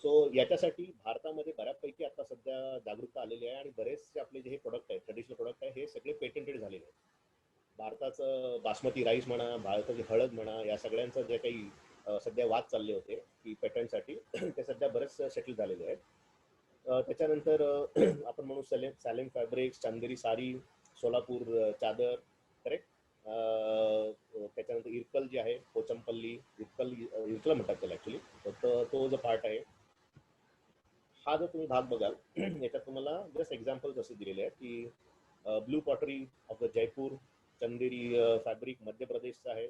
Speaker 3: So याच्यासाठी भारतामध्ये बऱ्यापैकी आता सध्या जागरूकता आलेली आहे आणि बरेचसे आपले जे हे प्रोडक्ट आहेत, ट्रेडिशनल प्रोडक्ट आहे, हे सगळे पेटेंटेड झालेले आहेत. भारताचं बासमती राईस म्हणा, भारताची हळद म्हणा, या सगळ्यांचं जे काही सध्या वाद चालले होते की पेटंटसाठी ते सध्या बरेच सेटल झालेले आहेत. त्याच्यानंतर आपण म्हणू सॅलेम फॅब्रिक्स, चंदेरी साडी, सोलापूर चादर. करेक्ट. त्याच्यानंतर इरकल जे आहे, पोचमपल्ली, इरकल म्हणतात त्याला ॲक्च्युली, तर तो जो पार्ट आहे, हा जो तुम्ही भाग बघाल याच्यात तुम्हाला जस्ट एक्झाम्पल्स असे दिलेले आहेत की blue pottery of the Jaipur, Chanderi fabric मध्य प्रदेशचा आहे.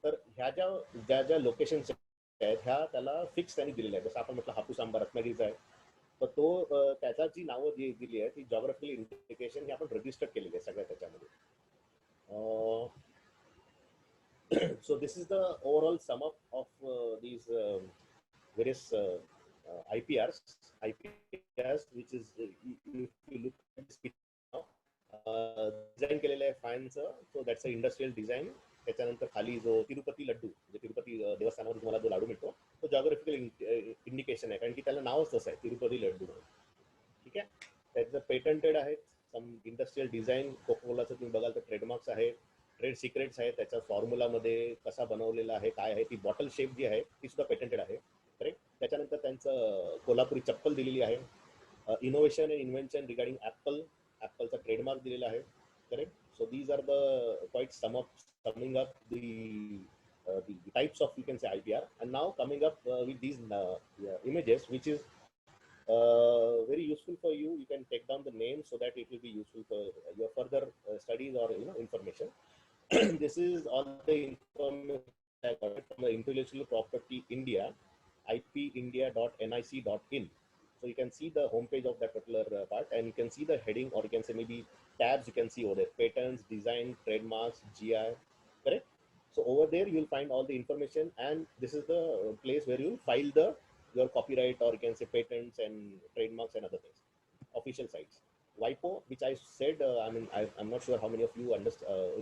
Speaker 3: तर ह्या ज्या लोकेशन्स आहेत ह्या त्याला फिक्स त्यांनी दिलेल्या आहेत. जसं आपण म्हटलं हापूस आंबा रत्नागिरीचा आहे, तर तो त्याचा जी नावं जी दिली आहे ती जॉग्राफिकल इंडिकेशन ही आपण रजिस्टर केलेली आहे सगळ्या त्याच्यामध्ये. So this is the overall sum up of these various IPRs, which is if you look at this picture now, design केलेलं आहे फॅनचं. So that's a industrial design. त्याच्यानंतर खाली जो तिरुपती लड्डू, म्हणजे तिरुपती देवस्थानावर तुम्हाला जो लाडू मिळतो, तो जॉग्राफिकल इंडिकेशन आहे कारण की त्याला नावच तसं आहे, तिरुपती लड्डू म्हणून. ठीक आहे. त्याचं पेटंटेड आहे. सम इंडस्ट्रियल डिझाईन कोकोकोलाचं तुम्ही बघाल तर ट्रेडमार्क्स आहे, ट्रेड सिक्रेट्स आहे, त्याच्या फॉर्म्युलामध्ये कसा बनवलेला आहे, काय आहे, ती बॉटल शेप जी आहे ती सुद्धा पेटंटेड आहे. करेक्ट. त्याच्यानंतर त्यांचं कोल्हापुरी चप्पल दिलेली आहे. इनोव्हेशन अँड इन्व्हेन्शन रिगार्डिंग ॲपलचा ट्रेडमार्क दिलेला आहे. Correct. So these are the quite summing up the types of, you can say, IPR. And now coming up with these images, which is very useful for you. You can take down the name so that it will be useful for your further studies or information. This is all the information I got from the Intellectual Property India, ipindia.nic.in. So you can see the homepage of that particular part, and you can see the heading, or you can say maybe tabs you can see over there: patents, design, trademarks, GI. Correct. So over there you will find all the information, and this is the place where you will file your copyright, or you can say patents and trademarks and other things. Official sites. WIPO, which I said, I'm not sure how many of you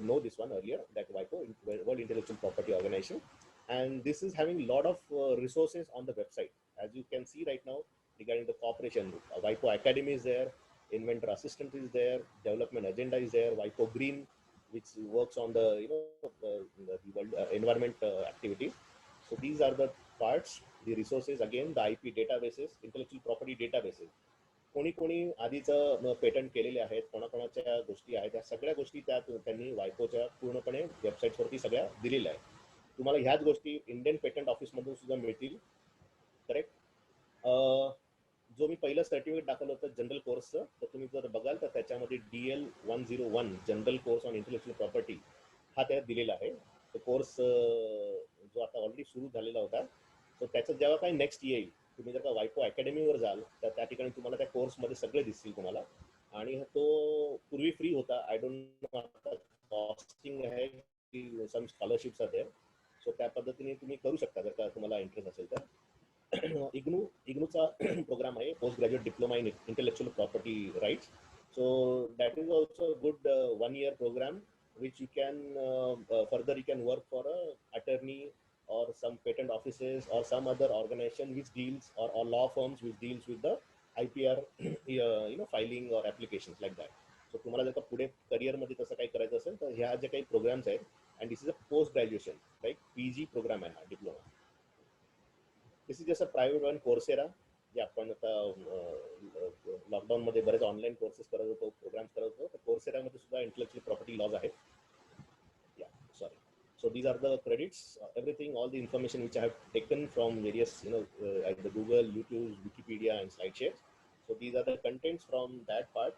Speaker 3: know this one earlier, that WIPO, World Intellectual Property Organization, and this is having a lot of resources on the website. As you can see right now, regarding the cooperation, WIPO Academy is there, Inventor Assistant is there, Development Agenda is there, WIPO Green, which works on the the world environment activities. So these are the parts, the resources, again the IP databases, intellectual property databases. कोणी कोणी आधीचं patent केलेले आहेत, कोणाकोणाच्या गोष्टी आहेत, त्या सगळ्या गोष्टी त्यात त्यांनी वायपोच्या पूर्णपणे वेबसाईटवरती सगळ्या दिलेल्या आहेत. तुम्हाला ह्याच गोष्टी इंडियन पेटंट ऑफिसमधून सुद्धा मिळतील. करेक्ट. जो मी पहिलं सर्टिफिकेट दाखवलं होतं जनरल कोर्सचं, तर तुम्ही जर बघाल तर त्याच्यामध्ये DL 101 general course on intellectual property हा त्यात दिलेला आहे. तो कोर्स जो आता ऑलरेडी सुरू झालेला होता, तर त्याचं जेव्हा काही नेक्स्ट येईल, तुम्ही जर का वायपो अकॅडमीवर जाल तर त्या ठिकाणी तुम्हाला त्या कोर्समध्ये सगळे दिसतील तुम्हाला. आणि तो पूर्वी फ्री होता. आय डोंट नो आता कॉस्टिंग आहे की सम स्कॉलरशिप्स आर देअर. सो त्या पद्धतीने तुम्ही करू शकता जर का तुम्हाला इंटरेस्ट असेल तर. इग्नूचा प्रोग्राम आहे, post graduate diploma in intellectual property rights. So that is also good 1 year program which you can further you can work for a attorney or some patent offices or some other organization which deals or law firms which deals with the IPR filing or applications like that. So तुम्हाला जर का पुढे career मध्ये तसं काही करायचं असेल तर ह्या ज्या काही प्रोग्राम्स आहेत, and this is a post graduation right, PG program आहे हा, diploma. This is just a private one, Coursera, जे आपण आता लॉकडाऊन मध्ये बरेच ऑनलाईन कोर्सेस करत होतो, प्रोग्राम्स करत होतो. तर कोर्सेरामध्ये सुद्धा इंटेलेक्चुअल प्रॉपर्टी लॉज आहेत. Sorry. So these are the credits, everything, all the information which I have taken from various, either Google, YouTube, Wikipedia, and SlideShare. So these are the contents from that part.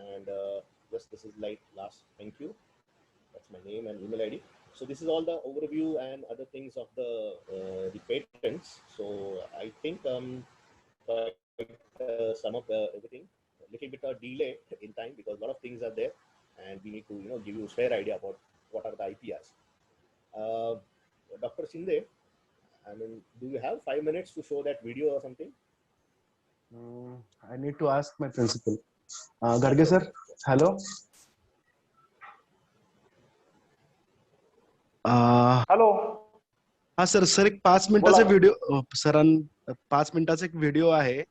Speaker 3: And just this is like last. Thank you. That's my name and email ID. So this is all the overview and other things of the patents. So I think sum up everything. A little bit of delay in time because a lot of things are there, and we need to give you a fair idea about what are the IPRs. Dr. Shinde, I mean, do you have 5 minutes to show that video or something?
Speaker 1: I need to ask my principal. Garge sir, hello.
Speaker 6: Hello.
Speaker 1: हा sir एक 5 मिनिटाचा video, सरां 5 मिनिटाचा एक video आहे,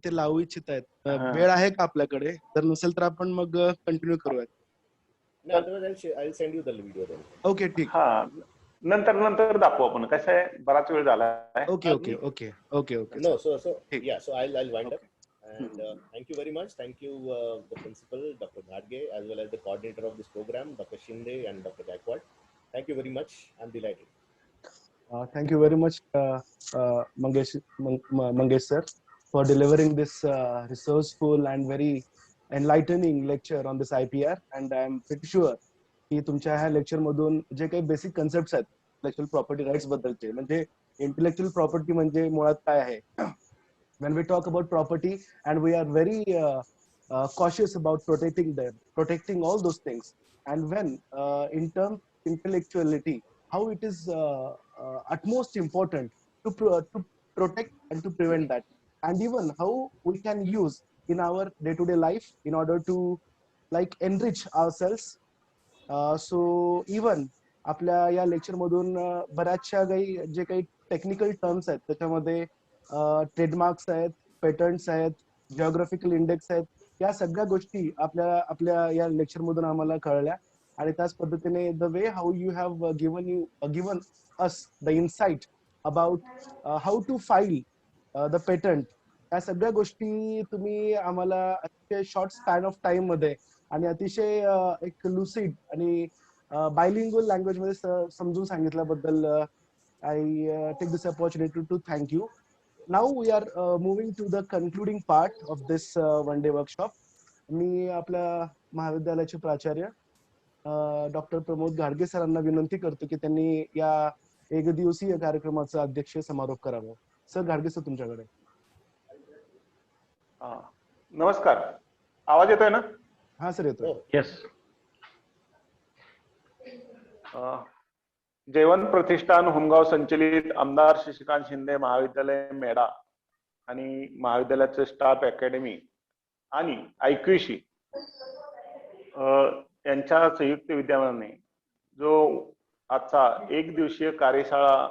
Speaker 1: ते लावू इच्छित आहेत. वेळ आहे का आपल्याकडे? जर नसेल तर आपण मग कंटिन्यू करूयात.
Speaker 3: No, otherwise I'll send you the video then.
Speaker 1: Okay, ठीक.
Speaker 6: हा, नंतर दाखवू आपण. कसं आहे, बराच वेळ झाला आहे.
Speaker 1: Okay.
Speaker 3: No, so yeah, so I'll wind up. And thank you very much. Thank you, the principal, Dr. Ghadge, as well as the coordinator of this program, Dr. Shinde and Dr. Gaikwad. Thank you very much. I'm delighted.
Speaker 1: Thank you very much, Mangesh sir, for delivering this resourceful and very enlightening lecture on this IPR. And I am pretty sure की तुमच्या ह्या lecture मधून जे काही basic concepts आहेत intellectual property rights बद्दलचे, म्हणजे intellectual property म्हणजे मुळात काय आहे. When we talk about property, and we are very cautious about protecting all those things. And when in terms intellectuality, how it is utmost important to protect and to prevent that, and even how we can use in our day-to-day life in order to like enrich ourselves. So even आपल्या या lecture मधून बऱ्याचशा जे काही technical terms आहेत, त्याच्यामध्ये trademarks आहेत, patents आहेत, जिओग्राफिकल इंडेक्स आहेत, या सगळ्या गोष्टी आपल्या या लेक्चर मधून आम्हाला कळल्या. आणि त्याच पद्धतीने the way how you have given us the insight about how to file the patent, या सगळ्या गोष्टी तुम्ही आम्हाला अतिशय शॉर्ट स्पॅन ऑफ टाइम मध्ये आणि अतिशय एक लुसिड आणि बायलिंग्युअल लँग्वेज मध्ये समजून सांगितल्याबद्दल I take this opportunity to thank you. Now we are moving to the concluding part of this one-day workshop. मी आपल्या महाविद्यालयाचे प्राचार्य डॉक्टर प्रमोद घाडगे सरांना विनंती करतो की त्यांनी या एकदिवसीय कार्यक्रमाचा अध्यक्ष समारोप करावा. सर घाडगे सर, तुमच्याकडे.
Speaker 6: नमस्कार, आवाज येतोय ना?
Speaker 1: हा सर, येतोय.
Speaker 4: येस.
Speaker 6: जयवंत प्रतिष्ठान होमगाव संचलित आमदार शशिकांत शिंदे महाविद्यालय मेढा आणि महाविद्यालयाचे स्टाफ अकॅडमी आणि IQC यांच्या संयुक्त विद्यमाने जो आजचा एक दिवसीय कार्यशाळा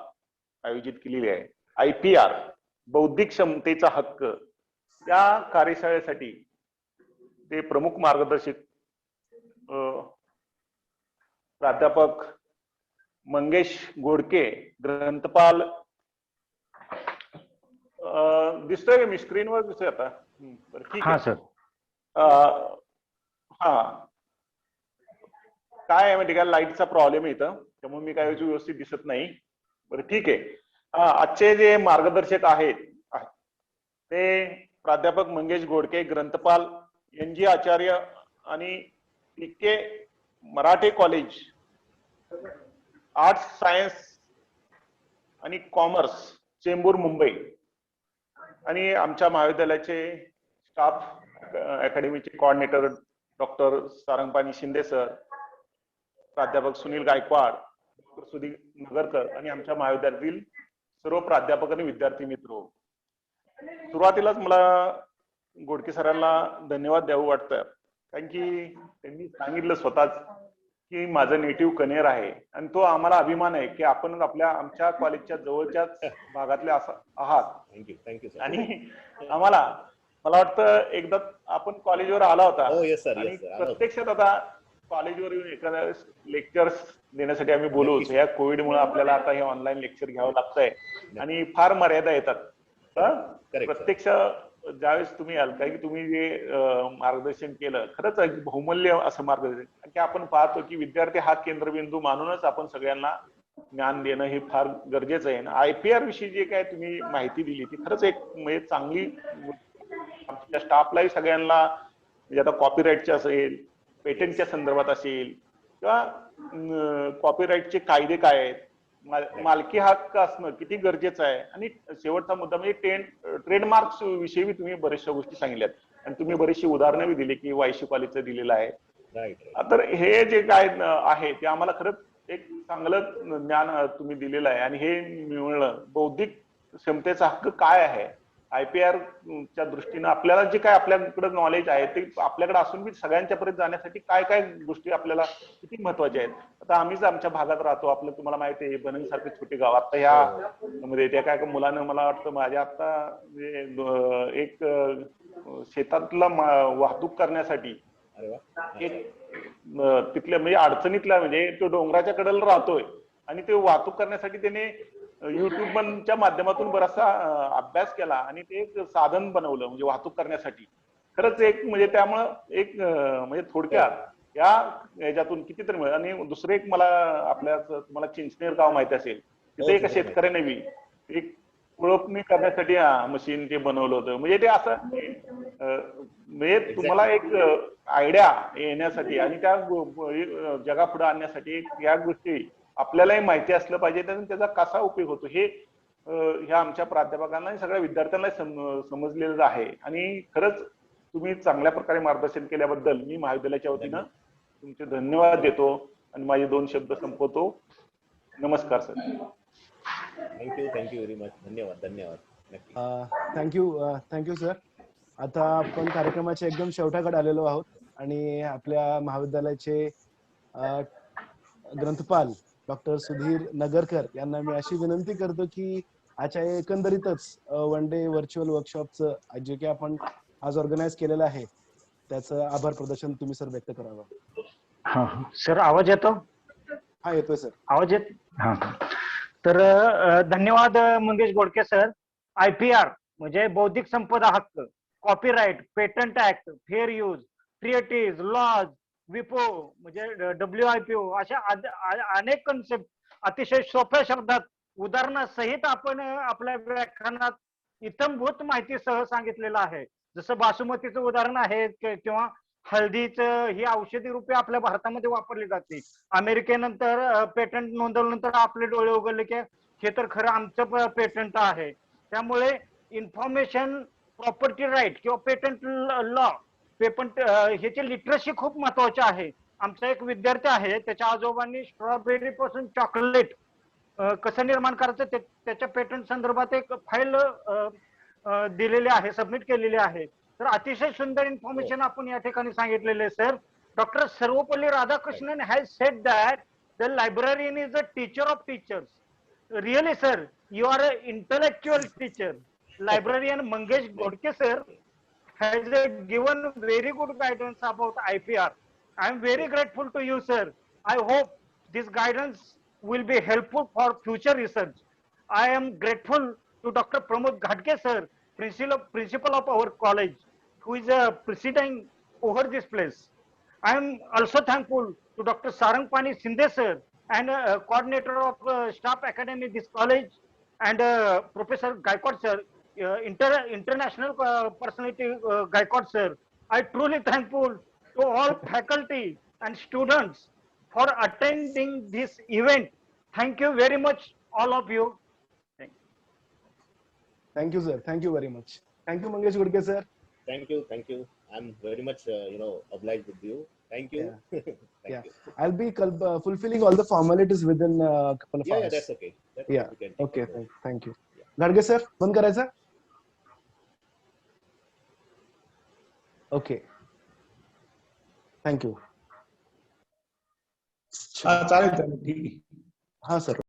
Speaker 6: आयोजित केलेली आहे. IPR बौद्धिक क्षमतेचा हक्क या कार्यशाळेसाठी ते प्रमुख मार्गदर्शक प्राध्यापक मंगेश घोडके, ग्रंथपाल दिसतोय का मी स्क्रीनवर दिसतोय आता? बरं ठीक आहे
Speaker 7: सर.
Speaker 6: हा काय आहे माहिती का, लाईटचा प्रॉब्लेम आहे इथं, त्यामुळे मी काय व्यवस्थित दिसत नाही. बरं ठीक आहे. आजचे जे मार्गदर्शक आहेत ते प्राध्यापक मंगेश घोडके, ग्रंथपाल NG आचार्य आणि PK Marathe college, arts science आणि कॉमर्स, चेंबूर, मुंबई. आणि आमच्या महाविद्यालयाचे स्टाफ अकॅडमीचे coordinator doctor Sarangpani Shinde sir, प्राध्यापक सुनील गायकवाड, डॉक्टर सुधीर नगरकर आणि आमच्या महाविद्यालयातील सर्व प्राध्यापक आणि विद्यार्थी मित्र. सुरुवातीलाच मला घोडके सरांना धन्यवाद द्यावं वाटतं, कारण की त्यांनी सांगितलं स्वतःच की माझं नेटिव्ह कनेर आहे आणि तो आम्हाला अभिमान आहे की आपण आमच्या कॉलेजच्या जवळच्याच भागातले आहात.
Speaker 3: थँक्यू.
Speaker 6: आणि मला वाटतं एकदा आपण कॉलेजवर आला होता आणि प्रत्यक्षात आता कॉलेजवर येऊन एखाद्या लेक्चर्स देण्यासाठी आम्ही बोलू. या कोविडमुळे आपल्याला आता हे ऑनलाईन लेक्चर घ्यावं लागतंय आणि फार मर्यादा येतात. प्रत्यक्ष ज्यावेळेस तुम्ही याल, कारण की तुम्ही जे मार्गदर्शन केलं खरंच बहुमूल्य असं मार्गदर्शन, की आपण पाहतो की विद्यार्थी हा केंद्रबिंदू मानूनच आपण सगळ्यांना ज्ञान देणं हे फार गरजेचं आहे. IPR विषयी जे काय तुम्ही माहिती दिली ती खरंच एक म्हणजे चांगली, आमच्या स्टाफलाही सगळ्यांना, म्हणजे आता कॉपीराईटचे असेल, पेटंटच्या संदर्भात असेल किंवा कॉपीराईटचे कायदे काय आहेत, मालकी हक्क असणं किती गरजेचं आहे, आणि शेवटचा मुद्दा म्हणजे ट्रेडमार्क्स विषयी तुम्ही बऱ्याचशा गोष्टी सांगितल्यात आणि तुम्ही बरीचशी उदाहरणं दिली की वायशी कॉलेजचं दिलेलं आहे. तर हे जे काय आहे ते आम्हाला खरंच एक चांगलं ज्ञान तुम्ही दिलेलं आहे आणि हे मिळणं, बौद्धिक क्षमतेचा हक्क काय आहे, IPR च्या दृष्टीनं आपल्याला जे काय आपल्याकडे नॉलेज आहे ते आपल्याकडे असून बी सगळ्यांच्या पर्यंत जाण्यासाठी काय काय गोष्टी आपल्याला किती महत्वाच्या आहेत. आता आम्हीच आमच्या भागात राहतो, आपलं तुम्हाला माहिती आहे बनंग सारखे छोटे गाव, आता ह्या मध्ये त्या काय मुलानं मला वाटतं माझ्या आता एक शेतातला वाहतूक करण्यासाठी एक तिथल्या म्हणजे अडचणीतला, म्हणजे तो डोंगराच्या कडेला राहतोय आणि ते वाहतूक करण्यासाठी त्याने युट्यूबच्या माध्यमातून बराचसा अभ्यास केला आणि ते एक साधन बनवलं म्हणजे वाहतूक करण्यासाठी. खरंच एक म्हणजे त्यामुळं एक म्हणजे थोडक्यात या ह्याच्यातून कितीतरी मिळेल. आणि दुसरं एक मला आपल्या तुम्हाला चिंचनेर गाव माहिती असेल, तिथे एका शेतकऱ्याने बी एक ओळखणी करण्यासाठी मशीन ते बनवलं होतं. म्हणजे ते असं म्हणजे तुम्हाला एक आयडिया येण्यासाठी आणि त्या जगापुढे आणण्यासाठी या गोष्टी आपल्यालाही माहिती असलं पाहिजे, त्याचा कसा उपयोग होतो हे ह्या आमच्या प्राध्यापकांना आणि सगळ्या विद्यार्थ्यांना समजलेलं आहे. आणि खरंच तुम्ही चांगल्या प्रकारे मार्गदर्शन केल्याबद्दल मी महाविद्यालयाच्या वतीनं तुमचे धन्यवाद देतो आणि माझे 2 शब्द संपवतो. नमस्कार सर.
Speaker 3: Thank you very much. धन्यवाद.
Speaker 1: Thank you sir. आता आपण कार्यक्रमाच्या एकदम शेवटाकडे आलेलो आहोत आणि आपल्या महाविद्यालयाचे ग्रंथपाल डॉक्टर सुधीर नगरकर यांना मी अशी विनंती करतो की आजच्या एकंदरीतच वन डे व्हर्च्युअल वर्कशॉपचं जे काही आपण आज ऑर्गनाईज केलेलं आहे त्याचं आभार प्रदर्शन तुम्ही सर व्यक्त करावं.
Speaker 7: सर आवाज येतो?
Speaker 1: हा येतोय सर.
Speaker 7: आवाज येत? हा. तर धन्यवाद मंगेश घोडके सर. IPR म्हणजे बौद्धिक संपदा हक्क, copyright, patent act, fair use, treaties, laws, विपो म्हणजे WIPO अशा अनेक कन्सेप्ट अतिशय सोप्या शब्दात उदाहरणासहित आपण आपल्या व्याख्यानात इत्थंभूत माहितीसह सांगितलेलं आहे. जसं बासुमतीचं उदाहरण आहे किंवा हळदीचं ही औषधी रूपे आपल्या भारतामध्ये वापरली जाते. अमेरिकेनंतर पेटंट नोंदवल्यानंतर आपले डोळे उघडले की हे तर खरं आमचं पेटंट आहे. त्यामुळे इन्फॉर्मेशन प्रॉपर्टी राईट किंवा पेटंट लॉ, पेटंट ह्याची लिटरसी खूप महत्वाची आहे. आमचा एक विद्यार्थी आहे, त्याच्या आजोबांनी स्ट्रॉबेरी पासून चॉकलेट कसं निर्माण करायचं त्याच्या पेटंट संदर्भात एक फाईल दिलेली आहे, सबमिट केलेली आहे. तर अतिशय सुंदर इन्फॉर्मेशन आपण या ठिकाणी सांगितलेले sir. Doctor Sarvepalli Radhakrishnan has sed that The librarian is a teacher of teachers. Really, sir, you are an intellectual teacher. Librarian Mangesh Godke, sir, has given very good guidance about IPR. I am very grateful to you, sir. I hope this guidance will be helpful for future research. I am grateful to Dr. Pramod Ghatke, sir, principal of our college, who is presiding over this place. I am also thankful to Dr. Sarangpani Shinde, sir, and coordinator of staff academy this college, and Professor Gaikwad, sir, international personality Gaikwad, sir. I truly thankful to all faculty and students for attending this event. Thank you very much, all of you.
Speaker 1: Thank you, sir. Thank you very much. Thank you, Mangesh Godke, sir.
Speaker 3: Thank you. Thank you. I'm very much, obliged with you. Thank you.
Speaker 1: Yeah.
Speaker 3: Thank you.
Speaker 1: I'll be fulfilling all the formalities within a couple of hours.
Speaker 3: Yeah, that's okay.
Speaker 1: Yeah.
Speaker 3: We can take
Speaker 1: Okay.
Speaker 3: it.
Speaker 1: Thank you. Gadge sir, बंद करायचं? Okay. Thank you.
Speaker 8: चालेल ठीक आहे.
Speaker 1: हाँ sir.